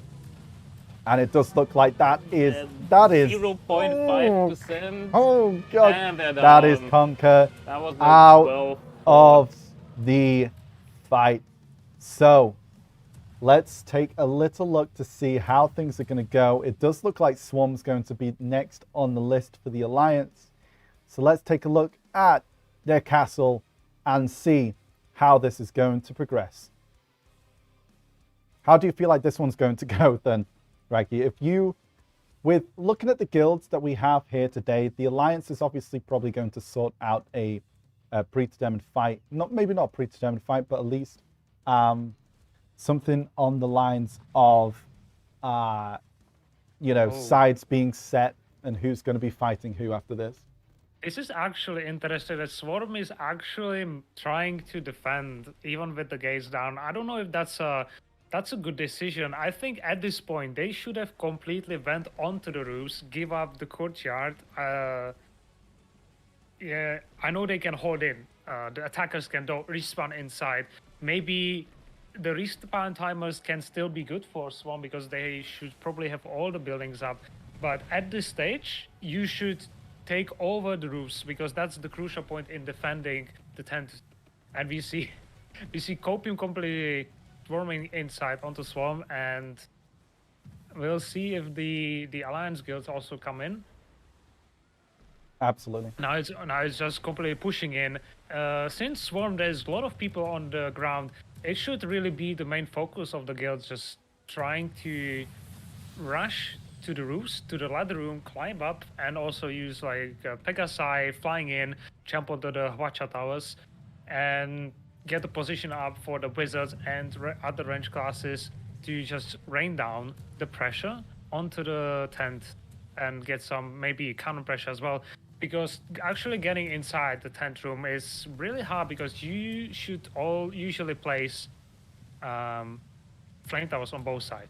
And it does look like that is 0.5%. Oh god, And they're that is down. Conquer That was out well of fought. the fight. So let's take a little look to see how things are going to go. It does look like Swarm's going to be next on the list for the Alliance. So let's take a look at their castle and see how this is going to progress. How do you feel like this one's going to go then, Raggy? With looking at the guilds that we have here today, the Alliance is obviously probably going to sort out a predetermined fight. Maybe not a predetermined fight, but at least something on the lines of, sides being set and who's going to be fighting who after this. This is actually interesting that Swarm is actually trying to defend even with the gates down. I don't know if that's a good decision. I think at this point they should have completely went onto the roofs, give up the courtyard. Yeah, I know they can hold in. The attackers can respawn inside. Maybe the respawn timers can still be good for Swarm because they should probably have all the buildings up. But at this stage, you should take over the roofs because that's the crucial point in defending the tent. And we see Copium completely swarming inside onto Swarm, and we'll see if the Alliance guilds also come in. Absolutely. Now it's just completely pushing in. Since Swarm, there's a lot of people on the ground. It should really be the main focus of the guilds, just trying to rush to the roofs, to the ladder room, climb up, and also use Pegasi flying in, jump onto the Watcher towers, and get the position up for the wizards and other range classes to just rain down the pressure onto the tent and get some maybe counter pressure as well. Because actually getting inside the tent room is really hard because you should all usually place flame towers on both sides.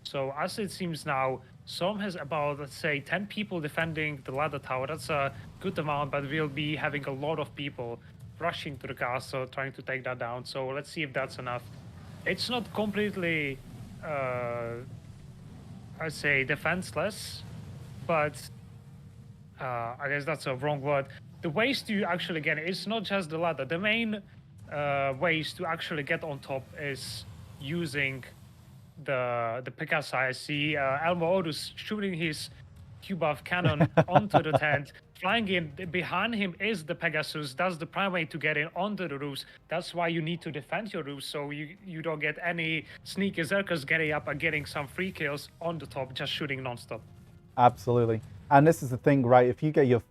So as it seems now, Som has about, let's say, 10 people defending the ladder tower. That's a good amount, but we'll be having a lot of people rushing to the castle, trying to take that down. So let's see if that's enough. It's not completely, I'd say, defenseless, but I guess that's a wrong word. The ways to actually get it, it's not just the ladder. The main ways to actually get on top is using the Pegasi. I see Elmo Odus shooting his Q-buff cannon onto the tent. Flying in, behind him is the Pegasus. That's the prime way to get in onto the roofs. That's why you need to defend your roofs so you don't get any sneaky Zerkers getting up and getting some free kills on the top, just shooting non-stop. Absolutely. And this is the thing, right? If you get your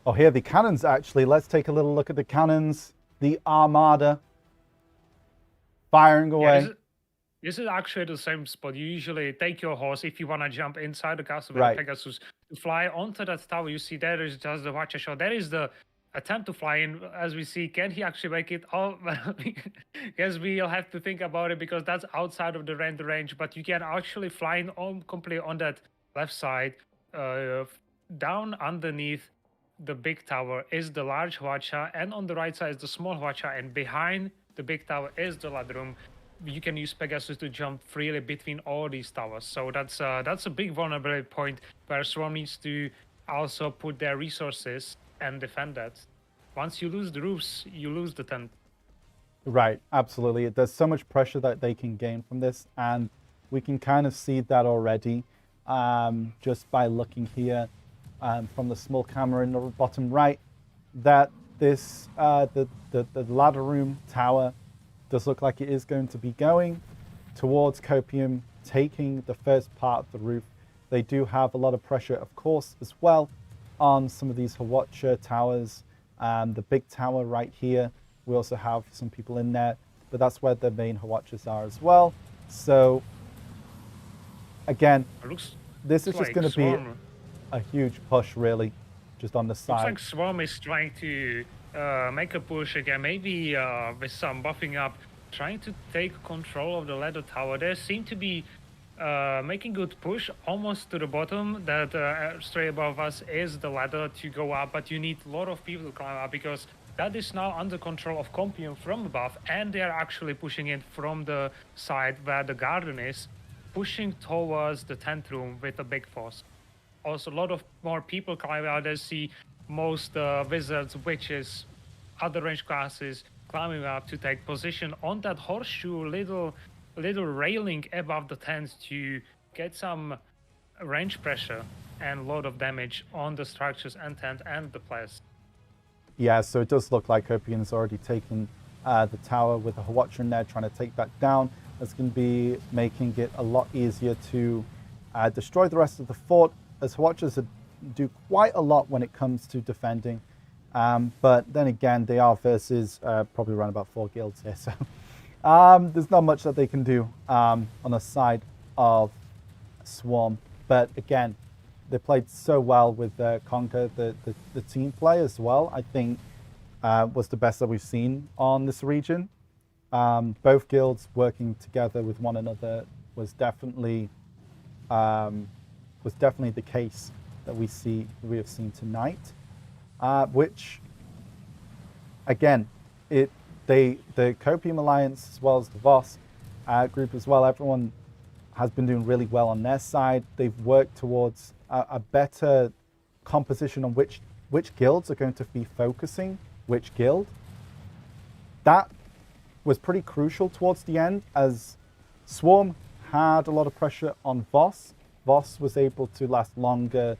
oh, here the cannons actually. Let's take a little look at the cannons. The Armada firing away. Yeah, this is actually the same spot. You usually take your horse if you want to jump inside the castle with Right. Pegasus to fly onto that tower. You see there is just the Watcher shot. There is the attempt to fly in. As we see, can he actually make it? Oh, guess we'll have to think about it because that's outside of the range. But you can actually fly in completely on that left side, down underneath the big tower is the large Hwacha, and on the right side is the small Hwacha, and behind the big tower is the ladroom. You can use Pegasus to jump freely between all these towers. So that's a big vulnerability point where Swarm needs to also put their resources and defend that. Once you lose the roofs, you lose the tent. Right, absolutely. There's so much pressure that they can gain from this, and we can kind of see that already just by looking here from the small camera in the bottom right, that this the ladder room tower does look like it is going to be going towards Copium, taking the first part of the roof. They do have a lot of pressure, of course, as well on some of these Hwacha towers. The big tower right here, we also have some people in there, but that's where the main Hwachas are as well. So again, this is just going to be a huge push, really, just on the side. Looks like Swarm is trying to make a push again, maybe with some buffing up, trying to take control of the ladder tower. They seem to be making good push almost to the bottom. That straight above us is the ladder to go up, but you need a lot of people to climb up because that is now under control of Compium from above, and they are actually pushing it from the side where the garden is, pushing towards the tent room with a big force. Also, a lot of more people climbing out. I see most wizards, witches, other range classes climbing up to take position on that horseshoe little railing above the tent to get some range pressure and a lot of damage on the structures and tent and the players. Yeah, so it does look like Copium's already taken the tower with a Hwacha in there, trying to take that down. That's going to be making it a lot easier to destroy the rest of the fort, as Hwachas do quite a lot when it comes to defending. But then again, they are versus probably around about 4 guilds here, so there's not much that they can do on the side of Swarm. But again, they played so well with Conquer. The team play as well, I think, was the best that we've seen on this region. Both guilds working together with one another was definitely the case that we have seen tonight. Which, again, the Copium Alliance as well as the Voss group as well, everyone has been doing really well on their side. They've worked towards a better composition on which guilds are going to be focusing which guild. That was pretty crucial towards the end, as Swarm had a lot of pressure on Voss. Voss was able to last longer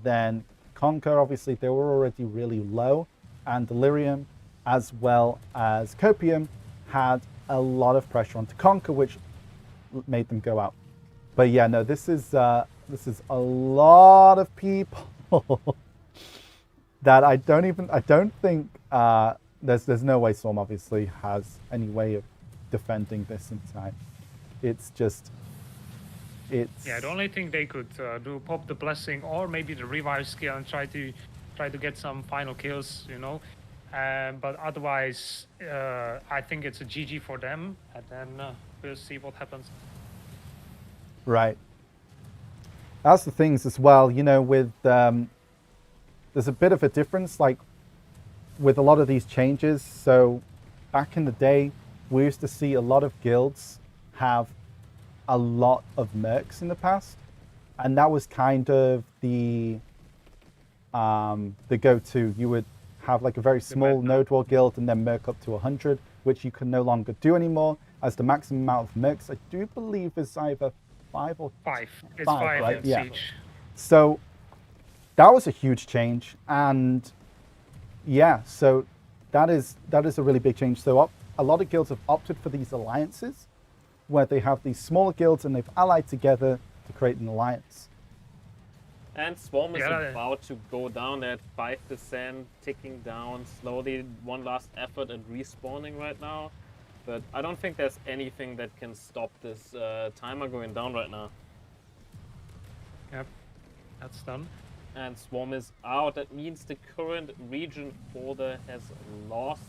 than Conquer. Obviously, they were already really low, and Delirium as well as Copium had a lot of pressure onto Conquer, which made them go out. But yeah, no, this is a lot of people that I don't think there's no way Swarm obviously has any way of defending this in time. Yeah, the only thing they could do, pop the blessing or maybe the revive skill and try to get some final kills, you know. But otherwise, I think it's a GG for them, and then we'll see what happens. Right. That's the things as well, you know, with there's a bit of a difference, like with a lot of these changes. So back in the day, we used to see a lot of guilds have a lot of mercs in the past, and that was kind of the go-to. You would have like a very small node war guild and then merc up to 100, which you can no longer do anymore, as the maximum amount of mercs, I do believe, is either 5 or 5. It's 5, right? in Yeah. Siege. So that was a huge change, and yeah, so that is a really big change. So a lot of guilds have opted for these alliances, where they have these smaller guilds and they've allied together to create an alliance. And Swarm is about to go down at 5%, ticking down slowly. One last effort at respawning right now. But I don't think there's anything that can stop this timer going down right now. Yep, that's done. And Swarm is out. That means the current region holder has lost.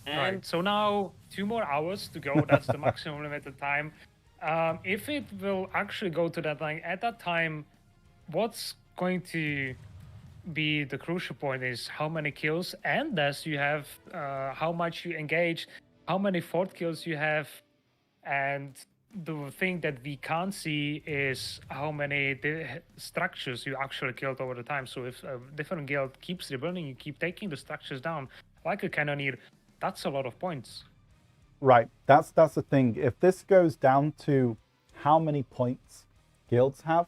And right, so now 2 more hours to go. That's the maximum limited time. If it will actually go to that line at that time, what's going to be the crucial point is how many kills and deaths you have, how much you engage, how many fort kills you have, and the thing that we can't see is how many structures you actually killed over the time. So if a different guild keeps rebuilding, you keep taking the structures down, like a cannoneer, that's a lot of points. Right. That's the thing. If this goes down to how many points guilds have,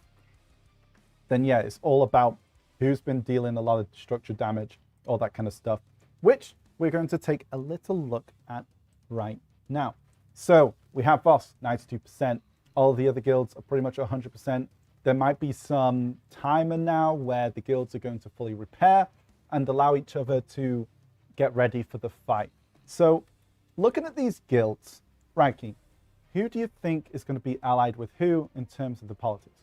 then yeah, it's all about who's been dealing a lot of structure damage, all that kind of stuff, which we're going to take a little look at right now. So we have Voss, 92%. All the other guilds are pretty much 100%. There might be some timer now where the guilds are going to fully repair and allow each other to get ready for the fight. So looking at these guilds, Raiki, who do you think is going to be allied with who in terms of the politics?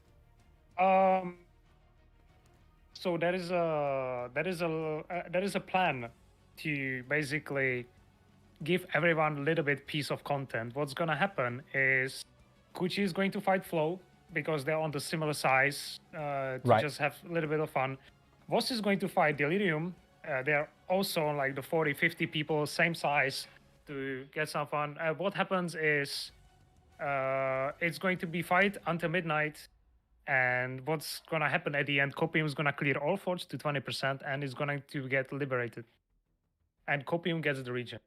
So there is a plan to basically give everyone a little bit piece of content. What's gonna happen is Kuchi is going to fight Flow because they're on the similar size to just have a little bit of fun. Voss is going to fight Delirium. They're also on like the 40-50 people, same size, to get some fun. What happens is it's going to be fight until midnight. And what's gonna happen at the end, Copium is gonna clear all forts to 20% and is going to get liberated. And Copium gets the region.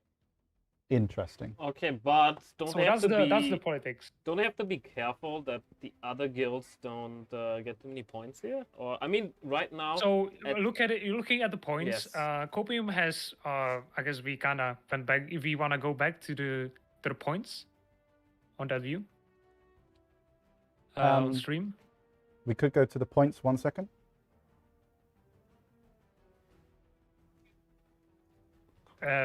Interesting. Okay, but that's the politics. Don't they have to be careful that the other guilds don't get too many points here? Or I mean, right now. So look at it. You're looking at the points. Yes. Copium has. I guess we kind of went back. If we want to go back to the points on that view on stream. We could go to the points 1 second.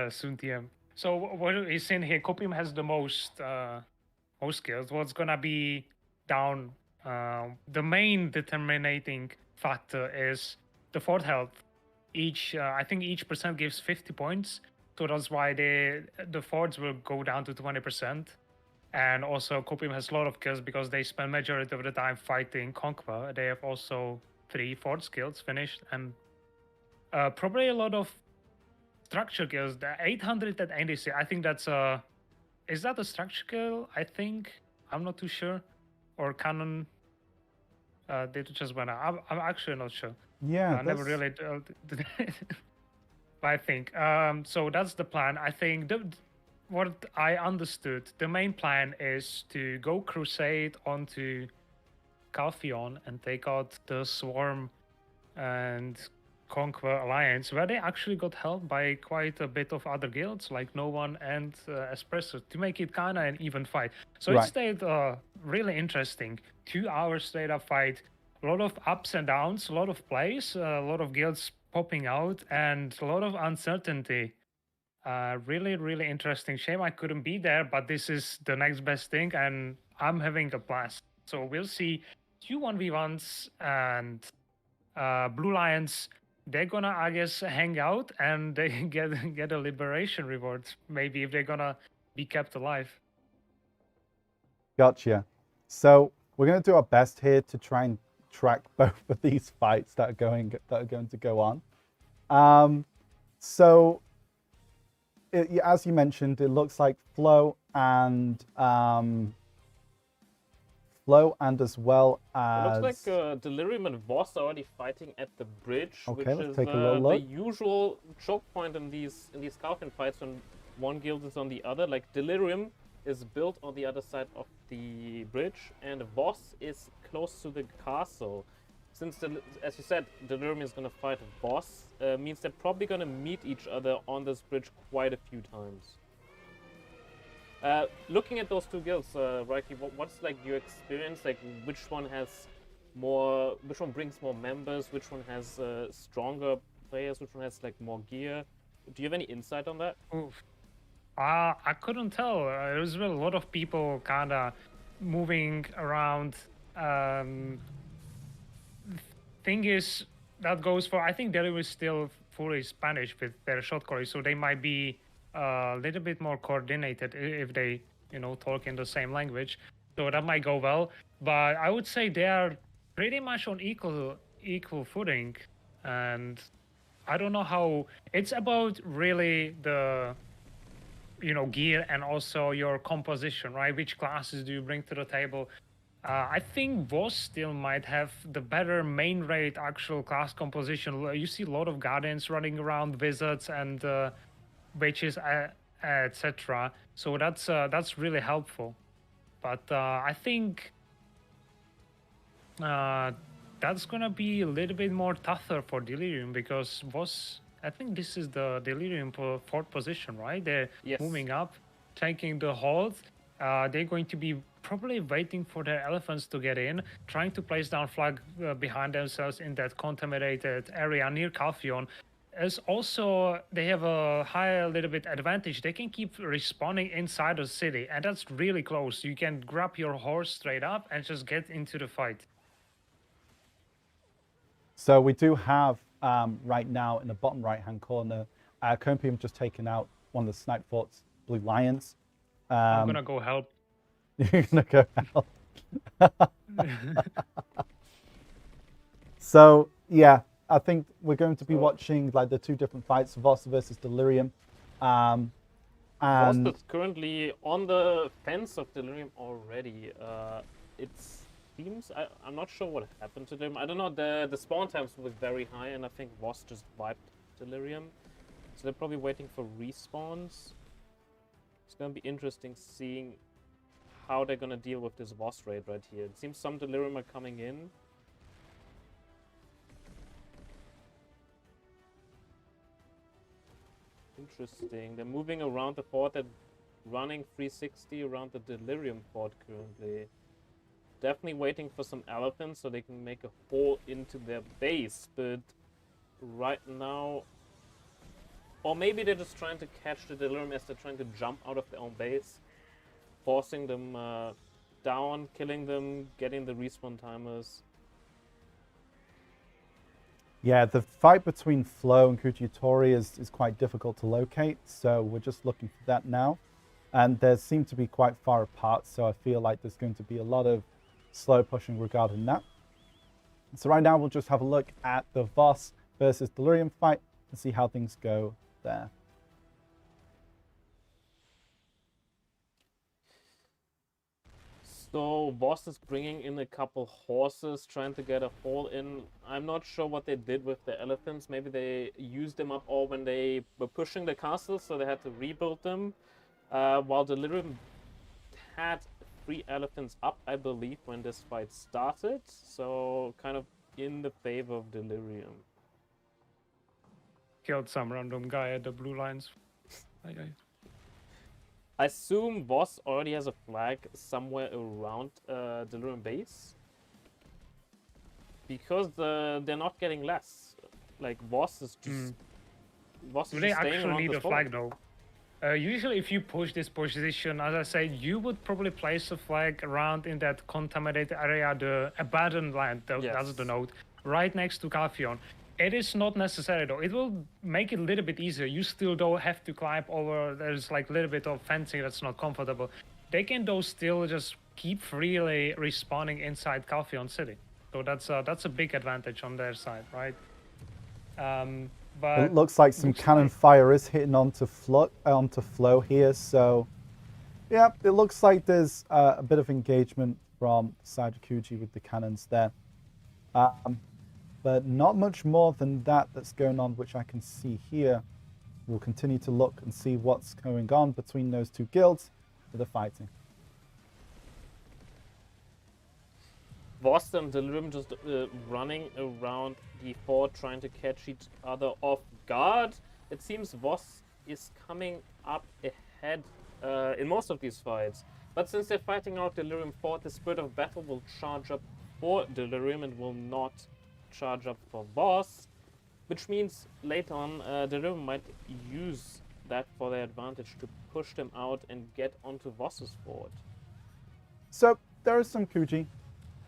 Soon TM. So what is in here? Copium has the most skills. What's gonna be down? The main determining factor is the fort health. I think each percent gives 50 points. So that's why the forts will go down to 20%. And also Copium has a lot of kills because they spend majority of the time fighting Conquer. They have also 3 fort skills finished and probably a lot of structure kills. The 886. I think that's is that a structure kill? I think I'm not too sure. Or cannon. They just went out. I'm actually not sure. Yeah, I never really. I think so. That's the plan. I think what I understood, the main plan is to go crusade onto Calphion and take out the Swarm and Conquer Alliance, where they actually got help by quite a bit of other guilds, like No One and Espresso, to make it kind of an even fight. So it stayed really interesting. 2 hours straight up fight, a lot of ups and downs, a lot of plays, a lot of guilds popping out, and a lot of uncertainty. Really, really interesting. Shame I couldn't be there, but this is the next best thing, and I'm having a blast. So we'll see 2 1v1s and Blue Lions. They're gonna, I guess, hang out and they get a liberation reward. Maybe if they're gonna be kept alive. Gotcha. So we're gonna do our best here to try and track both of these fights that are going to go on. So. As you mentioned, it looks like Flo and as well as... It looks like Delirium and Voss are already fighting at the bridge, okay, which let's is take a little the look. usual choke point in these Calphion fights when one guild is on the other. Like Delirium is built on the other side of the bridge, and Voss is close to the castle. Since, as you said, Delirium is going to fight Voss, means they're probably going to meet each other on this bridge quite a few times. Looking at those 2 guilds, Raiki, what's like your experience? Like, which one brings more members? Which one has stronger players? Which one has like more gear? Do you have any insight on that? I couldn't tell. There was really a lot of people kind of moving around. Thing is, that goes for, I think Delirium is still fully Spanish with their shot calling, so they might be a little bit more coordinated if they, talk in the same language. So that might go well. But I would say they are pretty much on equal equal footing, and I don't know how. It's about really the gear and also your composition, right? Which classes do you bring to the table? I think Voss still might have the better main rate actual class composition. You see a lot of guardians running around, wizards and witches, etc. So that's really helpful. But I think that's gonna be a little bit more tougher for Delirium because Voss. I think this is the Delirium fourth position, right? They're Yes. moving up, taking the hold. They're going to be probably waiting for their elephants to get in, trying to place down flag behind themselves in that contaminated area near Calphion. As also, they have a higher little bit advantage. They can keep respawning inside the city, and that's really close. You can grab your horse straight up and just get into the fight. So we do have right now in the bottom right-hand corner, Compium just taken out one of the Snipe Fort's Blue Lions. I'm gonna go help. You're gonna go help. So yeah, I think we're going to be watching like the two different fights, Voss versus Delirium. Voss And is currently on the fence of Delirium already. It seems I'm not sure what happened to them. I don't know. The spawn times were very high, and I think Voss just wiped Delirium. So they're probably waiting for respawns. It's gonna be interesting seeing how they're gonna deal with this Voss raid right here. It seems some Delirium are coming in. Interesting. They're moving around the fort. They're running 360 around the Delirium fort currently. Definitely waiting for some elephants so they can make a hole into their base. But right now... Or maybe they're just trying to catch the Delirium as they're trying to jump out of their own base. Forcing them down, killing them, getting the respawn timers. yeah, the fight between Flo and Kujitori is quite difficult to locate, so we're just looking for that now. And they seem to be quite far apart, so I feel like there's going to be a lot of slow pushing regarding that. So right now we'll just have a look at the Voss versus Delirium fight and see how things go there. So Voss is bringing in a couple horses, trying to get a hole in. I'm not sure what they did with the elephants. Maybe they used them up all when they were pushing the castle, so they had to rebuild them. While Delirium had 3 elephants up, I believe, when this fight started. So kind of in the favor of Delirium. Killed some random guy at the blue lines. I assume Voss already has a flag somewhere around Delirium base. Because they're not getting less. Like, Voss is just... Voss Do is they just staying actually around need the a fort. flag though? Usually if you push this position, as I said, you would probably place a flag around in that contaminated area, the abandoned land, that's the note, right next to Calphion. It is not necessary though. It will make it a little bit easier. You still don't have to climb over, there's like a little bit of fencing that's not comfortable. They can though still just keep freely respawning inside Calphion city. So that's a big advantage on their side, right? But It looks like some cannon fire is hitting onto Flo here, so yeah, it looks like there's a bit of engagement from Sajakuji with the cannons there. But not much more than that's going on, which I can see here. We'll continue to look and see what's going on between those two guilds that are fighting. Voss and Delirium just running around the fort, trying to catch each other off guard. It seems Voss is coming up ahead in most of these fights. But since they're fighting out Delirium fort, the Spirit of Battle will charge up for Delirium and will not charge up for Voss. Which means later on, Delirium might use that for their advantage to push them out and get onto Voss's fort. So there is some Kuji.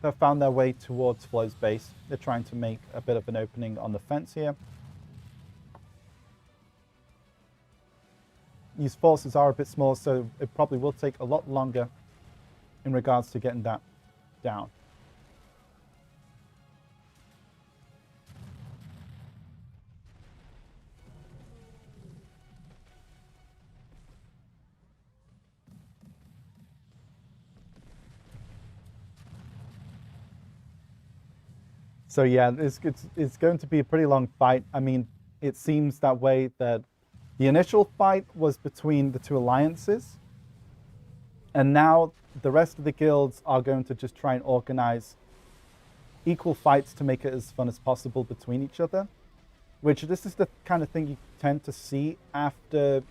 They've found their way towards Flo's base. They're trying to make a bit of an opening on the fence here. These forces are a bit small, so it probably will take a lot longer in regards to getting that down. So yeah, it's going to be a pretty long fight. I mean, it seems that way that the initial fight was between the two alliances, and now the rest of the guilds are going to just try and organize equal fights to make it as fun as possible between each other, which this is the kind of thing you tend to see after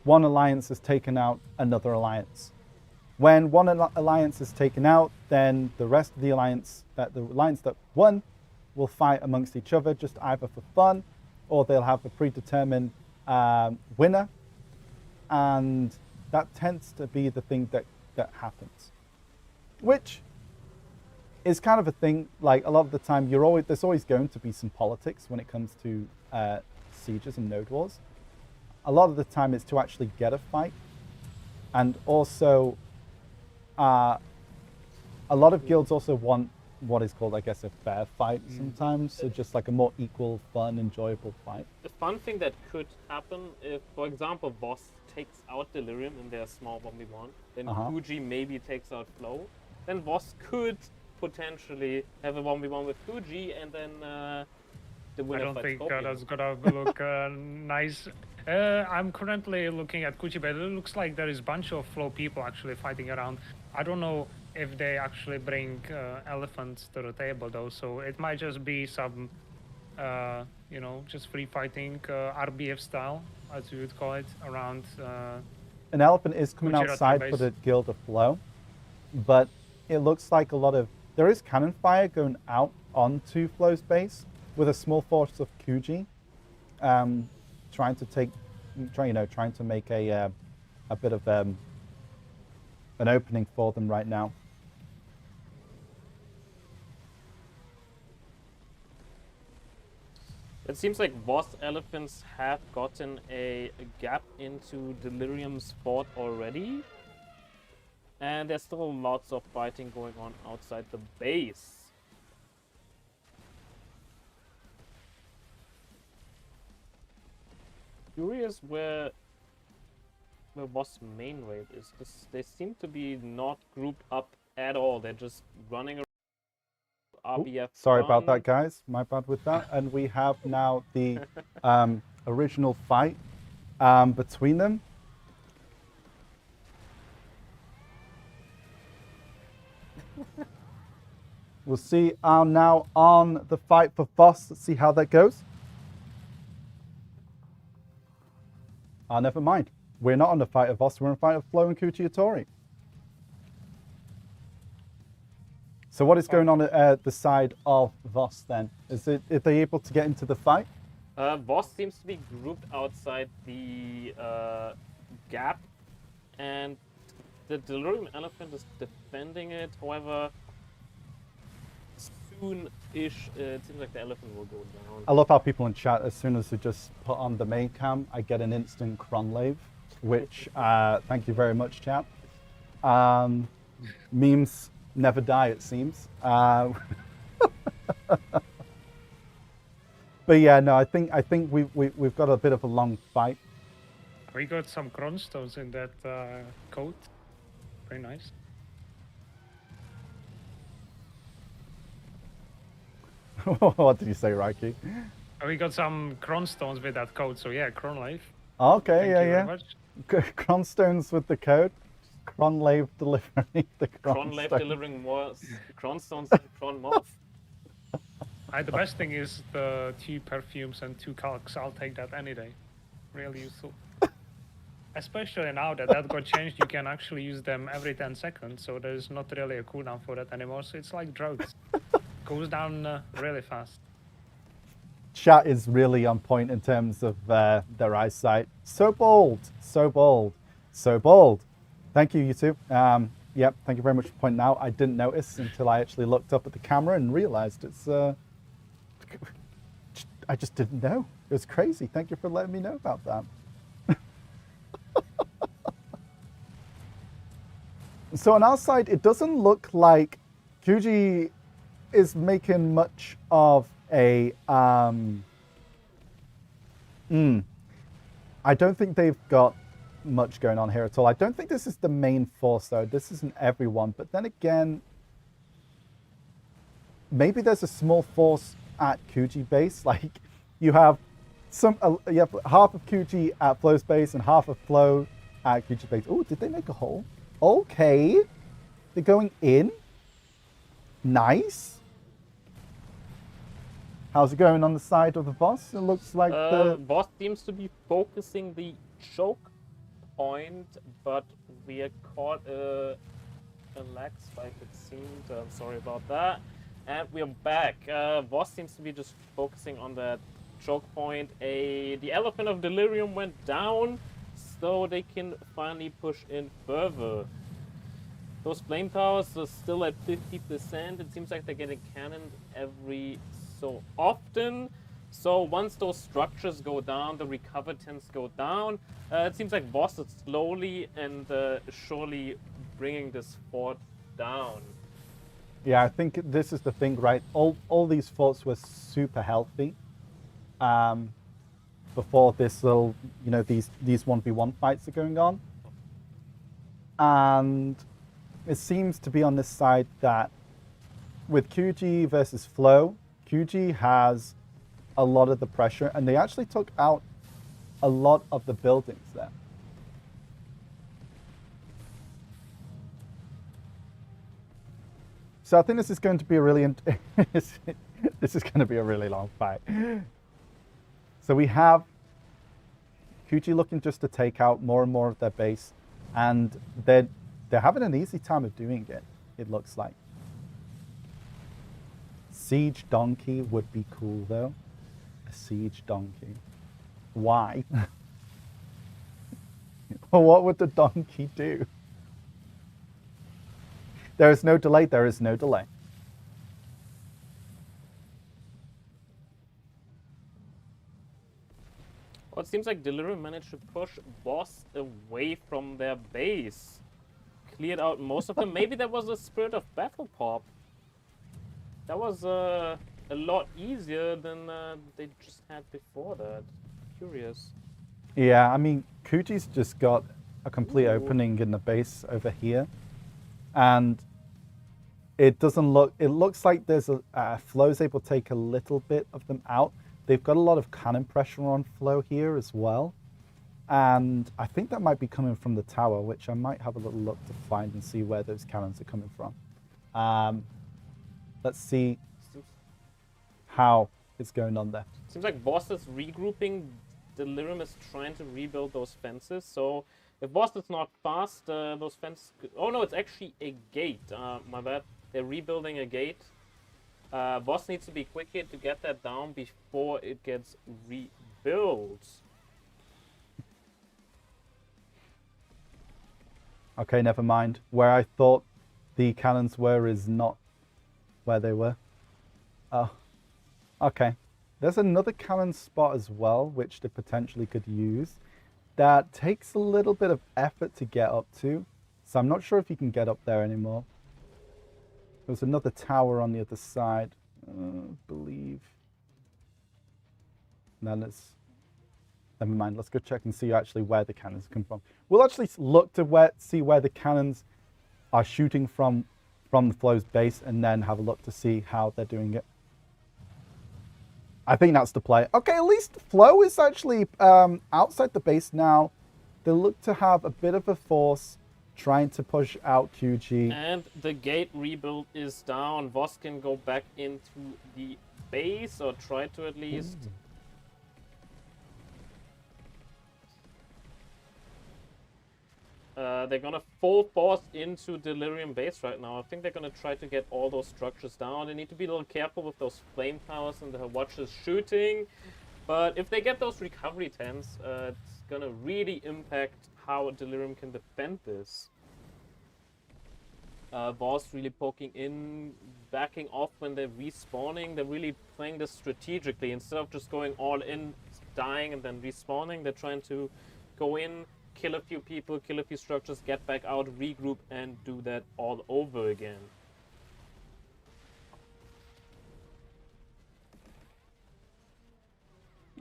one alliance has taken out another alliance. When one alliance is taken out, then the rest of the alliance that won will fight amongst each other, just either for fun, or they'll have a predetermined winner, and that tends to be the thing that happens, which is kind of a thing. Like a lot of the time, there's always going to be some politics when it comes to sieges and node wars. A lot of the time, it's to actually get a fight, and also a lot of guilds also want what is called, I guess, a fair fight sometimes. So just like a more equal, fun, enjoyable fight. The fun thing that could happen if, for example, Voss takes out Delirium in their small 1v1, then Fuji maybe takes out Flow, then Voss could potentially have a 1v1 with Fuji, and then the winner I don't think Scorpion. that's gonna look nice. I'm currently looking at Kuchi, but it looks like there is a bunch of Flow people actually fighting around. I don't know if they actually bring elephants to the table though, so it might just be some, you know, just free fighting, RBF style, as you would call it, around. An elephant is coming Kuchi outside database. for the Guild of Flow, but it looks like there is cannon fire going out onto Flow's base with a small force of Kuji, trying to make a bit of an opening for them right now. It seems like Voss elephants have gotten a gap into Delirium's fort already. And there's still lots of fighting going on outside the base. Curious where Voss main raid is. They seem to be not grouped up at all. They're just running around. RBF Sorry about fun. that, guys. My bad with that. And we have now the original fight between them. We'll see now on the fight for Voss. Let's see how that goes. Never mind. We're not on the fight of Voss. We're on the fight of Flo and Kuchiatori. So what is going on at the side of Voss then? Are they able to get into the fight? Voss seems to be grouped outside the gap, and the Delirium Elephant is defending it. However, soon-ish, it seems like the elephant will go down. I love how people in chat, as soon as they just put on the main cam, I get an instant Cronlave, which, thank you very much, chat. Memes never die, it seems. But yeah, no, I think we've got a bit of a long fight. We got some cronstones in that coat. Very nice. What did you say, Raiki? We got some cronstones with that coat, so yeah, cron life. Okay, Thank you very much. Cronstones with the code. Cronlave delivering the Cronlave Cronstone. delivering more Cronstones than Cron Moth. The best thing is the 2 perfumes and 2 calcs. I'll take that any day. Really useful. Especially now that got changed, you can actually use them every 10 seconds, so there's not really a cooldown for that anymore. So it's like drugs. Goes down really fast. Chat is really on point in terms of their eyesight. So bold, so bold, so bold. Thank you, YouTube. Yep, thank you very much for pointing out. I didn't notice until I actually looked up at the camera and realized it's... I just didn't know. It was crazy. Thank you for letting me know about that. So on our side, it doesn't look like Kuji is making much of a... I don't think they've got much going on here at all. I don't think this is the main force, though. This isn't everyone. But then again... maybe there's a small force at Kuji base. Like you have you have half of Kuji at Flow's base and half of Flow at Kuji base. Oh, did they make a hole? Okay, they're going in. Nice. How's it going on the side of the boss? It looks like the boss seems to be focusing the choke point, but we are caught a lag spike, it seemed. I'm sorry about that. And we are back. Boss seems to be just focusing on that choke point. The Elephant of Delirium went down, so they can finally push in further. Those flame towers are still at 50%. It seems like they're getting cannoned every so often. So once those structures go down, the recover tends to go down. It seems like boss is slowly and surely bringing this fort down. Yeah, I think this is the thing, right? All these forts were super healthy before this little, these 1v1 fights are going on. And it seems to be on this side that with Kuji versus Flow, Kuji has a lot of the pressure, and they actually took out a lot of the buildings there. So I think this is going to be a really this is going to be a really long fight. So we have Kuji looking just to take out more and more of their base, and they're having an easy time of doing it, it looks like. Siege Donkey would be cool though. A Siege Donkey. Why? What would the donkey do? There is no delay, there is no delay. Well, it seems like Delirium managed to push boss away from their base. Cleared out most of them. Maybe there was a Spirit of Battle pop. That was a lot easier than they just had before that. Curious. Yeah, I mean, Kuji's just got a complete opening in the base over here. And it looks like there's Flow's able to take a little bit of them out. They've got a lot of cannon pressure on Flow here as well. And I think that might be coming from the tower, which I might have a little look to find and see where those cannons are coming from. Let's see how it's going on there. Seems like boss is regrouping. Delirium is trying to rebuild those fences. So if boss is not fast, those fences... Oh no, it's actually a gate. My bad. They're rebuilding a gate. Boss needs to be quick here to get that down before it gets rebuilt. Okay, never mind. Where I thought the cannons were is not where they were. Oh, okay. There's another cannon spot as well, which they potentially could use. That takes a little bit of effort to get up to. So I'm not sure if you can get up there anymore. There's another tower on the other side, I believe. Now never mind, let's go check and see actually where the cannons come from. We'll actually look to see where the cannons are shooting from the Flow's base, and then have a look to see how they're doing it. I think that's the play. Okay, at least Flow is actually outside the base now. They look to have a bit of a force trying to push out QG. And the gate rebuild is down. Voss can go back into the base, or try to at least. They're gonna full force into Delirium base right now. I think they're gonna try to get all those structures down. They need to be a little careful with those flame towers and the watchers shooting. But if they get those recovery tents, it's gonna really impact how Delirium can defend this. Boss really poking in, backing off when they're respawning. They're really playing this strategically. Instead of just going all in, dying and then respawning, they're trying to go in, kill a few people, kill a few structures, get back out, regroup, and do that all over again.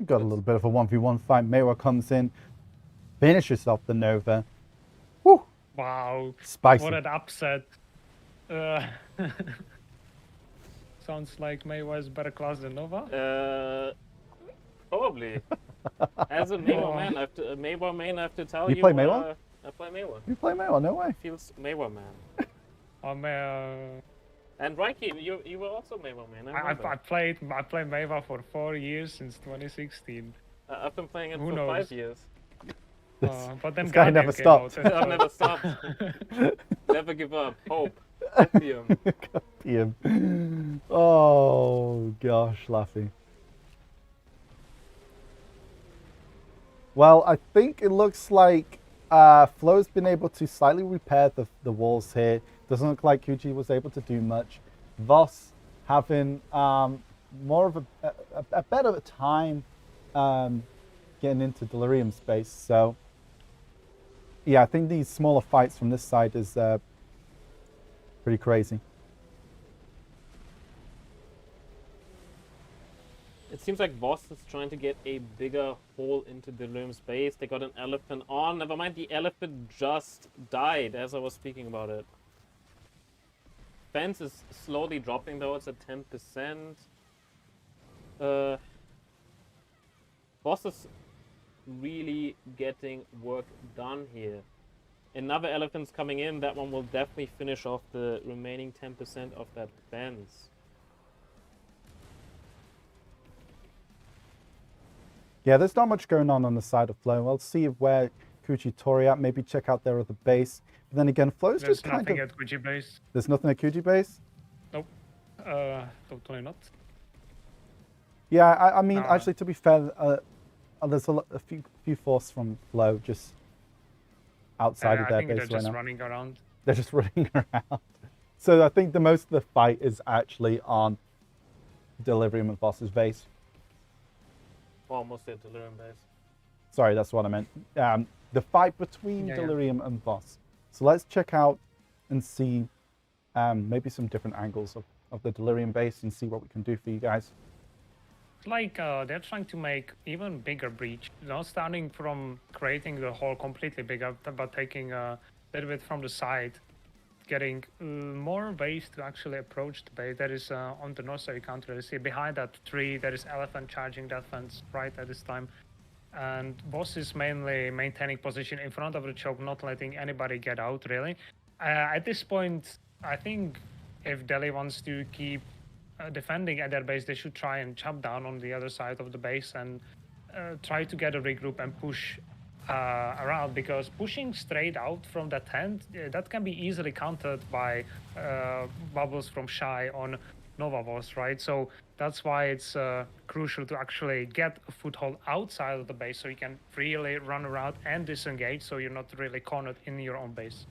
Got a little bit of a 1v1 fight. Mewa comes in, finishes off the Nova. Woo! Wow. Spicy. What an upset. Sounds like Maywa is better class than Nova. Probably. As a Maywa Oh. man, Maywa main, I have to tell You you. play Maywa? I play Maywa. You play Maywa? No way. Feels Maywa man. And Reiki, you were also Maywa man. I I remember. played Maywa for 4 years since 2016. I've been playing it Who for knows? 5 years. But then this guy Guardian never came out stopped. and, I've never stopped. Never give up. Hope. Lithium. Ian. Oh gosh, Laffy. Well, I think it looks like Flo's been able to slightly repair the walls here. Doesn't look like Kuji was able to do much. Voss having more of a better time getting into Delirium space. So yeah, I think these smaller fights from this side is pretty crazy. It seems like Voss is trying to get a bigger hole into Delirium space. They got an elephant on. Never mind, the elephant just died as I was speaking about it. Fence is slowly dropping though, it's at 10%. Voss is really getting work done here. Another elephant's coming in, that one will definitely finish off the remaining 10% of that fence. Yeah, there's not much going on the side of Flo. We'll see where Kuji Tori at. Maybe check out their other base. But then again, Flo's there's just kind nothing of... at Kuji base. There's nothing at Kuji base? Nope. Totally not. Yeah, I mean, No. actually, to be fair, there's a few force from Flo just outside of I their think they're base right just now. running around. They're just running around. So I think the most of the fight is actually on Delirium and Voss's base. Almost at Delirium base. Sorry, that's what I meant. The fight between Yeah, Delirium and Voss. So let's check out and see maybe some different angles of the Delirium base and see what we can do for you guys. It's like they're trying to make even bigger breach. Not starting from creating the hole completely bigger, but taking a little bit from the side, getting more ways to actually approach the base. That is on the north side. You can't really see behind that tree. There is elephant charging that fence right at this time, and Boss is mainly maintaining position in front of the choke, not letting anybody get out. Really, at this point, I think if Delhi wants to keep defending at their base, they should try and jump down on the other side of the base and try to get a regroup and push around, because pushing straight out from that tent, that can be easily countered by bubbles from Shy on Nova Voss, right? So that's why it's crucial to actually get a foothold outside of the base so you can freely run around and disengage, so you're not really cornered in your own base.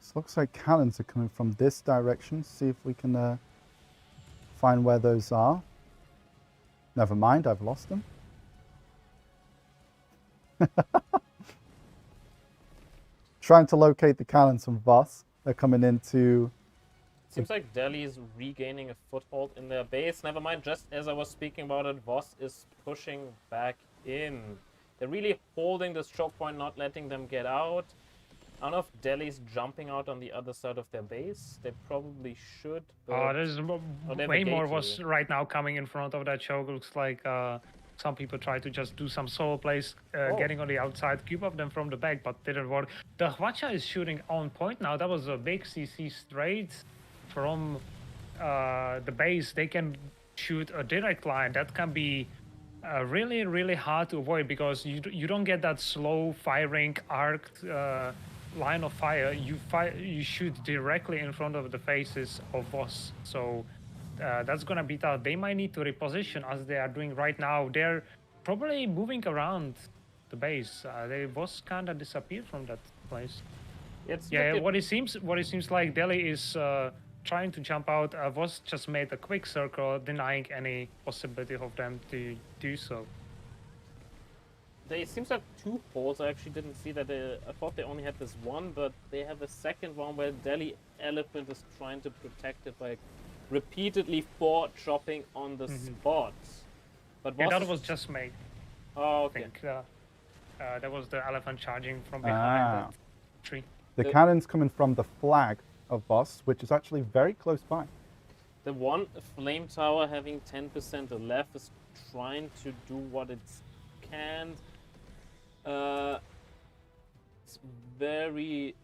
So looks like cannons are coming from this direction. See if we can find where those are. Never mind, I've lost them. Trying to locate the cannons from Voss. They're coming into... Seems like Delhi is regaining a foothold in their base. Never mind, just as I was speaking about it, Voss is pushing back in. They're really holding this choke point, not letting them get out. I don't know if Delhi's jumping out on the other side of their base. They probably should. But... There's they have a way gate more here. was right now coming in front of that choke. Looks like some people try to just do some solo plays, getting on the outside, keep up them from the back, but didn't work. The Hwacha is shooting on point now. That was a big CC straight from the base. They can shoot a direct line. That can be really, really hard to avoid, because you don't get that slow firing arced line of fire. You shoot directly in front of the faces of Voss. So that's gonna be tough. They might need to reposition as they are doing right now. They're probably moving around the base. Voss kind of disappeared from that place. What it seems like Delhi is trying to jump out. Voss just made a quick circle, denying any possibility of them to do so. They seem to have two holes. I actually didn't see that. I thought they only had this one, but they have a second one where Delhi Elephant is trying to protect it by repeatedly chopping on the spot. But that was just made. Oh, I okay. think that was the elephant charging from behind that tree. The The- cannon's coming from the flag of Voss, which is actually very close by. The one flame tower having 10% left is trying to do what it can. It's very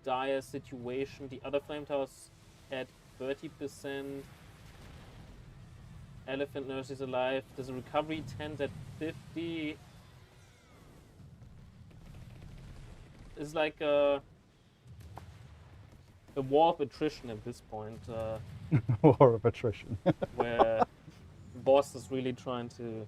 dire situation. The other flame towers at 30%. Elephant Nurse is alive. There's a recovery tent at 50. It's like a war of attrition at this point, War of attrition. where boss is really trying to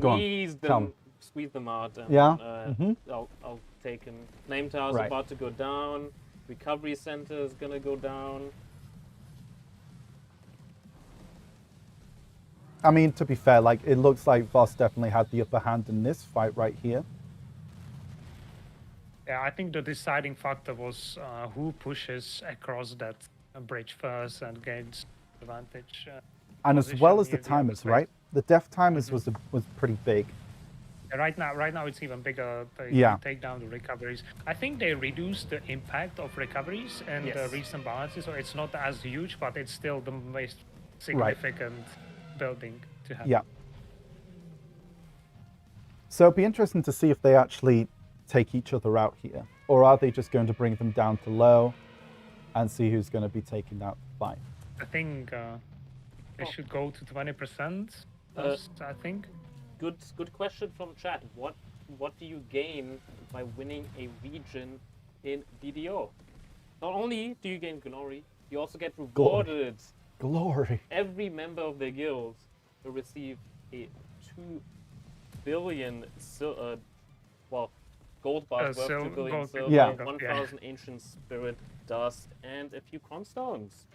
Go on, tell me. squeeze them out. And, Yeah, I'll take him. Flame tower's Right. about to go down. Recovery center is gonna go down. I mean, to be fair, like it looks like Voss definitely had the upper hand in this fight right here. Yeah, I think the deciding factor was who pushes across that bridge first and gains advantage. And as Position well as the near the timers, other right? The death timers was pretty big. Right now it's even bigger. They Yeah. take down the recoveries. I think they reduced the impact of recoveries and the Yes. recent balances, so it's not as huge, but it's still the most significant building to have. Yeah. So it'd be interesting to see if they actually take each other out here, or are they just going to bring them down to low and see who's going to be taking that fight? I think they Oh. should go to 20%. I think. Good question from chat. What do you gain by winning a region in DDO? Not only do you gain glory, you also get rewarded. Glory. Every member of the guild will receive a 2 billion gold bars worth 2 billion gold, silver, Yeah. 1,000 ancient spirit dust, and a few cornstones.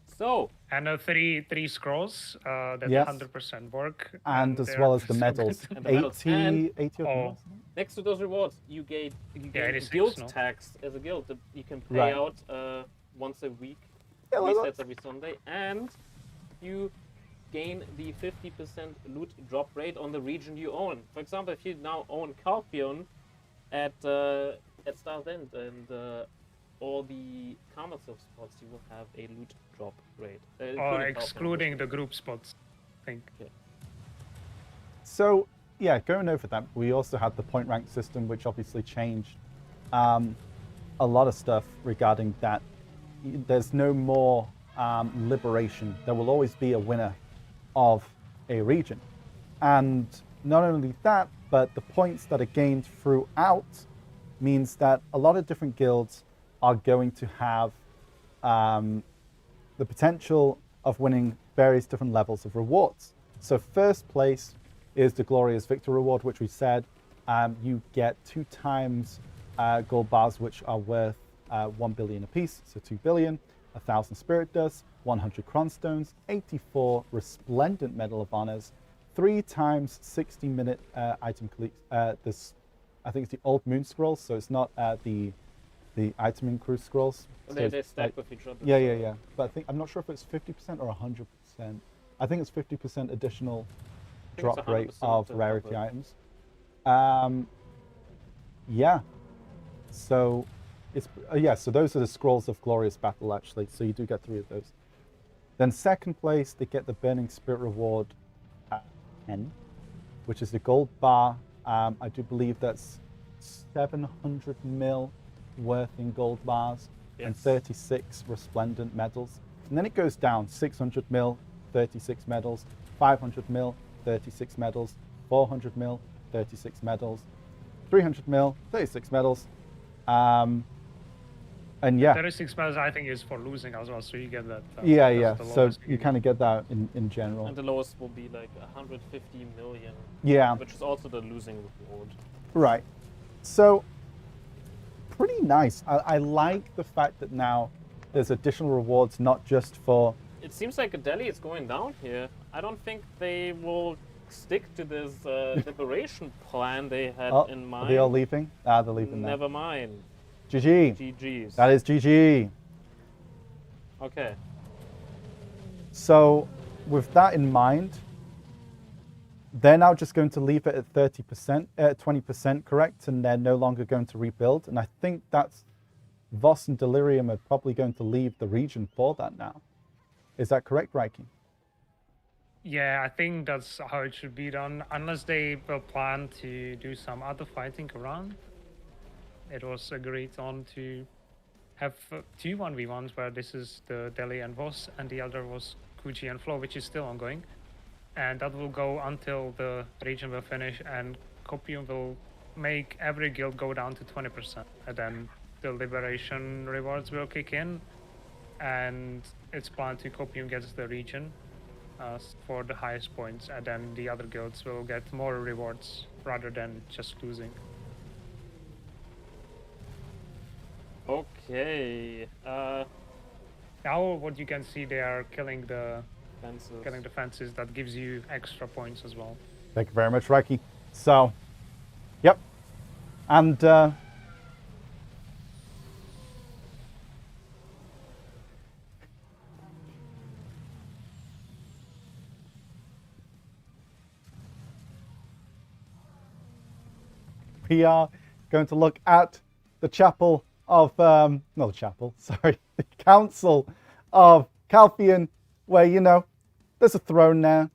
So And three scrolls that Yes. 100% work. And as they're well as the so medals. good. And the medals. 80 of Oh. medals? next to those rewards, you gain 86, guild no? tax as a guild that you can pay Right. out once a week, Yeah, well, resets every Sunday, and you gain the 50% loot drop rate on the region you own. For example, if you now own Calphion at Star's End and all the Karmasil spots, you will have a loot drop rate. Or including Calphion, excluding the group spots, I think. So, yeah, going over that, we also had the point rank system, which obviously changed a lot of stuff regarding that. There's no more liberation. There will always be a winner of a region. And not only that, but the points that are gained throughout means that a lot of different guilds are going to have the potential of winning various different levels of rewards. So first place is the Glorious Victor Reward, which we said you get 2 times gold bars, which are worth 1 billion apiece, so 2 billion, 1,000 spirit dust, 100 cronstones, 84 resplendent medal of honors, 3 times 60-minute item collect. This, I think it's the old moon scrolls, so it's not the item increase scrolls. So They it's stack like- with each other. yeah. But I'm not sure if it's 50% or 100%. I think it's 50% additional I think drop it's rate 100% of of rarity it. items. Yeah. So it's so those are the scrolls of glorious battle actually. So you do get 3 of those. Then second place, they get the Burning Spirit reward at 10, which is the gold bar. I do believe that's 700 mil worth in gold bars and Yes. 36 resplendent medals. And then it goes down 600 mil, 36 medals, 500 mil, 36 medals, 400 mil, 36 medals, 300 mil, 36 medals. And yeah, 36 medals, I think, is for losing as well, so you get that. yeah. that's the So lowest you kind of get that in general. And the lowest will be like 150 million, Yeah, which is also the losing reward. right. So pretty nice. I like the fact that now there's additional rewards, not just for It seems like Delhi is going down here. I don't think they will stick to this liberation plan they had in Are mind. they all leaving? They're leaving now. Never mind. GG. GG's. That is GG. Okay. So with that in mind, they're now just going to leave it at 30%, 20%, correct? And they're no longer going to rebuild. And I think that's Voss and Delirium are probably going to leave the region for that now. Is that correct, Reiki? Yeah, I think that's how it should be done, unless they will plan to do some other fighting around. It was agreed on to have two 1v1s, where this is the Delhi and Voss, and the other was Kuji and Flo, which is still ongoing. And that will go until the region will finish, and Copium will make every guild go down to 20%. And then the liberation rewards will kick in, and it's planned to Copium gets the region for the highest points, and then the other guilds will get more rewards rather than just losing. Okay. Now what you can see, they are killing the Fences. fences. That gives you extra points as well. Thank you very much, Reiki. So, yep. And we are going to look at the chapel of, not the chapel, sorry, the council of Calphian, where, you know, there's a throne now,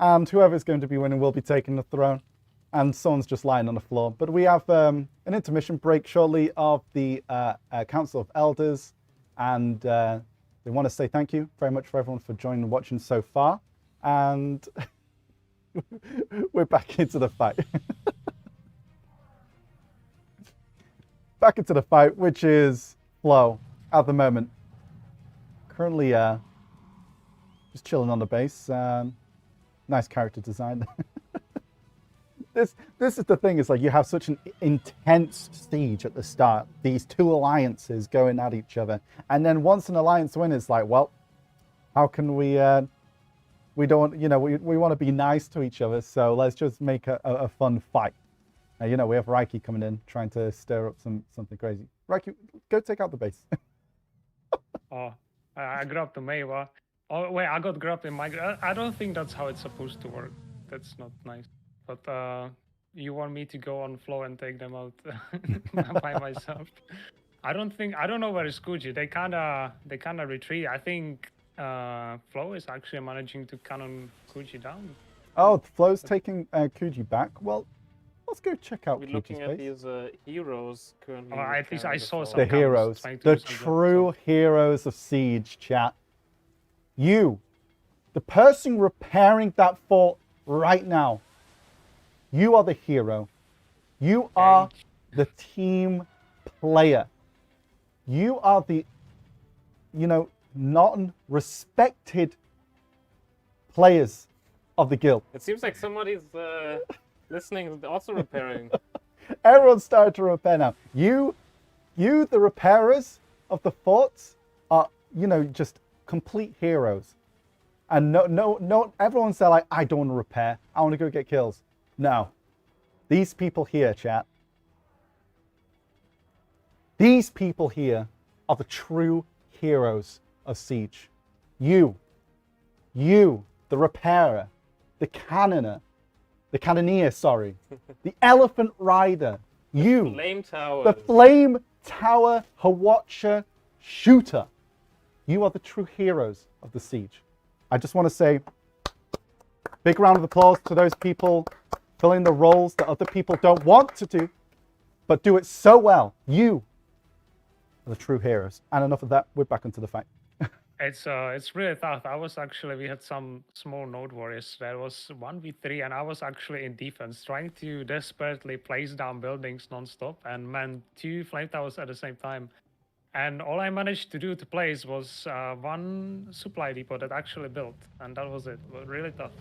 and whoever's going to be winning will be taking the throne, and someone's just lying on the floor. But we have an intermission break shortly of the Council of Elders, and they want to say thank you very much for everyone for joining and watching so far, and we're back into the fight. Back into the fight, which is Flo at the moment. Currently just chilling on the base. Nice character design. This is the thing, is like you have such an intense siege at the start. These two alliances going at each other. And then once an alliance wins, it's like, well, how can we don't, you know, we want to be nice to each other, so let's just make a fun fight. You know, we have Reiki coming in, trying to stir up something crazy. Reiki, go take out the base. Oh, I grabbed the Meiwa. Oh, wait, I got grabbed in my... I don't think that's how it's supposed to work. That's not nice. But you want me to go on Flo and take them out by myself? I don't know where is Kuji. They kinda retreat. I think Flo is actually managing to cannon Kuji down. Oh, Flo's taking Kuji back. Well, let's go check out We're Kuji's looking at base. these heroes currently. At least I saw some The accounts heroes, trying to the do some true heroes of Siege, chat. You, the person repairing that fort right now, you are the hero. You are the team player. You are the, you know, non-respected players of the guild. It seems like somebody's listening is also repairing. Everyone's started to repair now. You, the repairers of the forts, are, you know, just complete heroes. And no, everyone's there like, I don't want to repair. I want to go get kills. No. These people here, chat. These people here are the true heroes of Siege. You, the repairer, the cannoneer, the elephant rider, you, Flame Tower. the flame tower Hawatcher shooter. You are the true heroes of the Siege. I just want to say, big round of applause to those people filling the roles that other people don't want to do, but do it so well. You are the true heroes. And enough of that, we're back into the fight. It's really tough. We had some small node warriors. There was 1v3, and I was actually in defense, trying to desperately place down buildings non-stop and man 2 flame towers at the same time. And all I managed to do to place was one supply depot that actually built, and that was it. But really tough.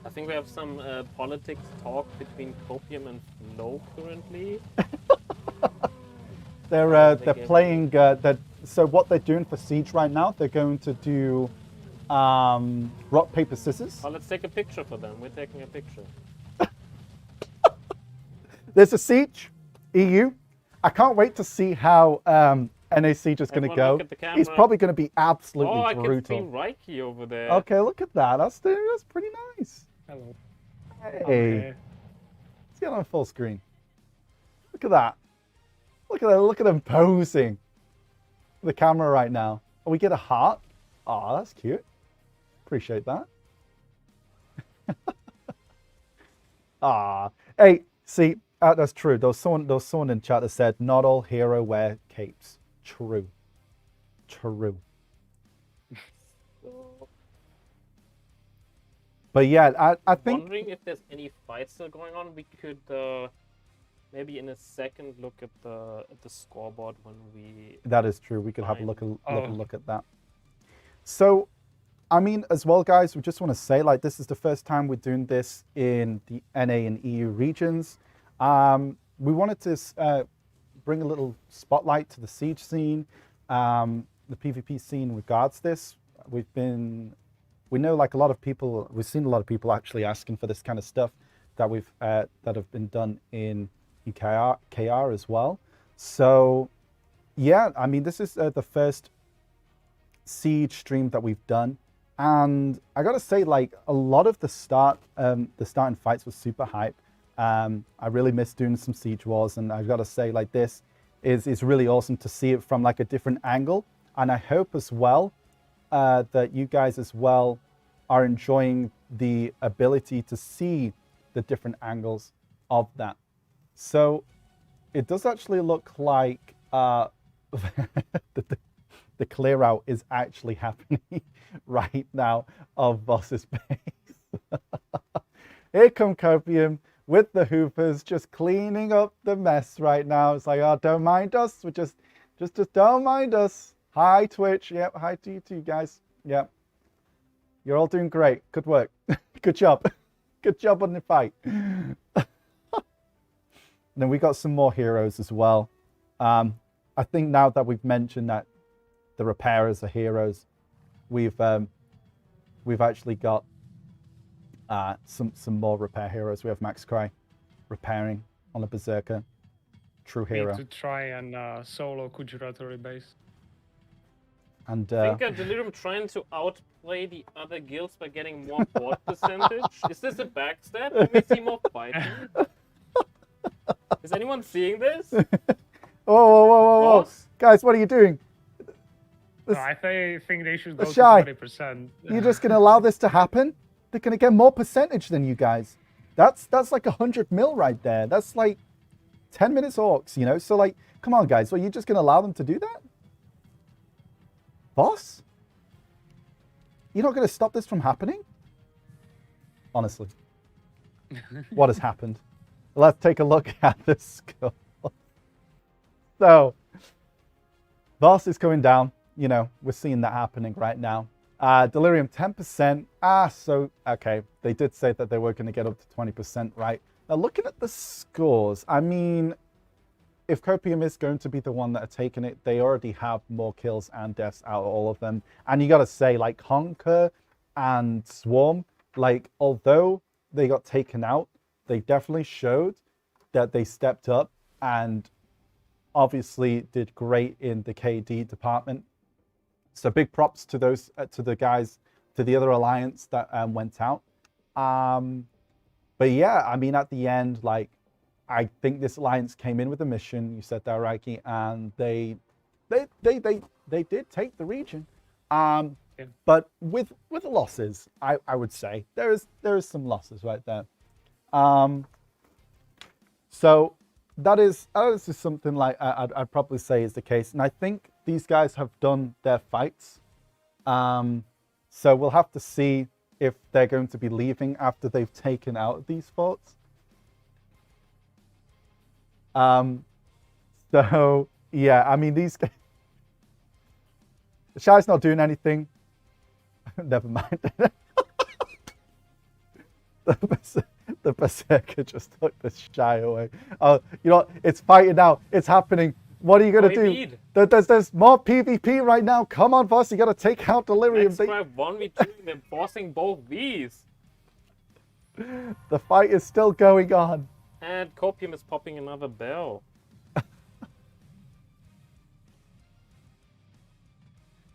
I think we have some politics talk between Copium and Flo currently. They're playing that. So what they're doing for Siege right now, they're going to do rock paper scissors. Oh, let's take a picture for them. We're taking a picture. There's a Siege EU. I can't wait to see how NA Siege is going to Everyone go. look at the He's camera. probably going to be absolutely Oh, I can see brutal. Reiki over there. Okay, look at that. That's pretty nice. Hello. Hey, let's get on full screen. Look at that. Look at him posing. The camera right now. Oh, we get a heart. Oh, that's cute. Appreciate that. Ah, hey, see, that's true. There was someone in chat that said not all hero wear capes. True. True. But yeah, I think. Wondering if there's any fights still going on. We could maybe in a second look at the scoreboard when we. That is true. We could have a Fine. look at that. So, I mean, as well, guys, we just want to say, like, this is the first time we're doing this in the NA and EU regions. We wanted to bring a little spotlight to the siege scene, the PvP scene in regards to this. We know like a lot of people, we've seen a lot of people actually asking for this kind of stuff that that have been done in KR as well. So, yeah, I mean, this is the first siege stream that we've done, and I gotta say, like, a lot of the starting fights was super hype. I really miss doing some siege wars, and I've got to say, like, this is really awesome to see it from like a different angle, and I hope as well that you guys as well are enjoying the ability to see the different angles of that. So it does actually look like the clear out is actually happening right now of Boss's base. Here come Copium with the hoopers, just cleaning up the mess right now. It's like, oh, don't mind us. We're just don't mind us. Hi, Twitch. Yep, hi to you too, guys. Yep. You're all doing great. Good work. Good job. Good job on the fight. Then we got some more heroes as well. I think now that we've mentioned that the repairers are heroes, we've actually got some more repair heroes. We have Max Cry repairing on a berserker. True hero. Need to try and solo Kujuraturi base. And I think Delirium trying to outplay the other guilds by getting more board percentage. Is this a backstab? Can we see more fighting? Is anyone seeing this? Whoa. Boss? Guys, what are you doing? No, I think they should go to Shy. 20%. You're just going to allow this to happen? They're going to get more percentage than you guys. That's like 100 mil right there. That's like 10 minutes orcs, you know? So, like, come on, guys. Are you just going to allow them to do that? Boss? You're not going to stop this from happening? Honestly. What has happened? Let's take a look at the score. So, Boss is going down. You know, we're seeing that happening right now. Delirium 10%. So, okay. They did say that they were going to get up to 20%, right? Now, looking at the scores, I mean, if Copium is going to be the one that are taking it, they already have more kills and deaths out of all of them. And you got to say, like, Conquer and Swarm, like, although they got taken out, they definitely showed that they stepped up and obviously did great in the KD department. So big props to those, to the guys, to the other alliance that went out. But yeah, I mean, at the end, like, I think this alliance came in with a mission. You said that, Raiki, and they did take the region. Yeah. But with losses, I would say there is some losses right there. So that is just something like I'd probably say is the case, and I think these guys have done their fights. So we'll have to see if they're going to be leaving after they've taken out these forts. So yeah, I mean, these guys. Shy's not doing anything. Never mind. The Berserker just took the Shy away. Oh, you know, it's fighting now. It's happening. What are you going to do? There's more PvP right now. Come on, boss. You got to take out Delirium. Let's try 1v2. They're bossing both these. The fight is still going on. And Copium is popping another bell.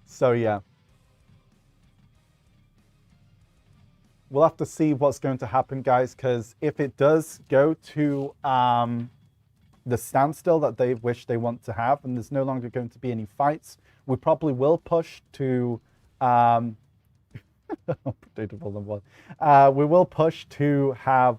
So yeah. We'll have to see what's going to happen, guys, because if it does go to standstill that they wish they want to have, and there's no longer going to be any fights. We probably will push to predictable number one. We will push to have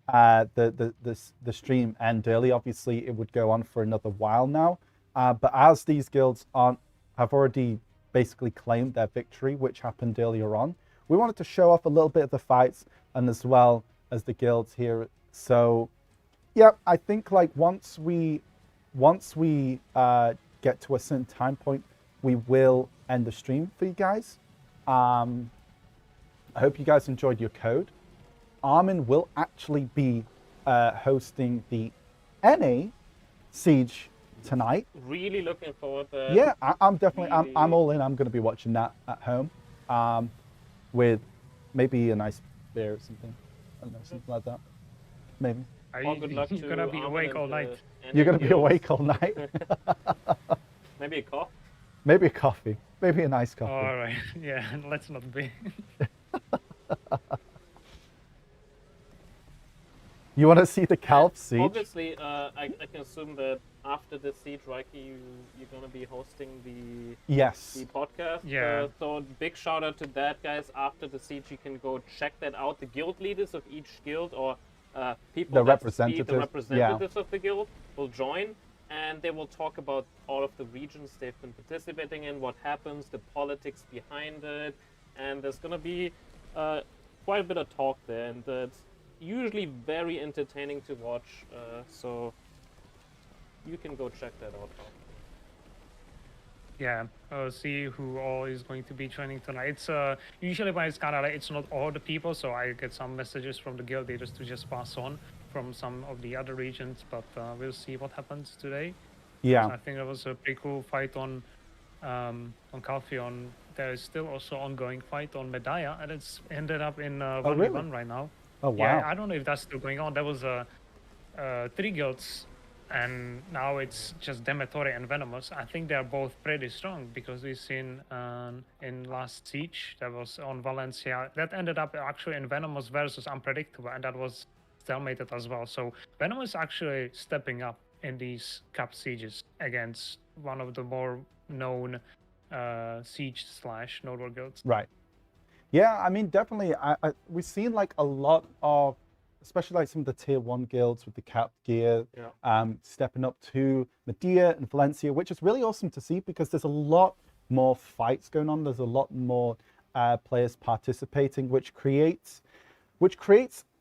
the stream end early. Obviously, it would go on for another while now, but as these guilds have already basically claimed their victory, which happened earlier on, we wanted to show off a little bit of the fights and as well as the guilds here. So yeah, I think like once we get to a certain time point, we will end the stream for you guys. I hope you guys enjoyed your code. Armin will actually be hosting the NA Siege tonight. Really looking forward to that. Yeah, I'm definitely, Really. I'm all in. I'm going to be watching that at home with maybe a nice beer or something. I don't know, something like that. Maybe. Well, good luck You're to gonna be Armin awake and all the night. NA You're going to be guilds. awake all night. Maybe a cough. Maybe a coffee. Maybe a nice coffee. All right. Yeah, let's not be. You want to see the Calf Siege? Obviously, I can assume that after the siege, Reiki, you're gonna be hosting the Yes. podcast. Yeah. So big shout out to that, guys. After the siege, you can go check that out. The guild leaders of each guild or people The that speak, the representatives, representatives of the guild will join, and they will talk about all of the regions they've been participating in, what happens, the politics behind it, and there's gonna be quite a bit of talk there, and it's usually very entertaining to watch. So you can go check that out. Yeah, see who all is going to be training tonight. It's usually when it's kind of like it's not all the people, so I get some messages from the guild leaders to just pass on from some of the other regions, but we'll see what happens today. Yeah. I think there was a pretty cool fight on Calpheon. There is still also ongoing fight on Medaya, and it's ended up in 1v1 really? right now. Oh, wow. Yeah, I don't know if that's still going on. There was 3 guilds, and now it's just Demetori and Venomous. I think they're both pretty strong because we've seen in last siege that was on Valencia that ended up actually in Venomous versus Unpredictable, and that was stalemated as well. So Venomous actually stepping up in these cap sieges against one of the more known siege / Node War guilds. Right. Yeah, I mean, definitely. We've seen like a lot of, especially like some of the tier 1 guilds with the capped gear, stepping up to Medea and Valencia, which is really awesome to see because there's a lot more fights going on. There's a lot more players participating, which creates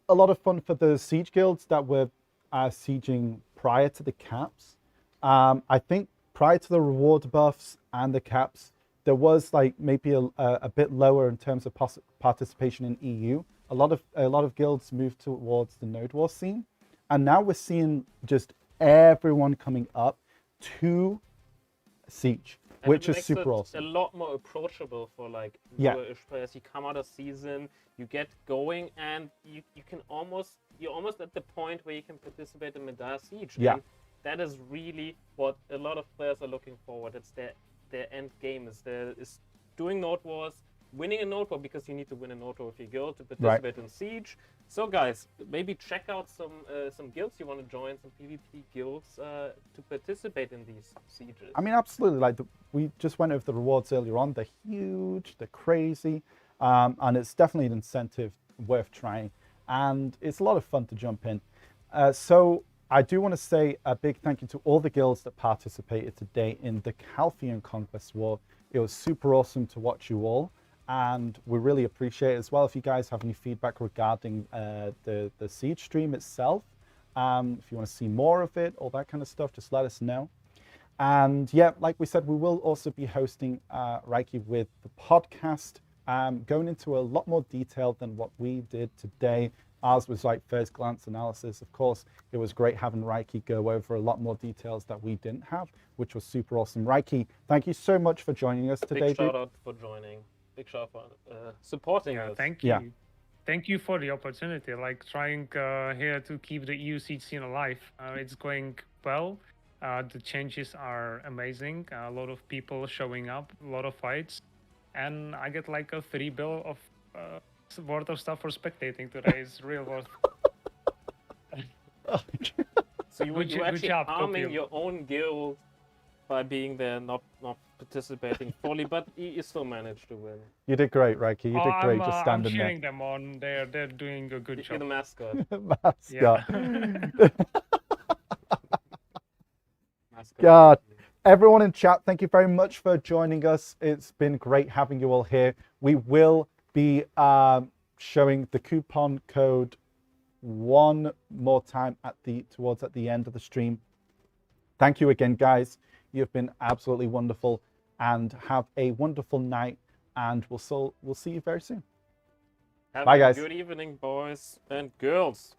a lot of fun for the siege guilds that were sieging prior to the caps. I think prior to the reward buffs and the caps, there was like maybe a bit lower in terms of participation in EU. A lot of guilds moved towards the Node War scene, and now we're seeing just everyone coming up to Siege, And which it is makes super it awesome. a lot more approachable for like Yeah. newer-ish players. You come out of season, you get going, and you're almost at the point where you can participate in Medaya Siege. Yeah. And that is really what a lot of players are looking forward. It's their end game is doing Node Wars, winning a Node War because you need to win a Node War with your guild to participate in Siege. So guys, maybe check out some guilds you want to join, some PvP guilds to participate in these sieges. I mean, absolutely. Like we just went over the rewards earlier on. They're huge, they're crazy, and it's definitely an incentive worth trying. And it's a lot of fun to jump in. So I do want to say a big thank you to all the guilds that participated today in the EU Conquest War. It was super awesome to watch you all, and we really appreciate it as well. If you guys have any feedback regarding the Siege stream itself, if you want to see more of it, all that kind of stuff, just let us know. And yeah, like we said, we will also be hosting Reiki with the podcast, going into a lot more detail than what we did today. Ours was like first glance analysis. Of course, it was great having Reiki go over a lot more details that we didn't have, which was super awesome. Reiki, thank you so much for joining us today. Big shout out for joining. Big shout out for supporting us. Thank you. Yeah. Thank you for the opportunity. Like trying here to keep the EU siege scene alive. It's going well. The changes are amazing. A lot of people showing up, a lot of fights, and I get like a 3 bill of worth of stuff for spectating today. Is real worth. So you were Good actually job, arming Copium. your own guild by being there, not participating fully, but you still managed to win. You did great, Reiki. You did great just I'm standing there. cheering them on. They're doing a good You're the job. mascot. Mascot. Mascot. God. Everyone in chat, thank you very much for joining us. It's been great having you all here. We will be showing the coupon code one more time at the end of the stream. Thank you again, guys. You've been absolutely wonderful, and have a wonderful night. And we'll see you very soon. Have Bye, a guys. good evening, boys and girls.